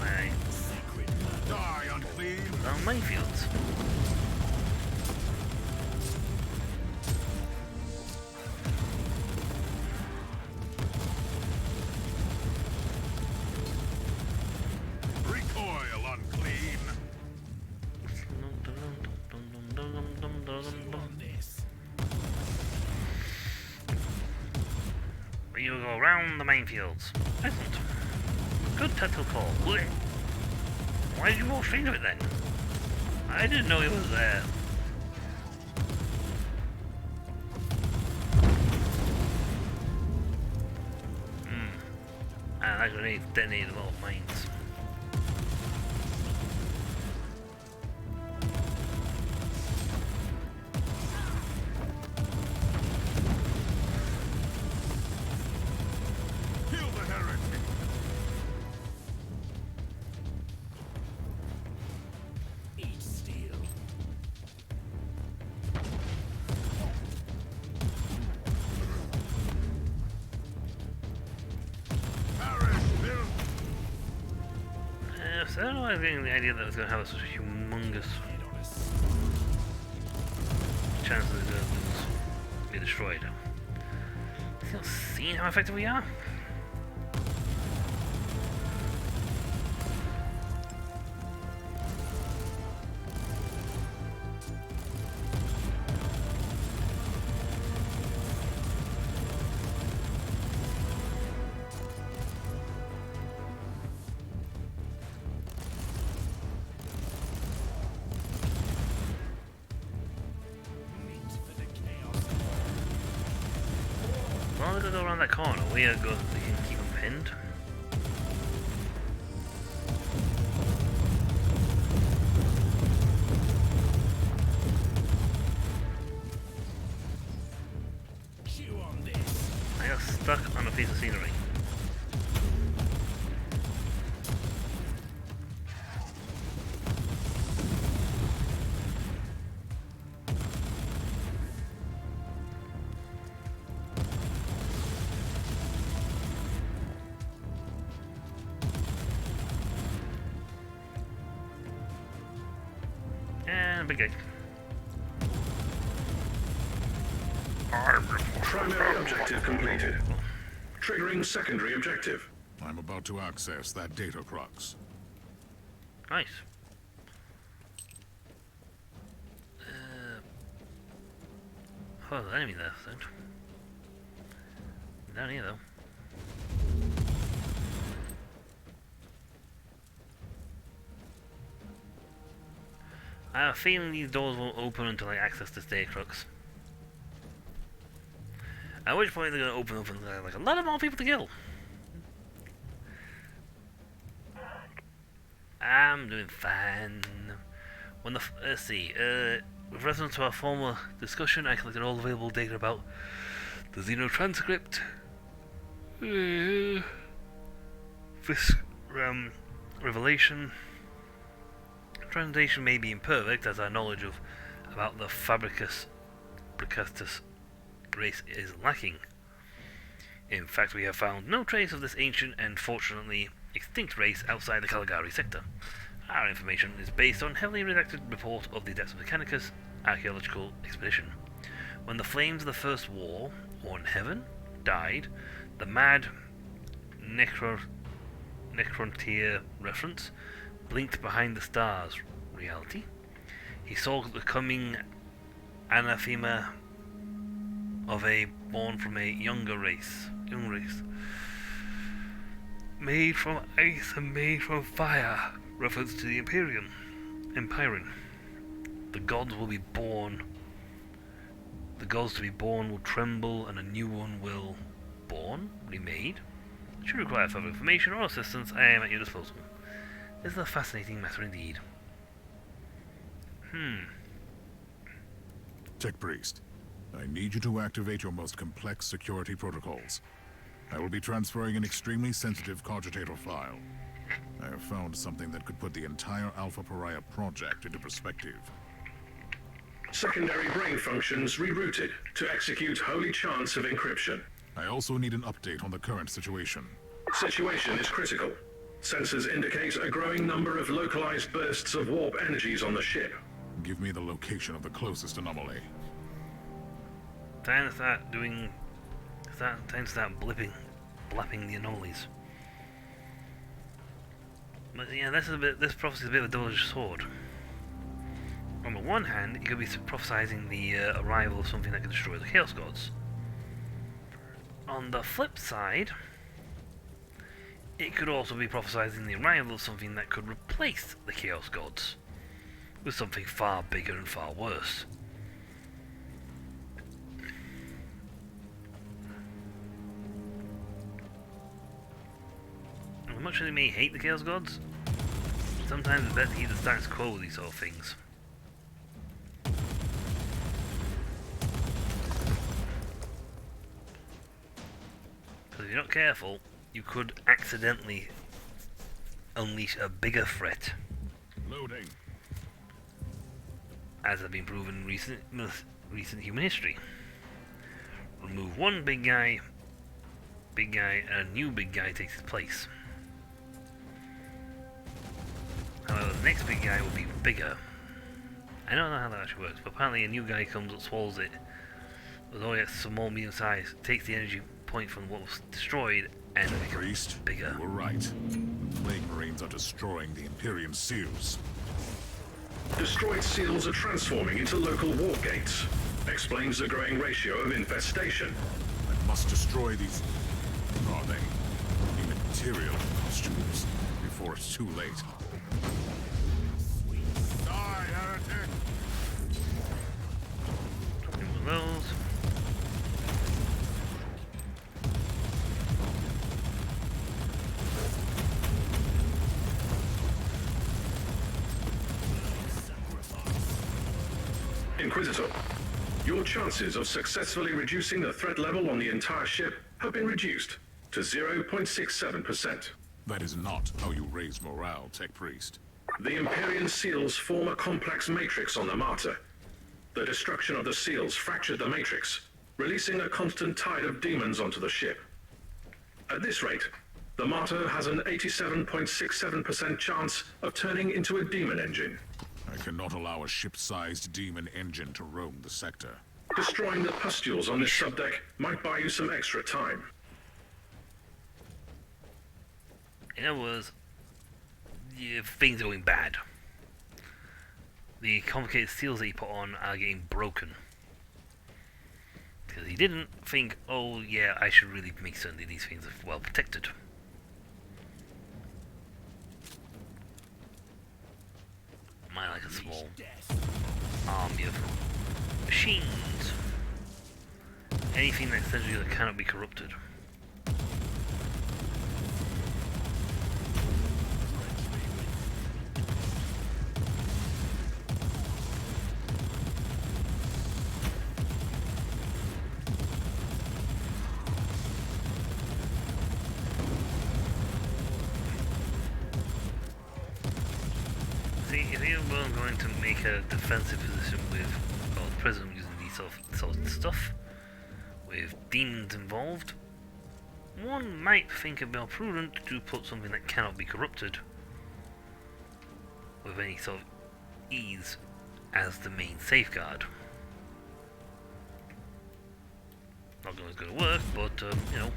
[SPEAKER 1] Right.
[SPEAKER 9] Die, unclean!
[SPEAKER 1] Down minefields.
[SPEAKER 9] Recoil, unclean!
[SPEAKER 11] on this.
[SPEAKER 1] We will go around the minefields. Excellent. Good tactical call. Blech. Why did you walk straight into it then? I didn't know it was there. And that grenade detonated a lot of mines.
[SPEAKER 9] Kill the heretic!
[SPEAKER 11] Eat steel.
[SPEAKER 9] Perish, Bill!
[SPEAKER 1] So I don't know why I was getting the idea that it's going to have such a humongous chance that it's going to be destroyed. Still seeing how effective we are? As long as I go around that corner, we can keep them pinned.
[SPEAKER 11] Chew on this.
[SPEAKER 1] I got stuck on a piece of scenery. And big gate.
[SPEAKER 5] Primary objective completed. Triggering secondary objective.
[SPEAKER 4] I'm about to access that data crux.
[SPEAKER 1] Nice. Oh, there's an enemy there, then. Down here, though. I have a feeling these doors won't open until I access this data crux. At which point they're going to open up and there's like a lot of more people to kill. I'm doing fine. When let's see, with reference to our former discussion, I collected all available data about the Xeno transcript. This revelation. Translation may be imperfect, as our knowledge about the Fabricus race is lacking. In fact, we have found no trace of this ancient and fortunately extinct race outside the Caligari sector. Our information is based on heavily redacted report of the Depths of Mechanicus archaeological expedition. When the flames of the First War, or in heaven, died, the mad Necrontier reference blinked behind the stars reality. He saw the coming anathema of a born from a young race, made from ice and made from fire, reference to the Empyrean. The gods will be born. The gods to be born will tremble, and a new one will be made. Should you require further information or assistance, I am at your disposal. This is a fascinating matter indeed.
[SPEAKER 4] Tech Priest, I need you to activate your most complex security protocols. I will be transferring an extremely sensitive cogitator file. I have found something that could put the entire Alpha Pariah project into perspective.
[SPEAKER 5] Secondary brain functions rerouted to execute holy chants of encryption.
[SPEAKER 4] I also need an update on the current situation.
[SPEAKER 5] Situation is critical. Sensors indicate a growing number of localized bursts of warp energies on the ship.
[SPEAKER 4] Give me the location of the closest anomaly.
[SPEAKER 1] Time to start blapping the anomalies. But yeah, this prophecy is a bit of a double-edged sword. On the one hand, it could be prophesizing the arrival of something that could destroy the Chaos Gods. On the flip side, it could also be prophesizing the arrival of something that could replace the Chaos Gods with something far bigger and far worse. And as much as they may hate the Chaos Gods, sometimes it's better to keep the status quo with these sort of things. Because if you're not careful, you could accidentally unleash a bigger threat.
[SPEAKER 6] Loading.
[SPEAKER 1] As has been proven in recent human history. Remove one big guy, and a new big guy takes his place. However, the next big guy will be bigger. I don't know how that actually works, but apparently a new guy comes and swallows it. Although it's small, medium size, takes the energy point from what was destroyed and becomes bigger.
[SPEAKER 4] You were right. The Plague Marines are destroying the Empyrean seals.
[SPEAKER 5] Destroyed seals are transforming into local warp gates. Explains the growing ratio of infestation.
[SPEAKER 4] I must destroy these... are they? Immaterial costumes before it's too late.
[SPEAKER 9] Die, heretic!
[SPEAKER 1] One of those.
[SPEAKER 5] Inquisitor, your chances of successfully reducing the threat level on the entire ship have been reduced to 0.67%.
[SPEAKER 4] That is not how you raise morale, Tech Priest.
[SPEAKER 5] The Empyrean seals form a complex matrix on the Martyr. The destruction of the seals fractured the matrix, releasing a constant tide of demons onto the ship. At this rate, the Martyr has an 87.67% chance of turning into a demon engine.
[SPEAKER 4] I cannot allow a ship-sized demon engine to roam the sector.
[SPEAKER 5] Destroying the pustules on this subdeck might buy you some extra time.
[SPEAKER 1] In other words, things are going bad. The complicated seals that he put on are getting broken. Because he didn't think, oh yeah, I should really make certain that these things are well protected. Am I like a small army of machines? Anything that essentially cannot be corrupted. See, if you were going to make a defensive position with Prism using these sort of stuff, with demons involved, one might think it more prudent to put something that cannot be corrupted with any sort of ease as the main safeguard. Not always going to work, but you know.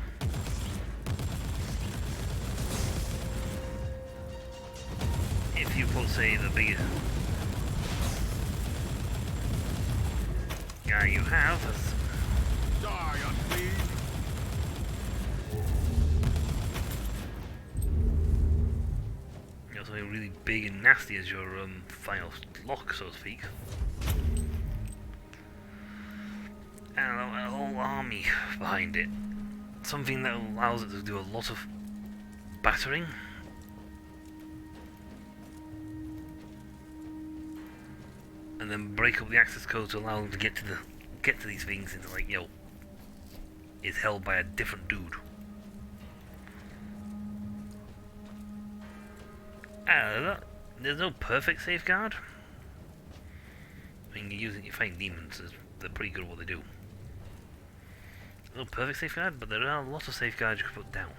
[SPEAKER 1] If you put, say, the biggest guy you have as
[SPEAKER 9] Die, Unclean!
[SPEAKER 1] you know, something really big and nasty as your final lock, so to speak, and a whole army behind it, something that allows it to do a lot of battering. And then break up the access code to allow them to get to these things into, like, you know, is held by a different dude. There's no perfect safeguard. I mean, you fight demons, they're pretty good at what they do. No perfect safeguard, but there are a lot of safeguards you can put down.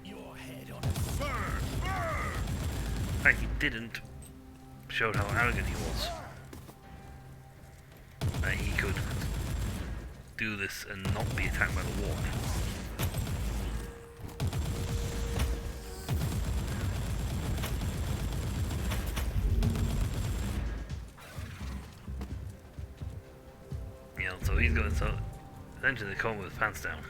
[SPEAKER 12] Your head on fire!
[SPEAKER 1] In fact, he didn't. Showed how arrogant he was. That he could do this and not be attacked by the wall. You know, so he's going so essentially they come with his pants down.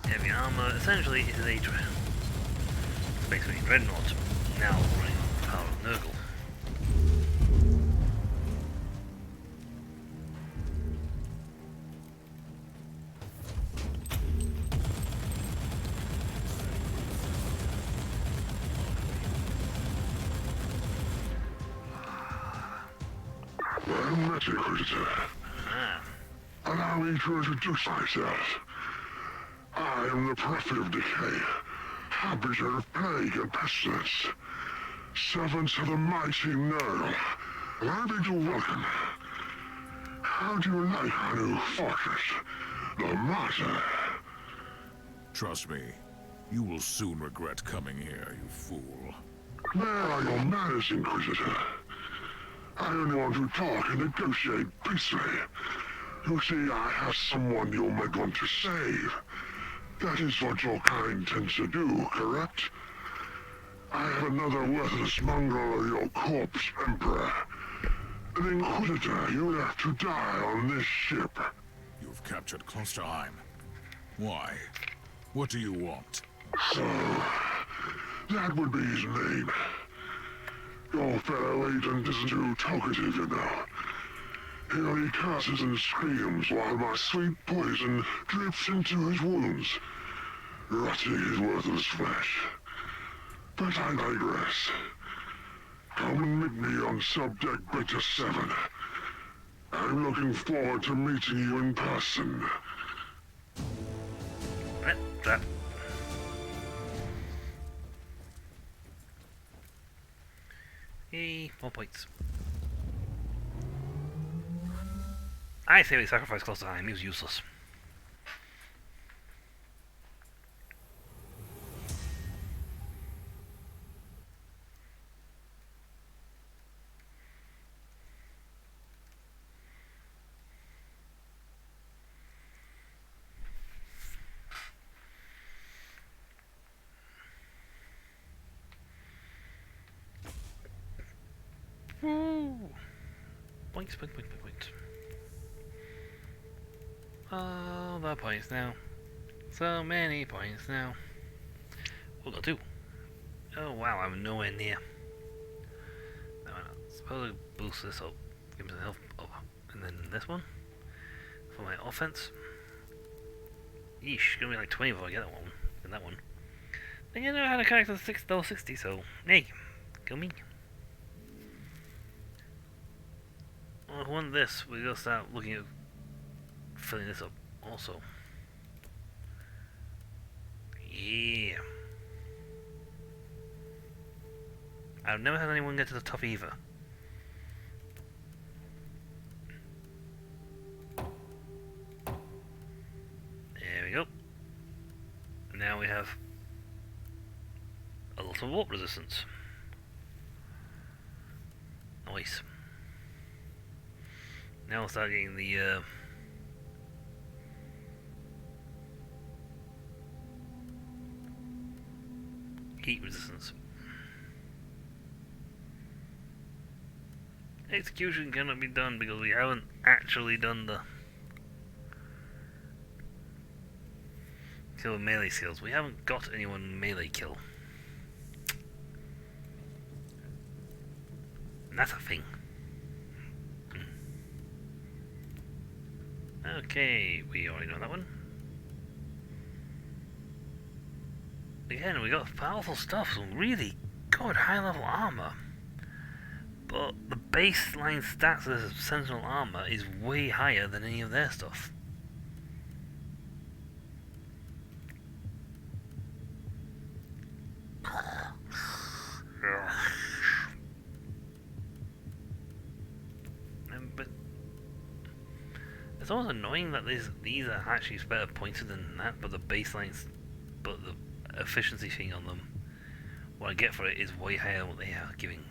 [SPEAKER 1] Heavy armor, essentially it is a basically dreadnought, now running on the power of Nurgle.
[SPEAKER 9] Well met, Inquisitor. Allow me to introduce myself. I am the Prophet of Decay, Harbinger of Plague and Pestilence, servants of the mighty Nurgle. Allow me to welcome. How do you like our new fortress, the Martyr?
[SPEAKER 10] Trust me, you will soon regret coming here, you fool.
[SPEAKER 9] Where are your manners, Inquisitor? I only want to talk and negotiate peacefully. You see, I have someone you might want to save. That is what your kind tends to do, correct? I have another worthless mongrel of your corpse, Emperor. An Inquisitor you left to die on this ship.
[SPEAKER 10] You've captured Klosterheim. Why? What do you want?
[SPEAKER 9] So, that would be his name. Your fellow agent isn't too talkative, you know. He only curses and screams while my sweet poison drips into his wounds, rotting his worthless flesh. But I digress. Come and meet me on Subdeck Beta 7. I'm looking forward to meeting you in person.
[SPEAKER 1] Trap. Yay, more points. I say we sacrifice close to time, he was useless. Woo! Points, points, points, points. All the points now. So many points now. What do I do? Oh wow, I'm nowhere near. No, I suppose I boost this up. Give me some health up. And then this one. For my offense. Yeesh, gonna be like 20 before I get that one. And that one. I never had a character level 60, so hey, go me. Well, if we want this, we gotta start looking at filling this up also. Yeah. I've never had anyone get to the top either. There we go. Now we have a lot of warp resistance. Nice. Now we'll start getting the heat resistance. Execution cannot be done because we haven't actually done the kill with melee skills. We haven't got anyone melee kill. And that's a thing. Okay, we already know that one. Again, we got powerful stuff, some really good high level armor. But the baseline stats of this Sentinel armor is way higher than any of their stuff. But it's almost annoying that these are actually better pointed than that, but the baselines, but the efficiency thing on them, what I get for it is way higher than what they are giving.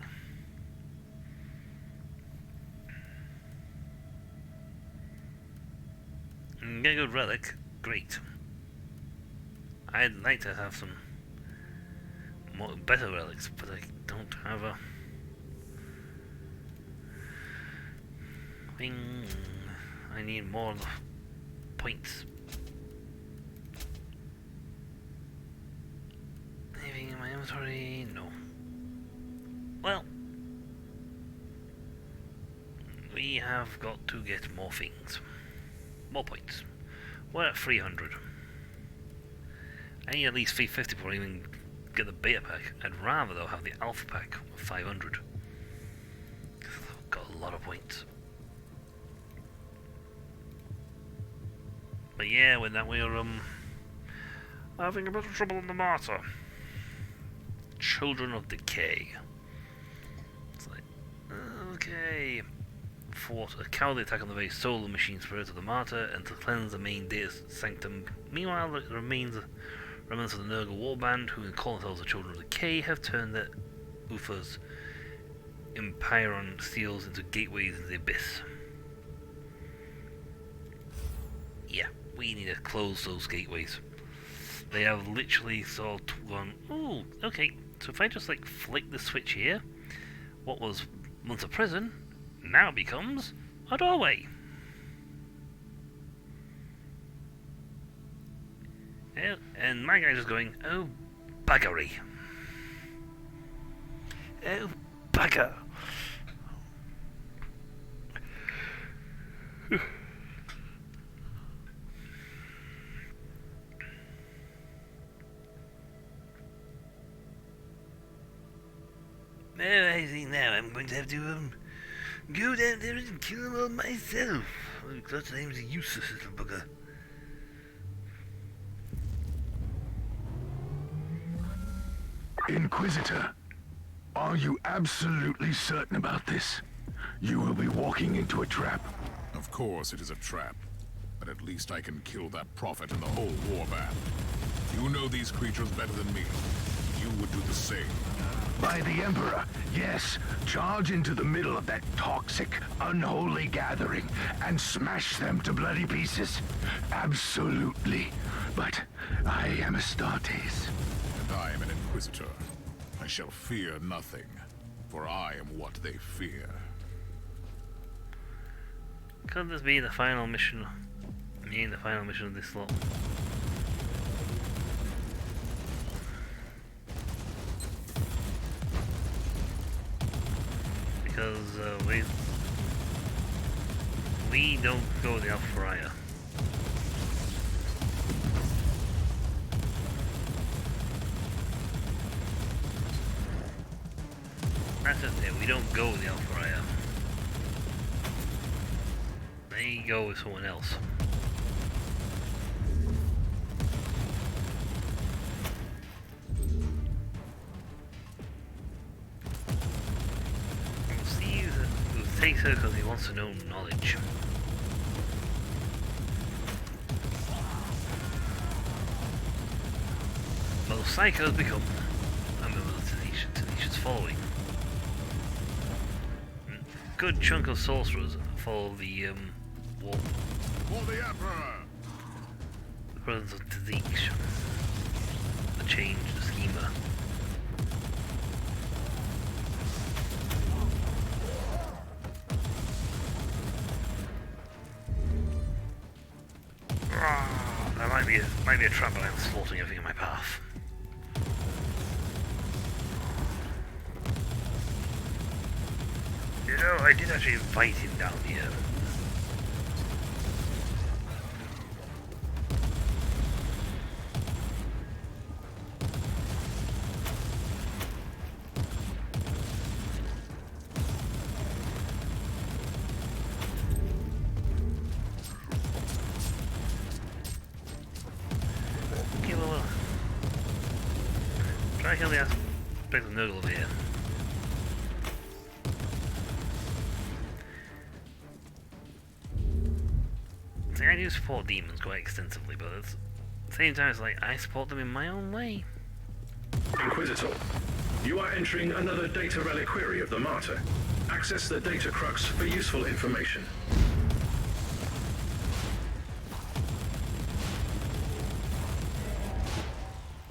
[SPEAKER 1] Get a good relic, great. I'd like to have some better relics, but I don't have a thing. I need more of the points. Anything in my inventory? No. Well, we have got to get more things. More points. We're at 300. I need at least 350 before I even get the beta pack. I'd rather though have the alpha pack with 500. I've got a lot of points. But yeah, with that we're having a bit of trouble in the Martyr. Children of Decay. It's like, okay. Fought a cowardly attack on the very soul of machine spirit of the Martyr and to cleanse the main data sanctum. Meanwhile, the remnants of the Nurgle warband, who call themselves the Children of Decay, have turned their Uthas Empiron seals into gateways into the abyss. Yeah, we need to close those gateways. They have literally sort of gone, ooh, okay, so if I just like flick the switch here, what was once a prison now becomes a doorway. Yeah, and my guy's just going, oh, buggery. Oh, bugger. No, I think now I'm going to have to go down there and kill them all myself. God's name's a useless little bugger.
[SPEAKER 11] Inquisitor, are you absolutely certain about this? You will be walking into a trap.
[SPEAKER 4] Of course it is a trap. But at least I can kill that prophet and the whole warband. You know these creatures better than me. You would do the same.
[SPEAKER 11] By the Emperor, yes. Charge into the middle of that toxic, unholy gathering and smash them to bloody pieces. Absolutely. But I am Astartes.
[SPEAKER 4] And I am an Inquisitor. I shall fear nothing, for I am what they fear.
[SPEAKER 1] Could this be the final mission? I mean, the final mission of this slot. Because we don't go the Alpha Raya. That's it there, we don't go with the Alpharaya. They go with someone else. We'll see who takes her because he wants to know knowledge. Most psychos become a member of Tanisha's following. A good chunk of sorcerers follow the war.
[SPEAKER 9] For the Emperor!
[SPEAKER 1] The presence of Tazik, the change, the schema. There might be a trap, but I'm slaughtering everything in my path. You know, I did actually invite him down here. Okay, well, try to kill the aspect of Nurgle over here. See, I do support demons quite extensively, but at the same time, it's like I support them in my own way.
[SPEAKER 5] Inquisitor, you are entering another data reliquary of the Martyr. Access the data crux for useful information.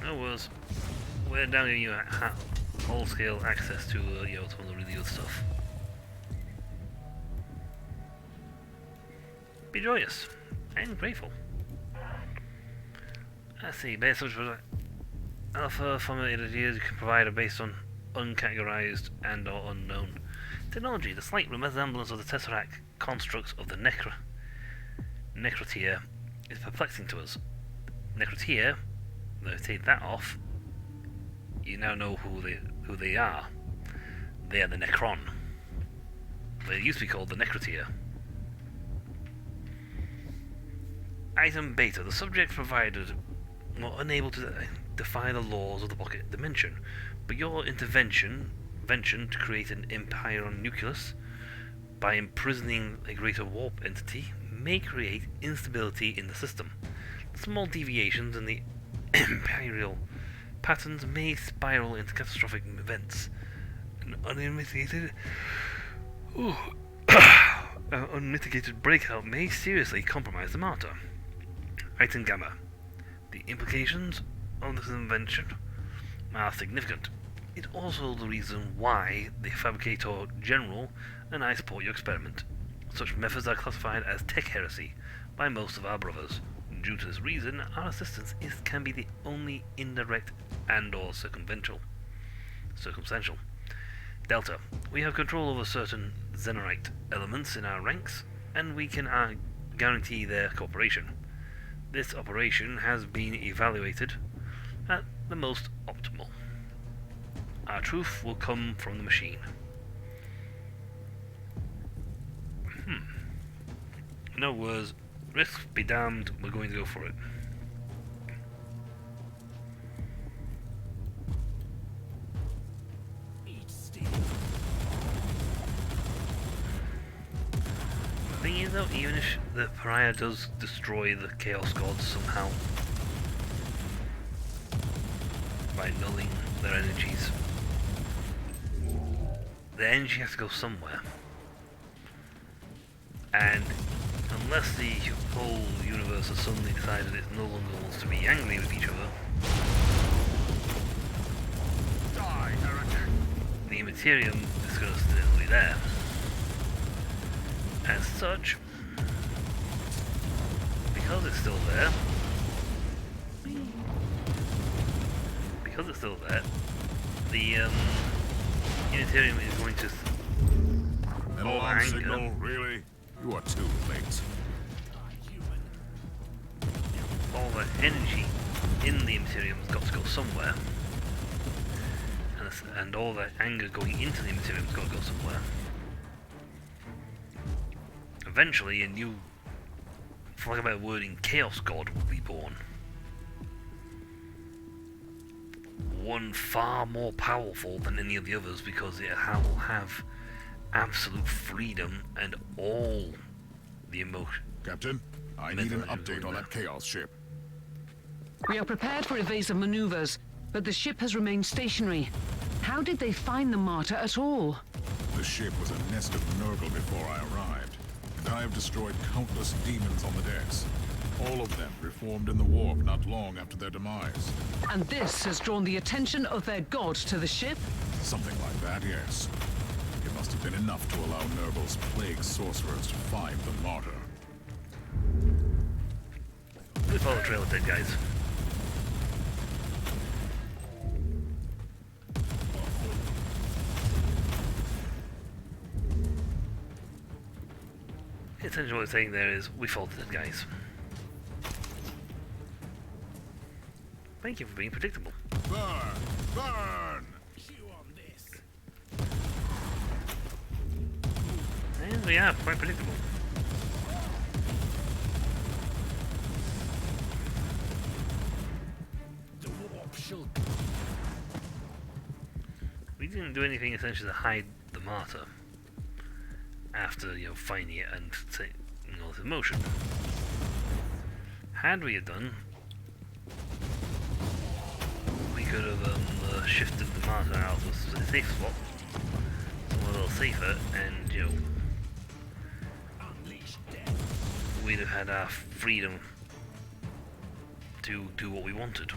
[SPEAKER 1] No worse. We're now giving you whole-scale access to you know, some of the really good stuff. Be joyous and grateful. Let's see, based on alpha formulated ideas you can provide are based on uncategorized and or unknown technology. The slight resemblance of the Tesseract constructs of the Necrotier is perplexing to us. Necrotier, though take that off, you now know who they are. They are the Necron. They used to be called the Necrotier. Item Beta. The subject provided were unable to defy the laws of the pocket dimension, but your intervention to create an Empyrean nucleus by imprisoning a greater warp entity may create instability in the system. Small deviations in the Imperial patterns may spiral into catastrophic events. An unmitigated breakout may seriously compromise the Martyr. Item Gamma. The implications of this invention are significant. It's also the reason why the Fabricator General and I support your experiment. Such methods are classified as tech heresy by most of our brothers. Due to this reason, our assistance can be the only indirect and or circumstantial. Delta. We have control over certain Xenorite elements in our ranks, and we can guarantee their cooperation. This operation has been evaluated at the most optimal. Our truth will come from the machine. In other words, risk be damned, we're going to go for it. The thing is though, even if the Pariah does destroy the Chaos Gods somehow by nulling their energies, the energy has to go somewhere. And unless the whole universe has suddenly decided it no longer wants to be angry with each other, the Immaterium is going to still be there. As such, because it's still there, the Immaterium is going to
[SPEAKER 10] An alarm signal, really? You are too late.
[SPEAKER 1] All the energy in the Immaterium has got to go somewhere. And the process, and all that anger going into the Immaterium's got to go somewhere. Eventually, a new, for lack of a better wording, Chaos God will be born. One far more powerful than any of the others because it will have absolute freedom and all the emotion.
[SPEAKER 4] Captain, I need an update on that Chaos ship.
[SPEAKER 3] We are prepared for evasive maneuvers, but the ship has remained stationary. How did they find the martyr at all?
[SPEAKER 4] The ship was a nest of Nurgle before I arrived, and I have destroyed countless demons on the decks. All of them reformed in the warp not long after their demise.
[SPEAKER 3] And this has drawn the attention of their god to the ship?
[SPEAKER 4] Something like that, yes. It must have been enough to allow Nurgle's plague sorcerers to find the martyr.
[SPEAKER 1] We follow the trail of dead guys. Essentially what it's saying there is, we follow the dead guys. Thank you for being predictable.
[SPEAKER 4] Burn! Burn!
[SPEAKER 1] And we are quite predictable. We didn't do anything essentially to hide the martyr after, you know, finding it and saying, you know, the motion. Had we have done, we could have shifted the martyr out of a safe spot, somewhere a little safer, and, you know, we'd have had our freedom to do what we wanted.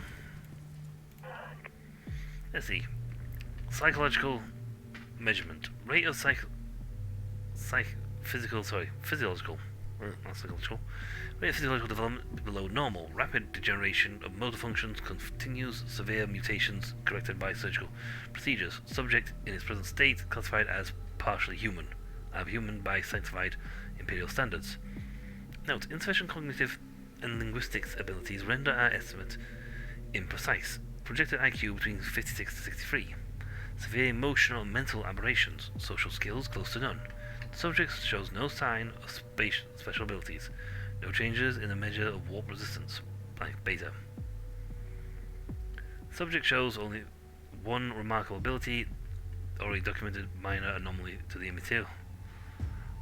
[SPEAKER 1] Let's see. Psychological measurement. Rate of physiological. Not psychological. Rate of physiological development below normal. Rapid degeneration of motor functions continues. Severe mutations corrected by surgical procedures. Subject in its present state classified as partially human. Human by sanctified imperial standards. Note, insufficient cognitive and linguistics abilities render our estimate imprecise. Projected IQ between 56 to 63. Severe emotional and mental aberrations. Social skills close to none. Subject shows no sign of special abilities. No changes in the measure of warp resistance, like beta. Subject shows only one remarkable ability, already documented minor anomaly to the immaterial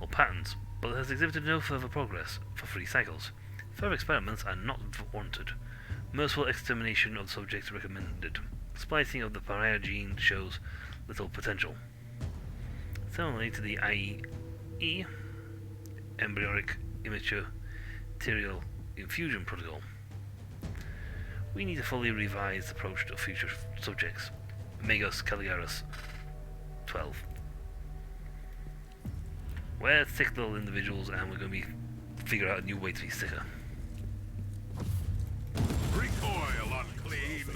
[SPEAKER 1] or patterns, but has exhibited no further progress for 3 cycles. Further experiments are not warranted. Merciful extermination of the subject recommended. Splicing of the pariah gene shows little potential. Similarly to the IE, embryonic immaterial infusion protocol, we need a fully revised approach to future subjects. Megos Caligaris 12. We're sick little individuals, and we're going to figure out a new way to be sicker.
[SPEAKER 9] Recoil, Unclean!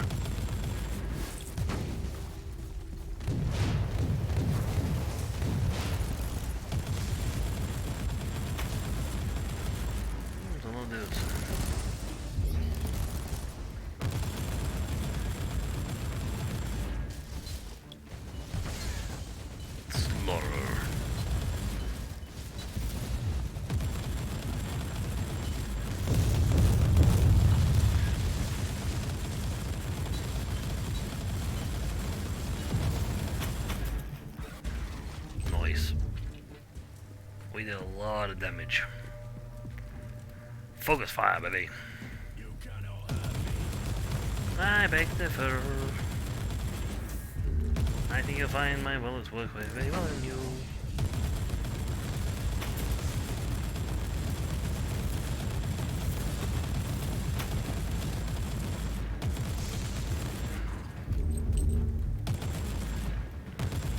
[SPEAKER 1] There's a lot of dudes. Slaughter. Nice. We did a lot of damage. Focus fire, baby. I beg to differ. I think you'll find my bullets work very well on you.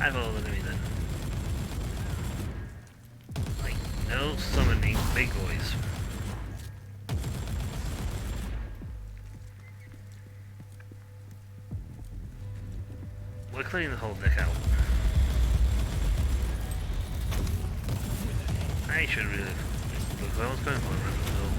[SPEAKER 1] I follow the enemy then. Like, no summoning big boys. We're clearing the whole deck out. I should really look where I was going for around the hill.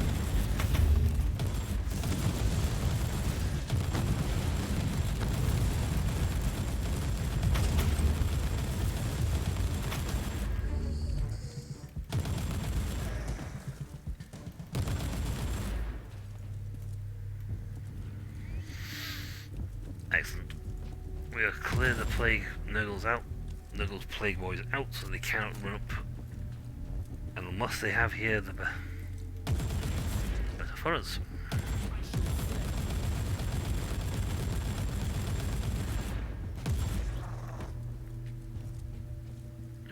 [SPEAKER 1] clear the plague Nurgle's out. Nurgle's plague boys out, so they cannot run up. And the less they have here, the better for us.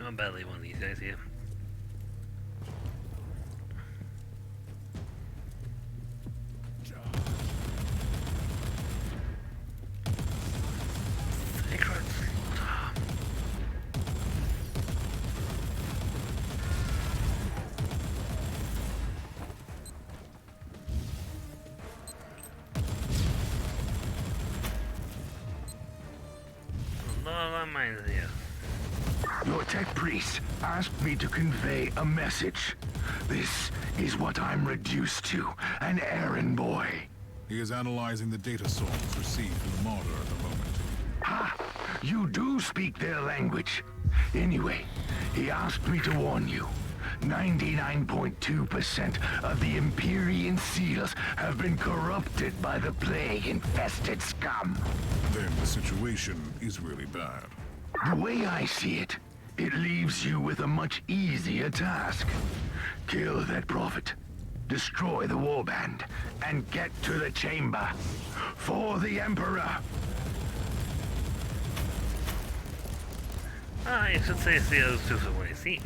[SPEAKER 1] I'm barely one of these guys here.
[SPEAKER 11] Your tech priest asked me to convey a message. This is what I'm reduced to, an errand boy.
[SPEAKER 4] He is analyzing the data sources received from the Martyr at the moment.
[SPEAKER 11] Ah, you do speak their language. Anyway, he asked me to warn you. 99.2% of the Empyrean seals have been corrupted by the plague-infested scum.
[SPEAKER 4] Then the situation is really bad.
[SPEAKER 11] The way I see it, it leaves you with a much easier task. Kill that prophet, destroy the warband, and get to the chamber. For the Emperor!
[SPEAKER 1] I should say those two for what you see.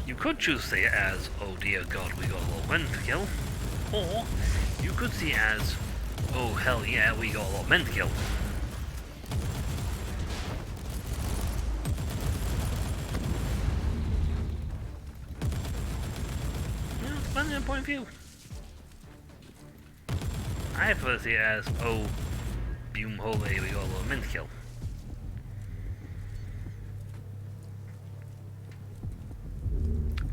[SPEAKER 1] You could choose to say it as, oh dear god, we got a lot of men to kill. Or, you could see it as, oh hell yeah, we got a lot of men to kill. Yeah, depending on point of view. I prefer to see it as, oh, boom holy, we got a lot of men to kill.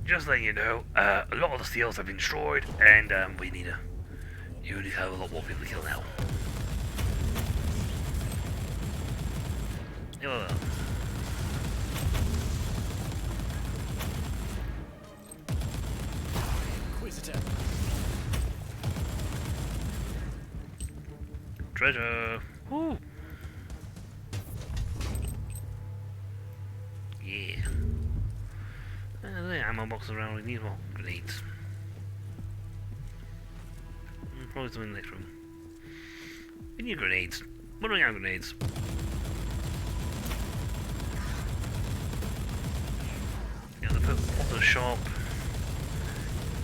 [SPEAKER 1] Just letting you know, a lot of the seals have been destroyed, and you need to have a lot more people to kill now. Yeah.
[SPEAKER 14] Inquisitor.
[SPEAKER 1] Treasure. Woo. Yeah. The ammo boxes around, we need more grenades. Probably some in the next room. We need grenades. What do we have grenades? Yeah, the Potter shop.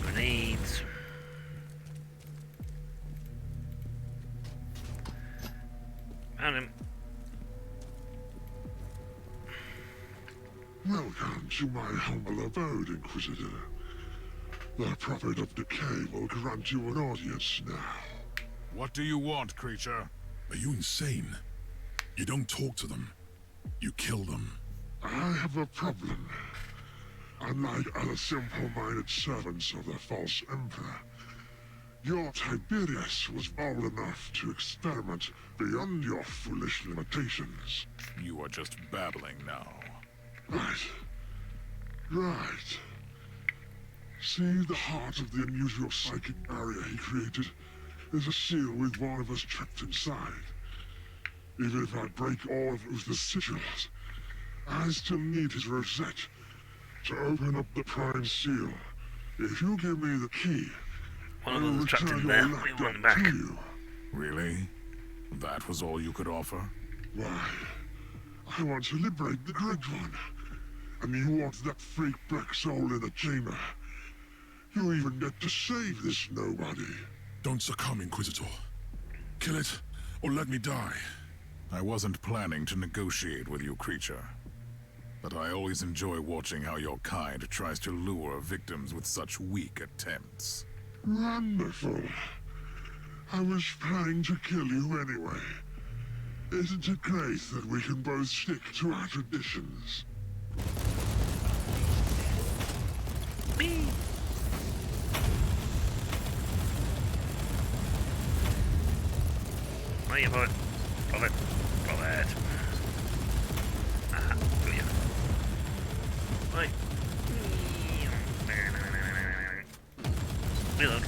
[SPEAKER 1] Grenades. Found him.
[SPEAKER 9] Welcome to my humble abode, Inquisitor. The Prophet of Decay will grant you an audience now.
[SPEAKER 4] What do you want, creature?
[SPEAKER 10] Are you insane? You don't talk to them. You kill them.
[SPEAKER 9] I have a problem. Unlike other simple-minded servants of the false Emperor, your Tiberius was bold enough to experiment beyond your foolish limitations.
[SPEAKER 4] You are just babbling now.
[SPEAKER 9] Right. See, the heart of the unusual psychic barrier he created is a seal with one of us trapped inside. Even if I break all of Uth's sigils, I still need his rosette to open up the prime seal. If you give me the key,
[SPEAKER 1] one of them is trapped in there. We want him back.
[SPEAKER 4] Really? That was all you could offer?
[SPEAKER 9] Why, I want to liberate the Great One. And you want that freak black soul in the chamber. You even get to save this nobody.
[SPEAKER 10] Don't succumb, Inquisitor. Kill it, or let me die.
[SPEAKER 4] I wasn't planning to negotiate with you, creature. But I always enjoy watching how your kind tries to lure victims with such weak attempts.
[SPEAKER 9] Wonderful. I was planning to kill you anyway. Isn't it great that we can both stick to our traditions?
[SPEAKER 1] Me. Where are you, Poet? Poet. Poet. Aha, go here. Right. Reload.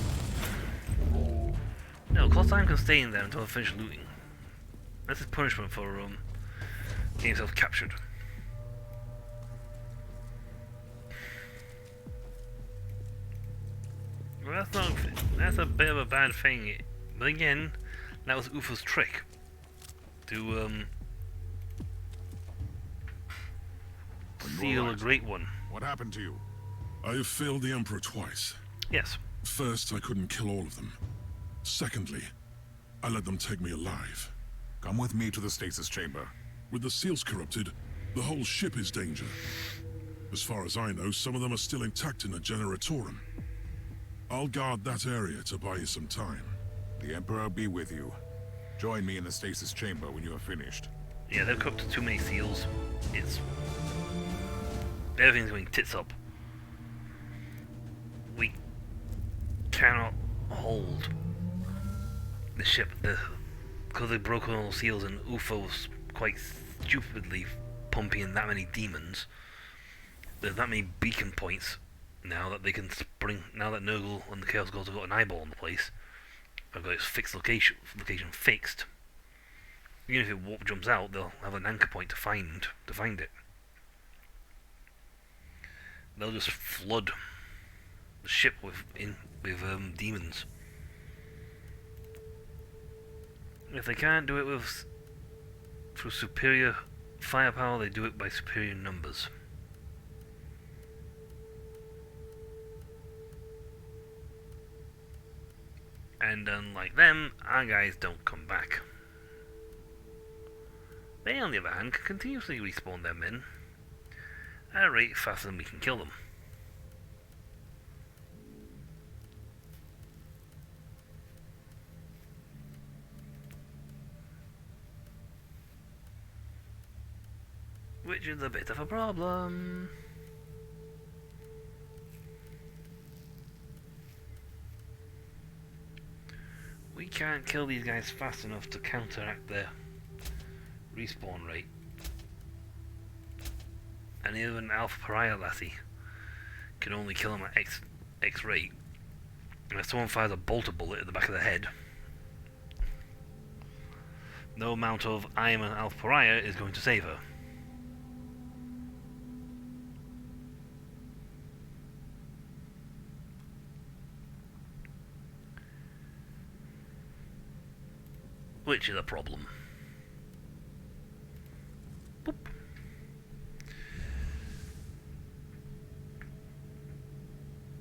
[SPEAKER 1] No, Clotime can stay in there until I finish looting. That's his punishment for Get himself captured. Well, that's a bit of a bad thing. But again, that was Ufa's trick. To, seal a great one.
[SPEAKER 4] What happened to you?
[SPEAKER 9] I have failed the Emperor twice.
[SPEAKER 1] Yes.
[SPEAKER 9] First, I couldn't kill all of them. Secondly, I let them take me alive.
[SPEAKER 4] Come with me to the stasis chamber.
[SPEAKER 9] With the seals corrupted, the whole ship is danger. As far as I know, some of them are still intact in the Generatorum. I'll guard that area to buy you some time.
[SPEAKER 4] The Emperor be with you. Join me in the stasis chamber when you have finished.
[SPEAKER 1] Yeah, they've cooked too many seals. Everything's going tits up. We cannot hold the ship because they've broken all the seals, and Ufa was quite stupidly pumping in that many demons. There's that many beacon points now that they can spring. Now that Nurgle and the Chaos Gods have got an eyeball on the place, I've got its fixed location fixed. Even if it warp jumps out, they'll have an anchor point to find it. They'll just flood the ship with demons. If they can't do it through superior firepower, they do it by superior numbers. And unlike them, our guys don't come back. They, on the other hand, can continuously respawn their men at a rate faster than we can kill them. Which is a bit of a problem. We can't kill these guys fast enough to counteract their respawn rate. And even Alpha Pariah Lassie can only kill them at X rate. And if someone fires a bolter bullet at the back of the head, no amount of I am an Alpha Pariah is going to save her. Which is a problem. Boop.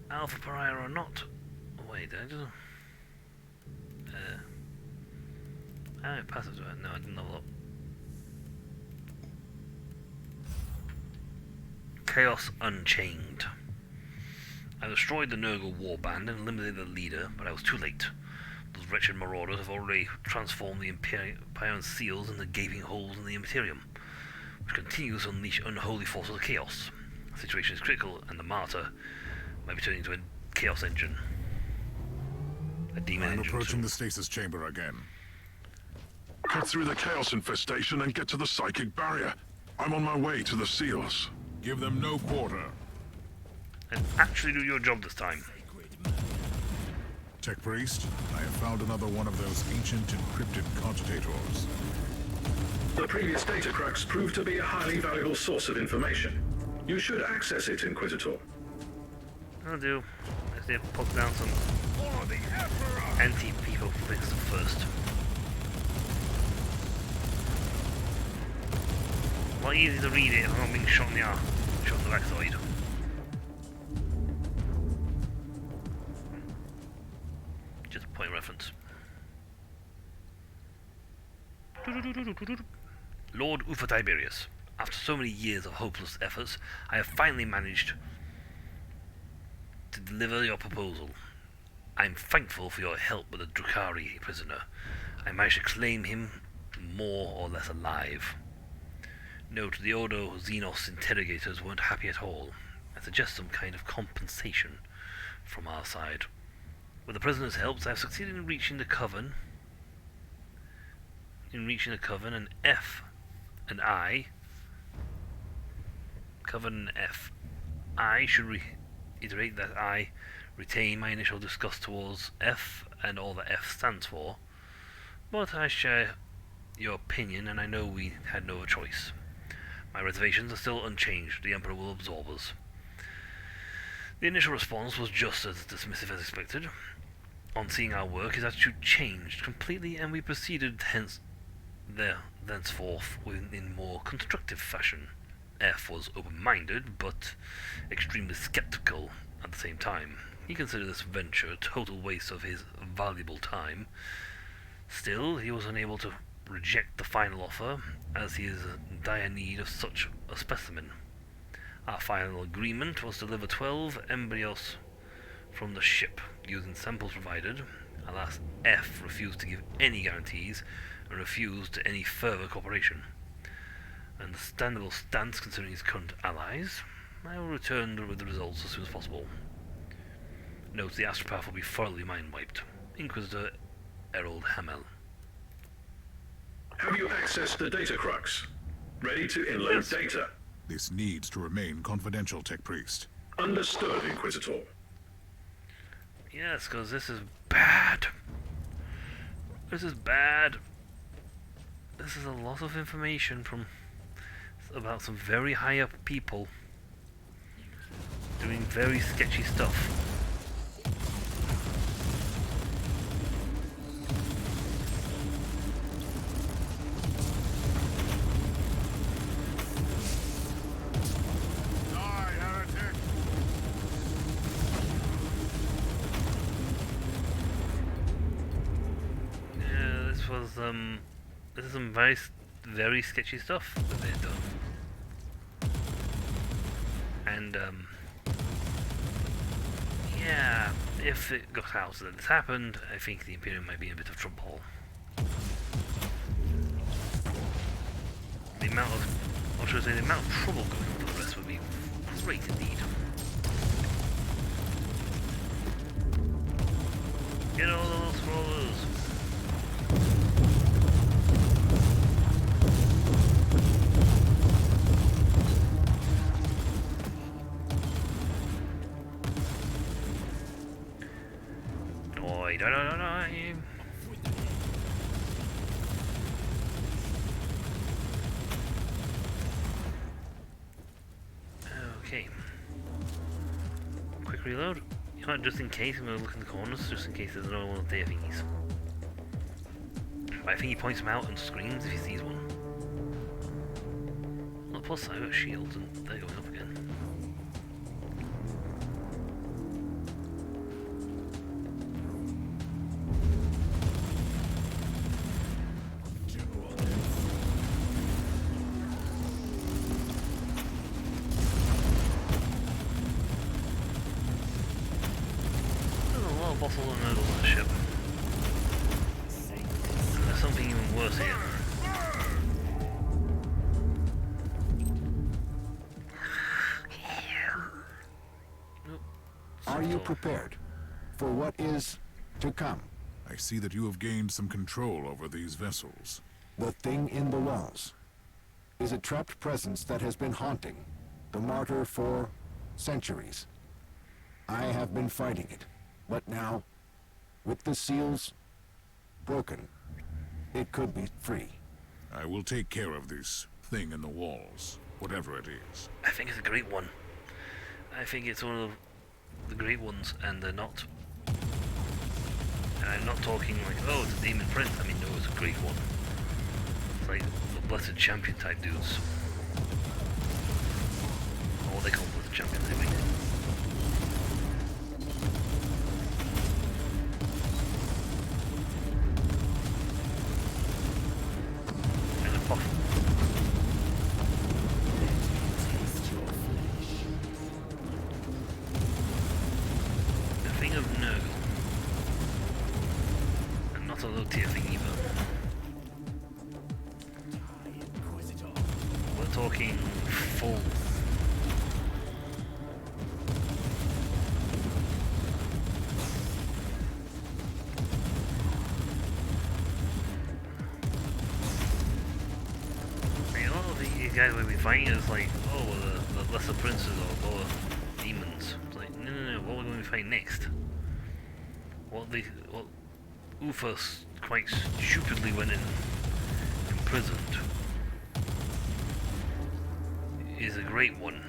[SPEAKER 1] Alpha Pariah or not? Oh, wait, did I just... I passive to it? No, I didn't level up. Chaos Unchained. I destroyed the Nurgle warband and eliminated the leader, but I was too late. Those wretched marauders have already transformed the Empyrean seals into gaping holes in the Imperium, which continues to unleash unholy forces of chaos. The situation is critical, and the Martyr might be turning into a chaos engine. A demon engine.
[SPEAKER 4] I'm approaching the stasis chamber again.
[SPEAKER 9] Cut through the chaos infestation and get to the psychic barrier. I'm on my way to the seals.
[SPEAKER 4] Give them no quarter.
[SPEAKER 1] And actually do your job this time.
[SPEAKER 4] Tech Priest, I have found another one of those ancient encrypted cogitators.
[SPEAKER 5] The previous data crux proved to be a highly valuable source of information. You should access it, Inquisitor.
[SPEAKER 1] I'll do. Let's see, pop down some anti-people fix first. Well, easy to read it if I'm not being shot in the arm, shot in the backside. Just a point of reference. Lord Ufa Tiberius, after so many years of hopeless efforts, I have finally managed to deliver your proposal. I am thankful for your help with the Drukhari prisoner. I managed to claim him more or less alive. Note, the Ordo Xenos interrogators weren't happy at all. I suggest some kind of compensation from our side. With the prisoner's help, I have succeeded in reaching the Coven. And F and I. Coven and F. I should reiterate that I retain my initial disgust towards F and all that F stands for. But I share your opinion, and I know we had no choice. My reservations are still unchanged. The Emperor will absorb us. The initial response was just as dismissive as expected. On seeing our work, his attitude changed completely, and we proceeded thenceforth in more constructive fashion. F was open-minded, but extremely skeptical at the same time. He considered this venture a total waste of his valuable time. Still, he was unable to reject the final offer, as he is in dire need of such a specimen. Our final agreement was to deliver 12 embryos from the ship, using samples provided. Alas, F refused to give any guarantees, and refused any further cooperation. Understandable stance considering his current allies. I will return with the results as soon as possible. Note the astropath will be thoroughly mind-wiped. Inquisitor Errol Hamel.
[SPEAKER 5] Have you accessed the data crux? Ready to inload data?
[SPEAKER 4] This needs to remain confidential, Tech Priest.
[SPEAKER 5] Understood, Inquisitor.
[SPEAKER 1] Yes, because this is bad. This is bad. This is a lot of information about some very high up people doing very sketchy stuff. This is some very sketchy stuff that they've done. And, yeah, if it got out that this happened, I think the Imperium might be in a bit of trouble. The amount of, or should I say, the amount of trouble going on for the rest would be great indeed. Get all those scrollers! Okay. Quick reload. You know what, just in case, I'm going to look in the corners, just in case there's another one of their thingies. But I think he points them out and screams if he sees one. Well, plus I've got shields and they're going up again. Bottle and noodles on the ship. And there's something even worse here. Nope.
[SPEAKER 14] Are you prepared for what is to come?
[SPEAKER 4] I see that you have gained some control over these vessels.
[SPEAKER 14] The thing in the walls is a trapped presence that has been haunting the martyr for centuries. I have been fighting it. But now, with the seals broken, it could be free.
[SPEAKER 4] I will take care of this thing in the walls, whatever it is.
[SPEAKER 1] I think it's a great one. I think it's one of the great ones, and they're not. And I'm not talking like, oh, it's a demon prince. I mean, no, it's a great one. It's like the Blessed Champion type dudes. Or what they call Blessed Champions, anyway. Talking full. A lot of these guys we've been fighting is like, oh, the lesser princes or lower demons. It's like, no, what are we going to be fighting next? What Uthas quite stupidly went imprisoned. is a great one.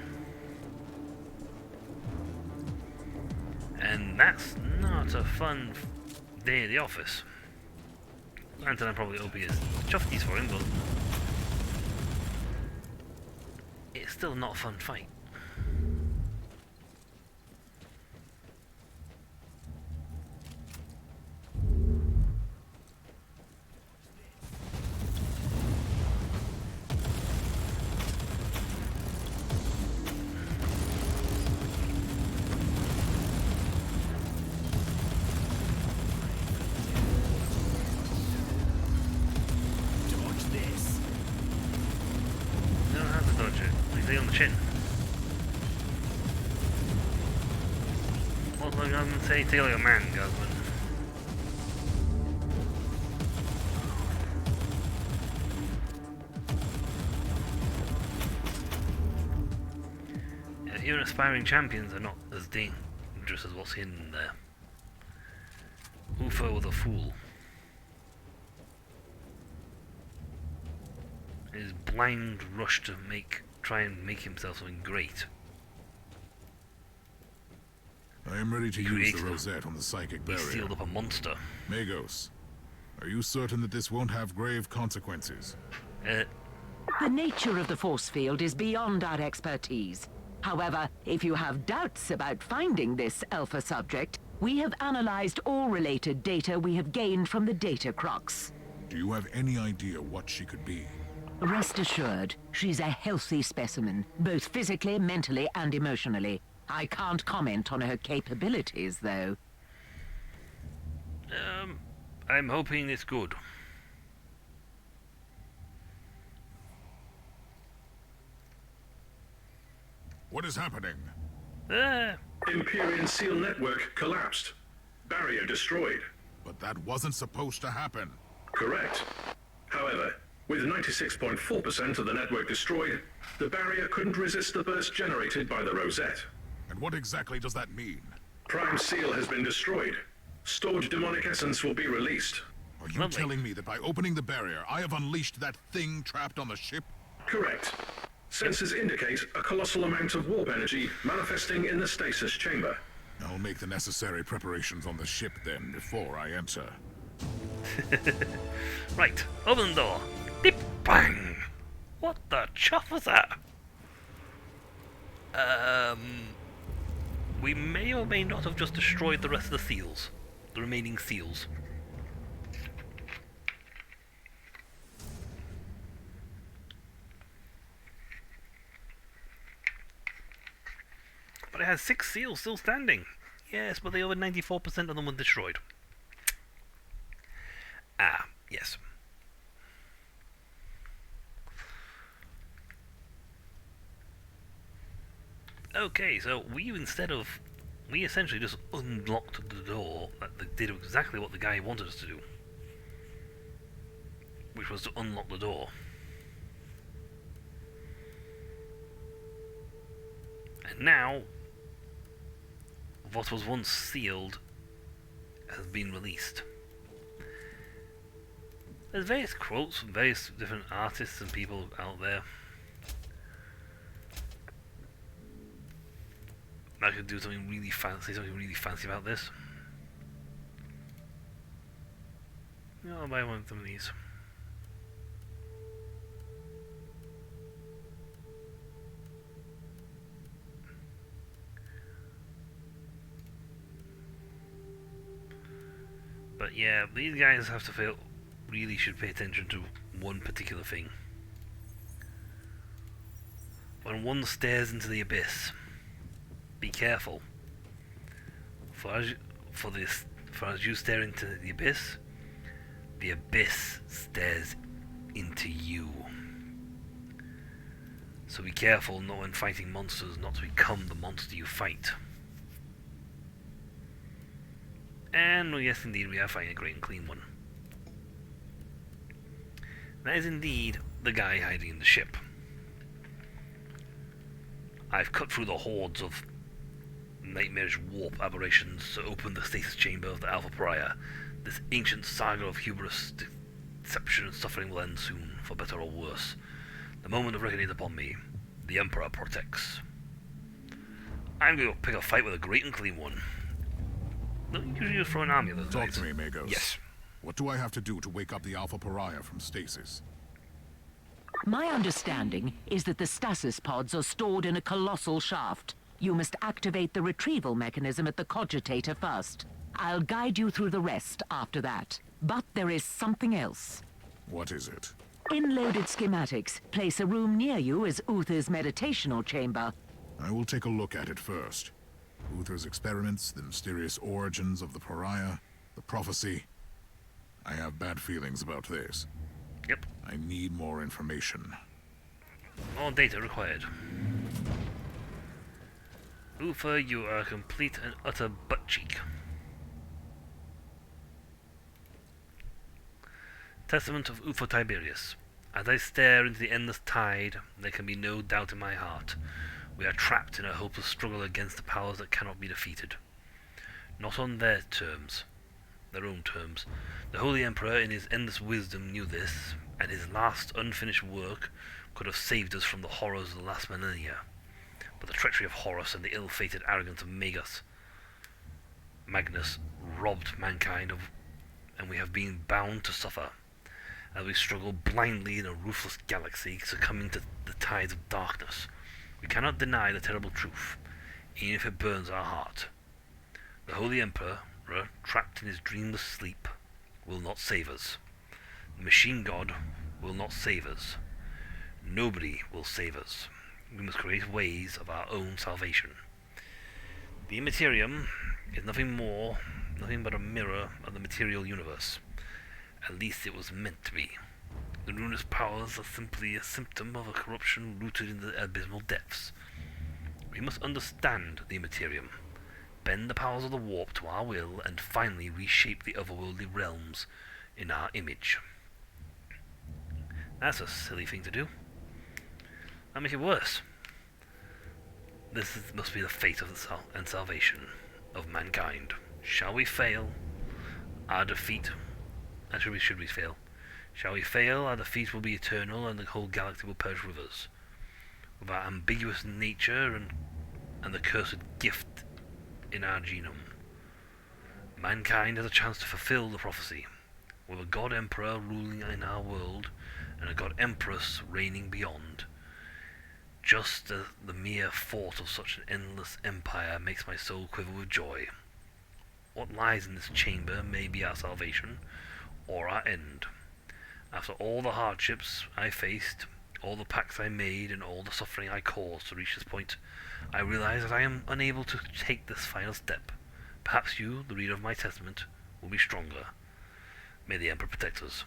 [SPEAKER 1] And that's not a fun day at the office. Granted, I probably will be as chufties for him, but it's still not a fun fight. On the chin. What was I going to say? Take like a man, Guzman. Yeah, even aspiring champions are not as dangerous as what's hidden there. Ufo was a fool. His blind rush to try and make himself something great.
[SPEAKER 4] I am ready to use the rosette on the psychic barrier.
[SPEAKER 1] He sealed up a monster.
[SPEAKER 4] Magos, are you certain that this won't have grave consequences?
[SPEAKER 3] The nature of the force field is beyond our expertise. However, if you have doubts about finding this alpha subject, we have analyzed all related data we have gained from the data crocs.
[SPEAKER 4] Do you have any idea what she could be?
[SPEAKER 3] Rest assured, she's a healthy specimen, both physically, mentally, and emotionally. I can't comment on her capabilities, though.
[SPEAKER 1] I'm hoping it's good.
[SPEAKER 4] What is happening?
[SPEAKER 5] Empyrean seal network collapsed. Barrier destroyed.
[SPEAKER 4] But that wasn't supposed to happen.
[SPEAKER 5] Correct. However, with 96.4% of the network destroyed, the barrier couldn't resist the burst generated by the rosette.
[SPEAKER 4] And what exactly does that mean?
[SPEAKER 5] Prime Seal has been destroyed. Stored demonic essence will be released.
[SPEAKER 4] Are you telling me that by opening the barrier, I have unleashed that thing trapped on the ship?
[SPEAKER 5] Correct. Sensors indicate a colossal amount of warp energy manifesting in the stasis chamber.
[SPEAKER 4] I'll make the necessary preparations on the ship then, before I enter.
[SPEAKER 1] Right, open the door. Dip bang! What the chuff was that? We may or may not have just destroyed the rest of the seals. The remaining seals. But it has 6 seals still standing. Yes, but the over 94% of them were destroyed. Ah, yes. Okay, so we essentially just unlocked the door that did exactly what the guy wanted us to do, which was to unlock the door. And now, what was once sealed has been released. There's various quotes from various different artists and people out there. I could do something really fancy, about this. I'll buy one of some of these. But yeah, these guys have to really should pay attention to one particular thing. When one stares into the abyss, be careful. For as you stare into the abyss stares into you. So be careful, not when fighting monsters, not to become the monster you fight. And well, yes, indeed, we are fighting a great Unclean one. That is indeed the guy hiding in the ship. I've cut through the hordes of nightmarish warp aberrations to open the stasis chamber of the Alpha Pariah. This ancient saga of hubris, deception, and suffering will end soon, for better or worse. The moment of reckoning is upon me. the Emperor protects. I'm going to pick a fight with a great Unclean one. Don't usually just throw an army of those
[SPEAKER 4] Talk
[SPEAKER 1] guys.
[SPEAKER 4] to me, Magos.
[SPEAKER 1] Yes.
[SPEAKER 4] What do I have to do to wake up the Alpha Pariah from stasis?
[SPEAKER 15] My understanding is that the stasis pods are stored in a colossal shaft. You must activate the retrieval mechanism at the cogitator first. I'll guide you through the rest after that. But there is something else.
[SPEAKER 4] What is it?
[SPEAKER 15] In loaded schematics, place a room near you as Uther's meditational chamber.
[SPEAKER 4] I will take a look at it first. Uther's experiments, the mysterious origins of the Pariah, the prophecy. I have bad feelings about this.
[SPEAKER 1] Yep.
[SPEAKER 4] I need more information.
[SPEAKER 1] All data required. Uther, you are a complete and utter butt-cheek. Testament of Uther Tiberius. As I stare into the endless tide, there can be no doubt in my heart. We are trapped in a hopeless struggle against the powers that cannot be defeated. Not on their terms. Their own terms. The Holy Emperor in his endless wisdom knew this, and his last unfinished work could have saved us from the horrors of the last millennia. But the treachery of Horus and the ill-fated arrogance of Magnus robbed mankind of, and we have been bound to suffer, as we struggle blindly in a ruthless galaxy, succumbing to the tides of darkness. We cannot deny the terrible truth, even if it burns our heart. The Holy Emperor, trapped in his dreamless sleep, will not save us. The Machine God will not save us. Nobody will save us. We must create ways of our own salvation. The Immaterium is nothing but a mirror of the material universe. At least it was meant to be. The ruinous powers are simply a symptom of a corruption rooted in the abysmal depths. We must understand the Immaterium, bend the powers of the warp to our will, and finally reshape the otherworldly realms in our image. That's a silly thing to do. That makes it worse. Must be the fate of and salvation of mankind. Shall we fail, our defeat... Actually, should we fail? Shall we fail, our defeat will be eternal, and the whole galaxy will perish with us. With our ambiguous nature and the cursed gift in our genome. Mankind has a chance to fulfill the prophecy, with a God Emperor ruling in our world, and a God Empress reigning beyond. Just the mere thought of such an endless empire makes my soul quiver with joy. What lies in this chamber may be our salvation, or our end. After all the hardships I faced, all the pacts I made, and all the suffering I caused to reach this point, I realize that I am unable to take this final step. Perhaps you, the reader of my testament, will be stronger. May the Emperor protect us.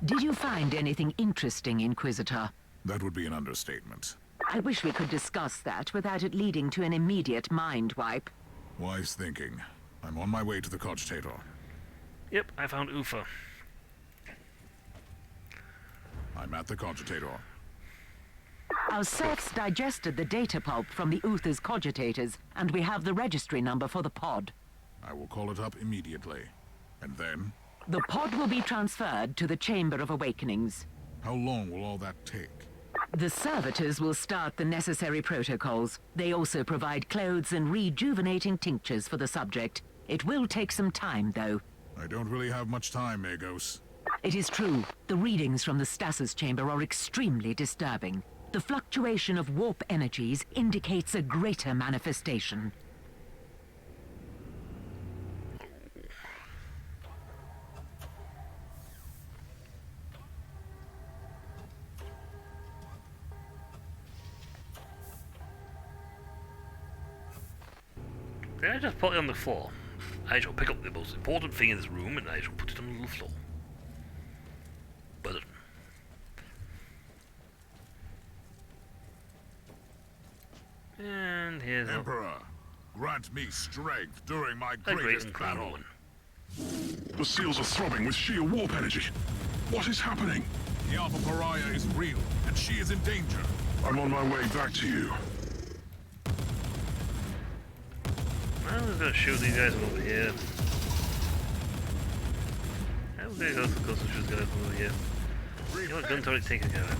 [SPEAKER 15] Did you find anything interesting, Inquisitor?
[SPEAKER 4] That would be an understatement.
[SPEAKER 15] I wish we could discuss that without it leading to an immediate mind wipe.
[SPEAKER 4] Wise thinking. I'm on my way to the cogitator.
[SPEAKER 1] Yep, I found Uther.
[SPEAKER 4] I'm at the cogitator.
[SPEAKER 15] Our serfs digested the data pulp from the Uther's cogitators, and we have the registry number for the pod.
[SPEAKER 4] I will call it up immediately. And then?
[SPEAKER 15] The pod will be transferred to the Chamber of Awakenings.
[SPEAKER 4] How long will all that take?
[SPEAKER 15] The servitors will start the necessary protocols. They also provide clothes and rejuvenating tinctures for the subject. It will take some time, though.
[SPEAKER 4] I don't really have much time, Magos.
[SPEAKER 15] It is true. The readings from the stasis chamber are extremely disturbing. The fluctuation of warp energies indicates a greater manifestation.
[SPEAKER 1] Then I just put it on the floor. I shall pick up the most important thing in this room and I shall put it on the floor. But and here's
[SPEAKER 10] Emperor, grant me strength during my
[SPEAKER 1] a great
[SPEAKER 10] greatest
[SPEAKER 1] Unclean
[SPEAKER 10] battle.
[SPEAKER 1] one.
[SPEAKER 9] The seals are throbbing with sheer warp energy. What is happening?
[SPEAKER 10] The Alpha Pariah is real, and she is in danger.
[SPEAKER 9] I'm on my way back to you.
[SPEAKER 1] I'm just gonna shoot these guys from over here. I'm gonna go close and shoot guys from over here. You know what, gun turret taking care of it.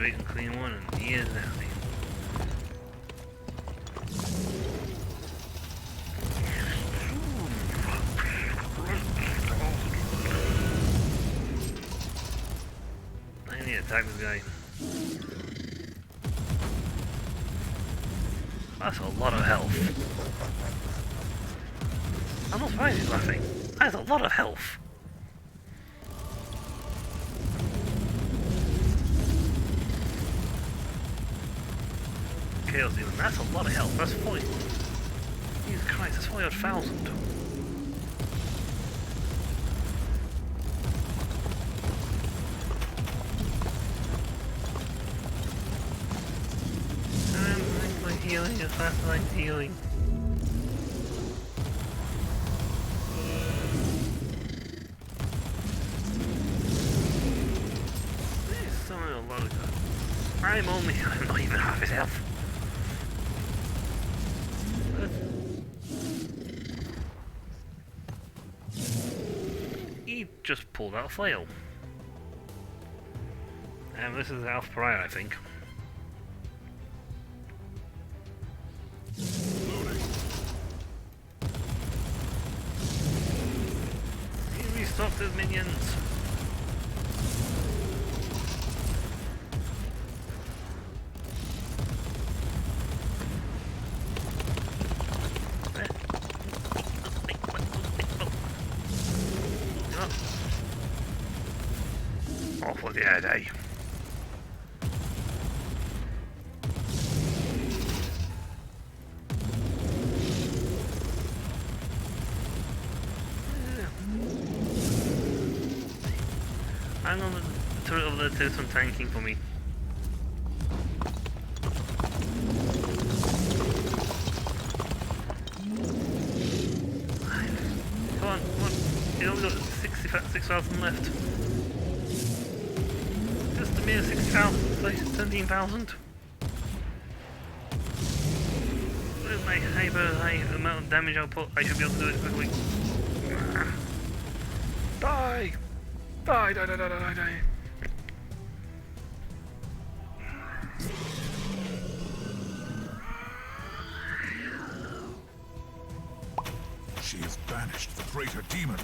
[SPEAKER 1] great unclean one, and he is nasty. I need to attack this guy. That's a lot of health. I'm not surprised he's laughing. That's a lot of health. Chaos Demon, that's a lot of health. That's 40. Jesus Christ, that's 40,000. Healing as fast as I'm healing. There's so a lot of guys. I'm not even half his health. He just pulled out a flail. And this is Alpha Pariah, I think. He restocked his minions. Off with the head, eh? Hang on, the turret over there, do some tanking for me. Come on, come on. You only got 6,000 left. Just a mere 6,000, like 17,000. With my hyper high amount of damage output, I should be able to do it quickly. Die! Die, die, die, die, die, die.
[SPEAKER 4] She has banished the greater demon.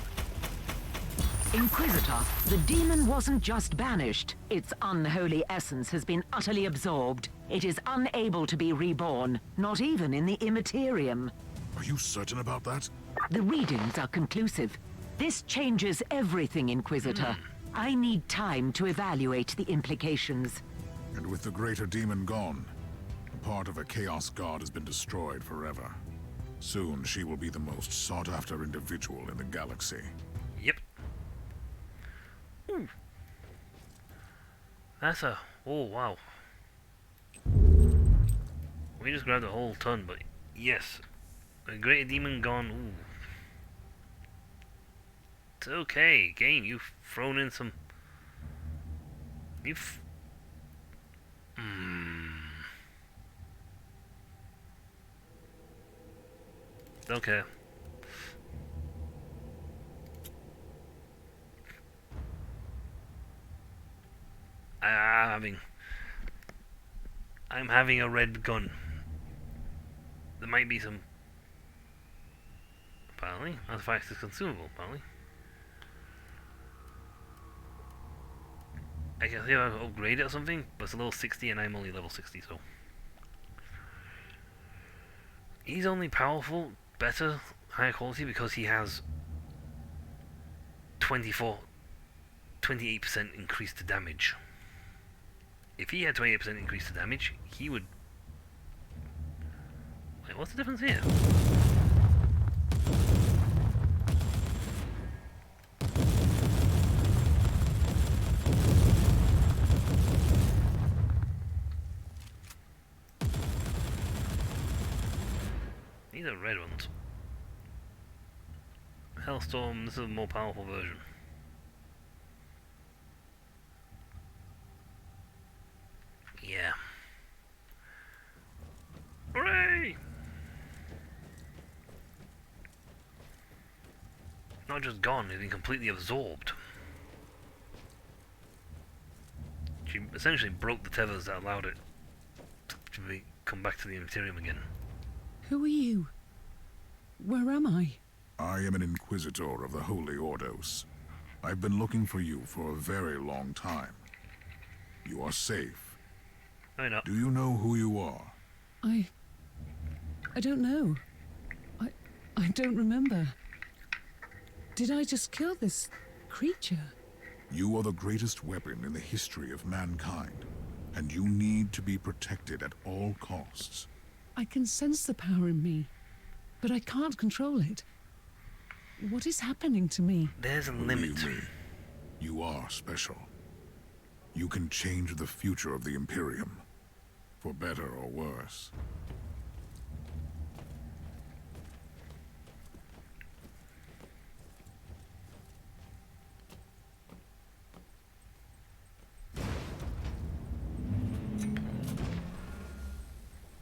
[SPEAKER 15] Inquisitor, the demon wasn't just banished. Its unholy essence has been utterly absorbed. It is unable to be reborn, not even in the Immaterium.
[SPEAKER 4] Are you certain about that?
[SPEAKER 15] The readings are conclusive. This changes everything, Inquisitor. I need time to evaluate the implications.
[SPEAKER 4] And with the greater demon gone, a part of a Chaos God has been destroyed forever. Soon she will be the most sought-after individual in the galaxy.
[SPEAKER 1] Yep. Ooh. That's a... oh, wow. We just grabbed a whole ton, but yes. A greater demon gone, ooh. It's okay, game, you've thrown in some... You've... Don't care. I'm having a red gun. There might be some... Apparently, artifact is consumable, apparently. I can see if I can upgrade it or something, but it's a level 60 and I'm only level 60, so... He's only powerful, better, higher quality because he has 28% increase to damage. If he had 28% increase to damage, he would... Wait, what's the difference here? These are red ones. Hellstorm, this is a more powerful version. Yeah. Hooray! Not just gone, he's been completely absorbed. She essentially broke the tethers that allowed it to come back to the Imperium again.
[SPEAKER 13] Who are you? Where am I?
[SPEAKER 4] I am an Inquisitor of the Holy Ordos. I've been looking for you for a very long time. You are safe.
[SPEAKER 1] I know.
[SPEAKER 4] Do you know who you are?
[SPEAKER 13] I don't know. I don't remember. Did I just kill this creature?
[SPEAKER 4] You are the greatest weapon in the history of mankind, and you need to be protected at all costs.
[SPEAKER 13] I can sense the power in me, but I can't control it. What is happening to me?
[SPEAKER 1] There's a limit.
[SPEAKER 4] Believe me, you are special. You can change the future of the Imperium, for better or worse.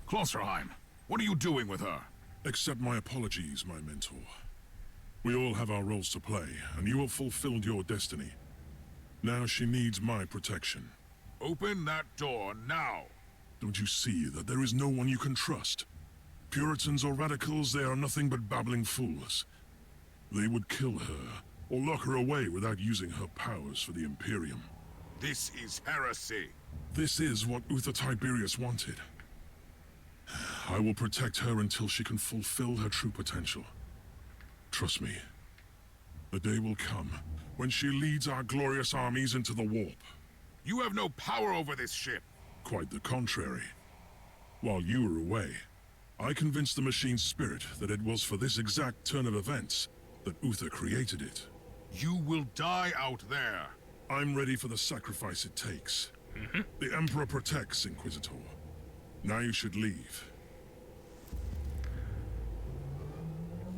[SPEAKER 4] Klosterheim, what are you doing with her?
[SPEAKER 16] Accept my apologies, my mentor. We all have our roles to play, and you have fulfilled your destiny. Now she needs my protection.
[SPEAKER 4] Open that door now!
[SPEAKER 16] Don't you see that there is no one you can trust? Puritans or radicals, they are nothing but babbling fools. They would kill her, or lock her away without using her powers for the Imperium.
[SPEAKER 4] This is heresy.
[SPEAKER 16] This is what Uther Tiberius wanted. I will protect her until she can fulfill her true potential. Trust me, the day will come when she leads our glorious armies into the warp.
[SPEAKER 4] You have no power over this ship.
[SPEAKER 16] Quite the contrary. While you were away, I convinced the machine's spirit that it was for this exact turn of events that Uther created it.
[SPEAKER 4] You will die out there.
[SPEAKER 16] I'm ready for the sacrifice it takes. The Emperor protects, Inquisitor. Now you should leave.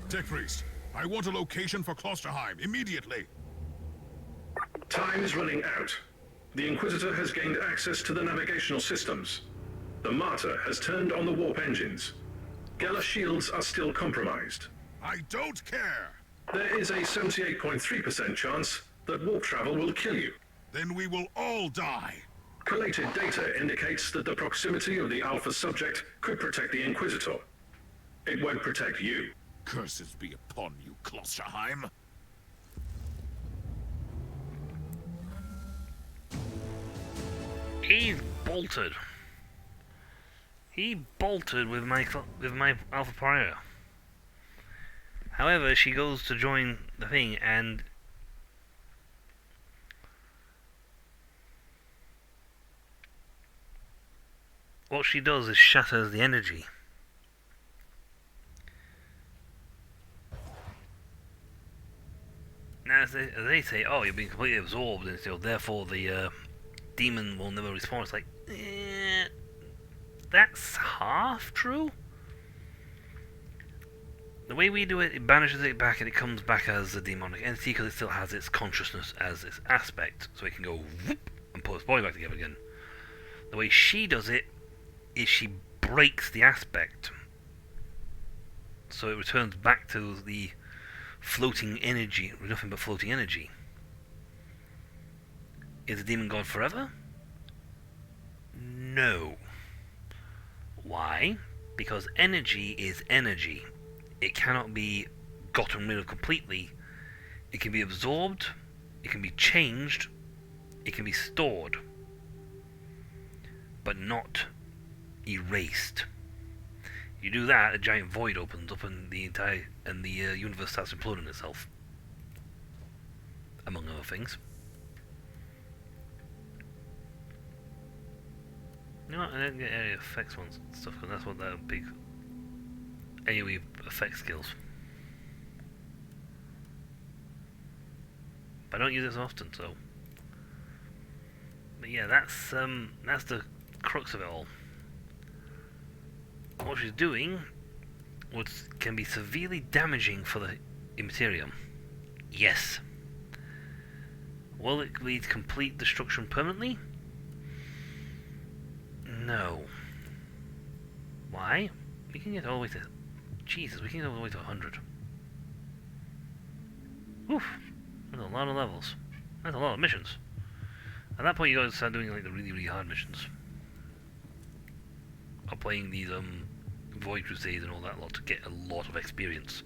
[SPEAKER 4] Tech Priest, I want a location for Klosterheim, immediately.
[SPEAKER 5] Time is running out. The Inquisitor has gained access to the navigational systems. The Martyr has turned on the warp engines. Gala shields are still compromised.
[SPEAKER 4] I don't care!
[SPEAKER 5] There is a 78.3% chance that warp travel will kill you.
[SPEAKER 4] Then we will all die.
[SPEAKER 5] Collated data indicates that the proximity of the Alpha subject could protect the Inquisitor. It won't protect you.
[SPEAKER 4] Curses be upon you, Klosterheim.
[SPEAKER 1] He's bolted. He bolted with my Alpha Prior. However, she goes to join the thing and what she does is shatters the energy. Now, as they say, oh, you're being completely absorbed, and so therefore the demon will never respond. It's like, that's half true. The way we do it, it banishes it back, and it comes back as a demonic entity because it still has its consciousness as its aspect, so it can go whoop and put its body back together again. The way she does it is she breaks the aspect, so it returns back to the floating energy, nothing but floating energy. Is the demon gone forever? No. Why? Because energy is energy. It cannot be gotten rid of completely. It can be absorbed, it can be changed, it can be stored, but not erased. You do that, a giant void opens up, and the universe starts imploding itself, among other things. You know what? I didn't get any effects ones and stuff because that's what that big AoE effect skills. But I don't use it as often, so. But yeah, that's the crux of it all. What she's doing can be severely damaging for the Imperium. Yes. Will it lead to complete destruction permanently? No. Why? We can get all the way to... Jesus, we can get all the way to 100. Oof. That's a lot of levels. That's a lot of missions. At that point, you gotta start doing like the really, really hard missions. Or playing these Void Crusades and all that lot to get a lot of experience.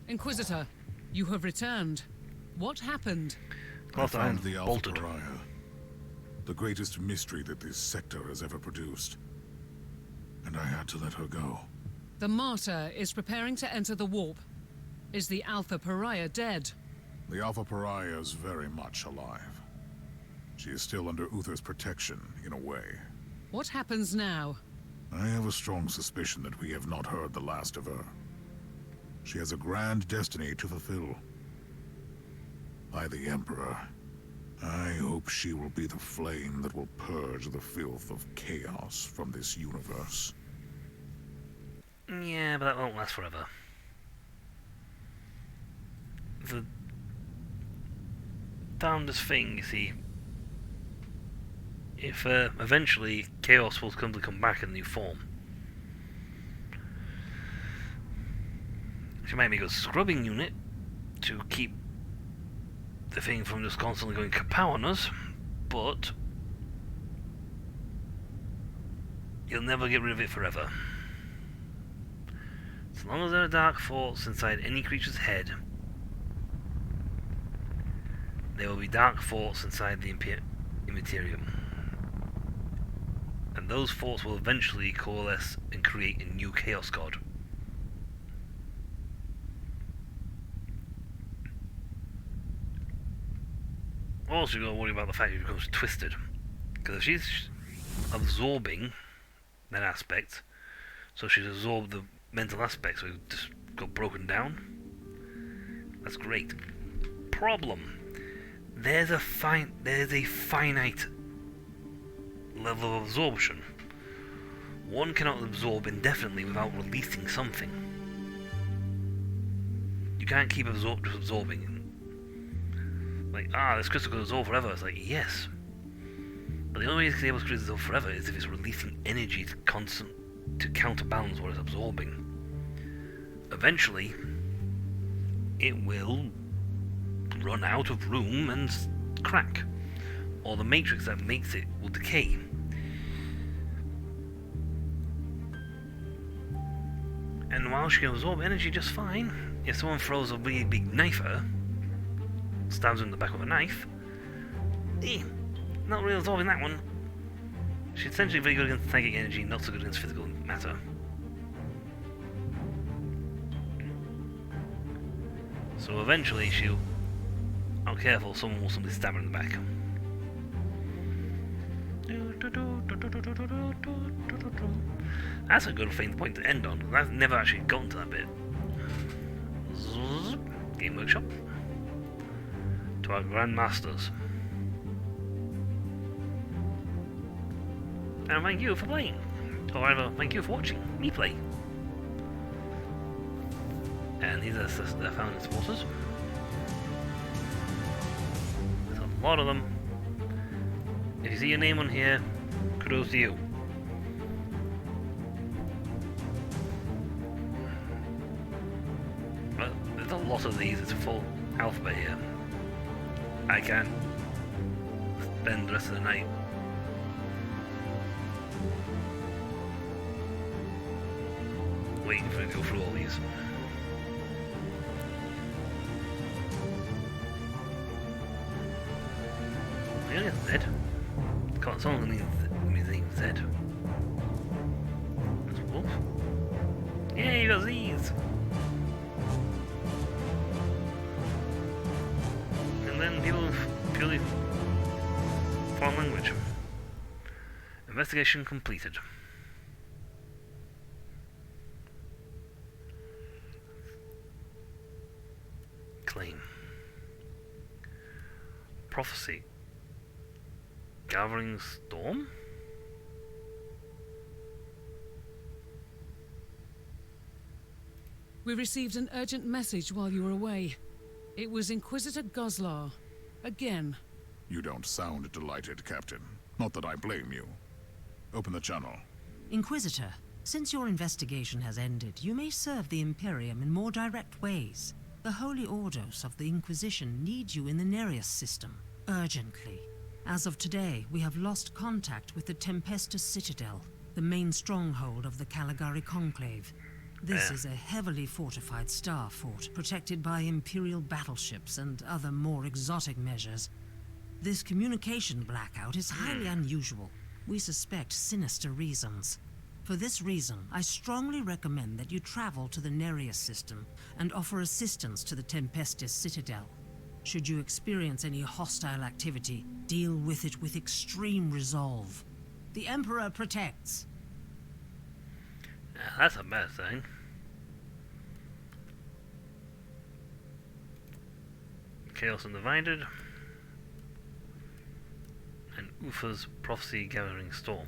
[SPEAKER 13] Inquisitor, you have returned. What happened?
[SPEAKER 4] I found the Alpha Pariah, the greatest mystery that this sector has ever produced. And I had to let her go.
[SPEAKER 13] The Martyr is preparing to enter the warp. Is the Alpha Pariah dead?
[SPEAKER 4] The Alpha Pariah is very much alive. She is still under Uther's protection, in a way.
[SPEAKER 13] What happens now?
[SPEAKER 4] I have a strong suspicion that we have not heard the last of her. She has a grand destiny to fulfill. By the Emperor, I hope she will be the flame that will purge the filth of chaos from this universe.
[SPEAKER 1] Yeah, but that won't last forever. The darndest thing, you see, if eventually chaos will come back in new form, she might make a scrubbing unit to keep the thing from just constantly going kapow on us, but you'll never get rid of it forever. As long as there are dark thoughts inside any creature's head, there will be dark thoughts inside the Immaterium. And those thoughts will eventually coalesce and create a new Chaos God. Also, you've got to worry about the fact she becomes twisted. Because if she's absorbing that aspect, so she's absorbed the mental aspect, so it just got broken down, that's great. Problem. There's a finite level of absorption. One cannot absorb indefinitely without releasing something. You can't keep absorbing. Like, this crystal could absorb forever. It's like, yes. But the only way it's able to absorb forever is if it's releasing energy to counterbalance what it's absorbing. Eventually, it will run out of room and crack. Or the matrix that makes it will decay. And while she can absorb energy just fine, if someone throws a really big knife at her, stabs her in the back with a knife, not really absorbing that one. She's essentially very good against psychic energy, not so good against physical matter. So eventually she'll, oh careful, someone will simply stab her in the back. That's a good faint point to end on. I've never actually gotten to that bit. Game Workshop. To our Grandmasters. And thank you for playing. Or rather, thank you for watching me play. And these are the founding supporters. There's a lot of them. If you see your name on here, kudos to you. Well, there's a lot of these, it's a full alphabet here. I can spend the rest of the night waiting for it to go through all these. Yeah, Z. Someone means Z. That's a wolf. Yeah, you got these. And then people purely foreign language. Investigation completed. Claim. Prophecy. Gathering storm?
[SPEAKER 13] We received an urgent message while you were away. It was Inquisitor Goslar. Again.
[SPEAKER 4] You don't sound delighted, Captain. Not that I blame you. Open the channel.
[SPEAKER 17] Inquisitor, since your investigation has ended, you may serve the Imperium in more direct ways. The Holy Orders of the Inquisition need you in the Nereus system, urgently. As of today, we have lost contact with the Tempestus Citadel, the main stronghold of the Caligari Conclave. This is a heavily fortified star fort, protected by Imperial battleships and other more exotic measures. This communication blackout is highly unusual. We suspect sinister reasons. For this reason, I strongly recommend that you travel to the Nereus system and offer assistance to the Tempestus Citadel. Should you experience any hostile activity, deal with it with extreme resolve. The Emperor protects.
[SPEAKER 1] That's a bad thing. Chaos Undivided. And Ufa's Prophecy Gathering Storm.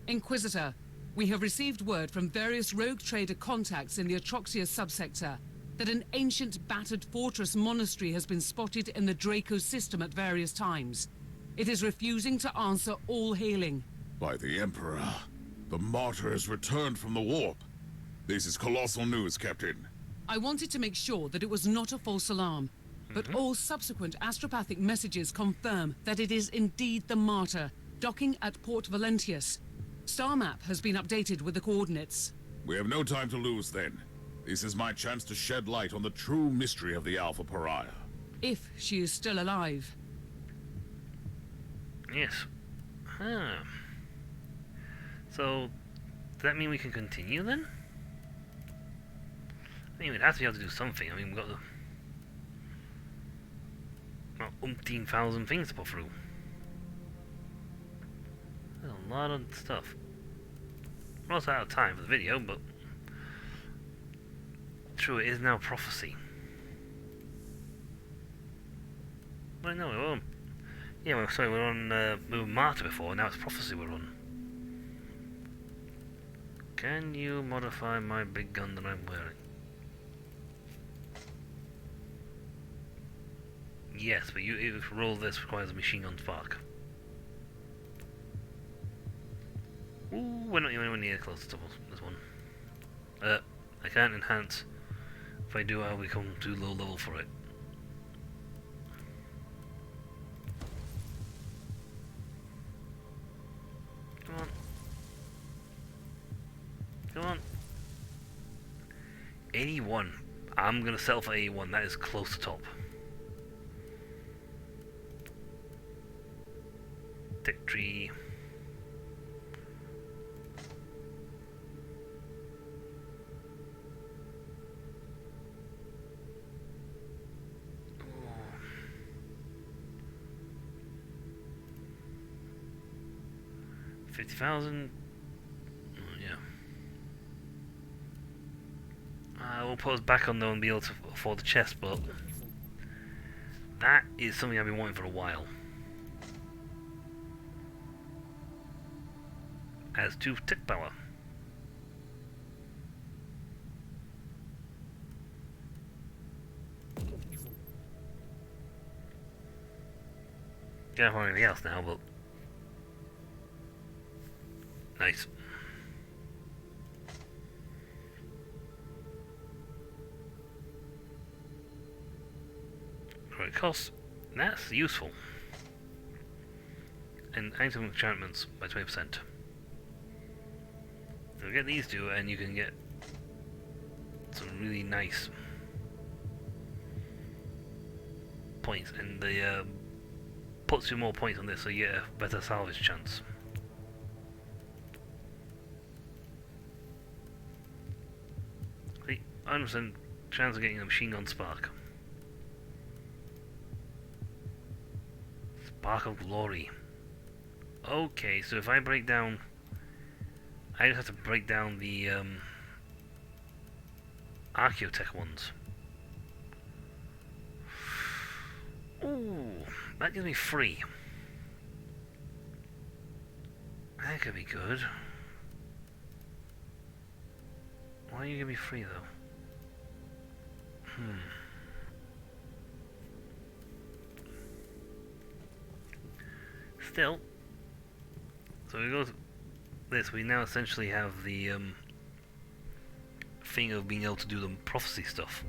[SPEAKER 3] Inquisitor, we have received word from various rogue trader contacts in the Atroxia subsector that an ancient battered fortress monastery has been spotted in the Draco system at various times. It is refusing to answer all hailing.
[SPEAKER 4] By the Emperor, the martyr has returned from the warp. This is colossal news, Captain.
[SPEAKER 3] I wanted to make sure that it was not a false alarm, but all subsequent astropathic messages confirm that it is indeed the martyr, docking at Port Valentius. Star map has been updated with the coordinates.
[SPEAKER 4] We have no time to lose, then. This is my chance to shed light on the true mystery of the Alpha Pariah.
[SPEAKER 3] If she is still alive.
[SPEAKER 1] Yes. Huh. So, does that mean we can continue then? I mean, we'd have to be able to do something. I mean, we've got the... Well, umpteen thousand things to put through. There's a lot of stuff. We're also out of time for the video, but... True, it is now prophecy. Well, no, we're on... Yeah, we're, sorry, we're on... we were Martyr before, now it's prophecy we're on. Can you modify my big gun that I'm wearing? Yes, but if you roll this requires a machine gun spark. Ooh, we're not anywhere near close to this one. I can't enhance. If I do, I'll become too low level for it. Come on. Come on. 81. I'm gonna settle for 81. That is close to top. Tech tree. $50,000. Oh, yeah. We'll put us back on though and be able to afford the chest, but that is something I've been wanting for a while. As to tech power. Can't find anything else now, but nice. Correct cost. That's useful. And item enchantments by 20%. So get these two and you can get some really nice points, and they puts you more points on this so you get a better salvage chance. See, 100% chance of getting a machine gun spark. Spark of glory. Okay, so if I break down, I just have to break down the Archaeotech ones. Ooh, that gives me 3. That could be good. Why do you give me 3 though? Still, so we go to this, we now essentially have the thing of being able to do the prophecy stuff.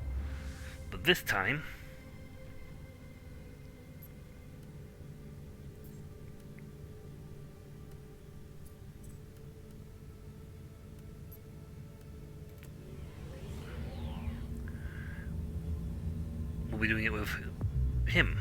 [SPEAKER 1] But this time, we'll be doing it with him.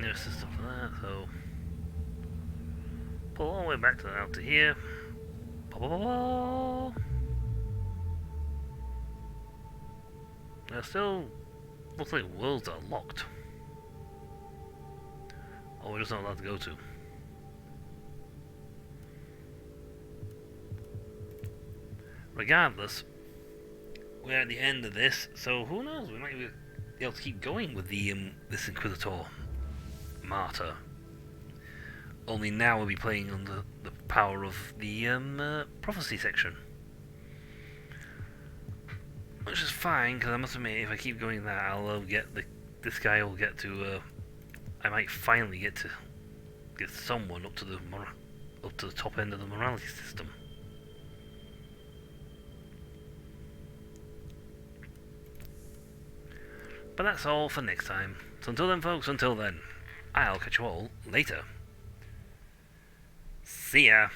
[SPEAKER 1] There's the stuff like that, so pull all the way back to out to here. There's still looks like worlds that are locked. Or we're just not allowed to go to. Regardless, we're at the end of this, so who knows? We might be able to keep going with the this Inquisitor Martyr. Only now we'll be playing under the power of the prophecy section. Which is fine, because I must admit, if I keep going that, I'll get this guy will get to. I might finally get someone up to the top end of the morality system. But that's all for next time. So until then, folks, until then, I'll catch you all later. See ya.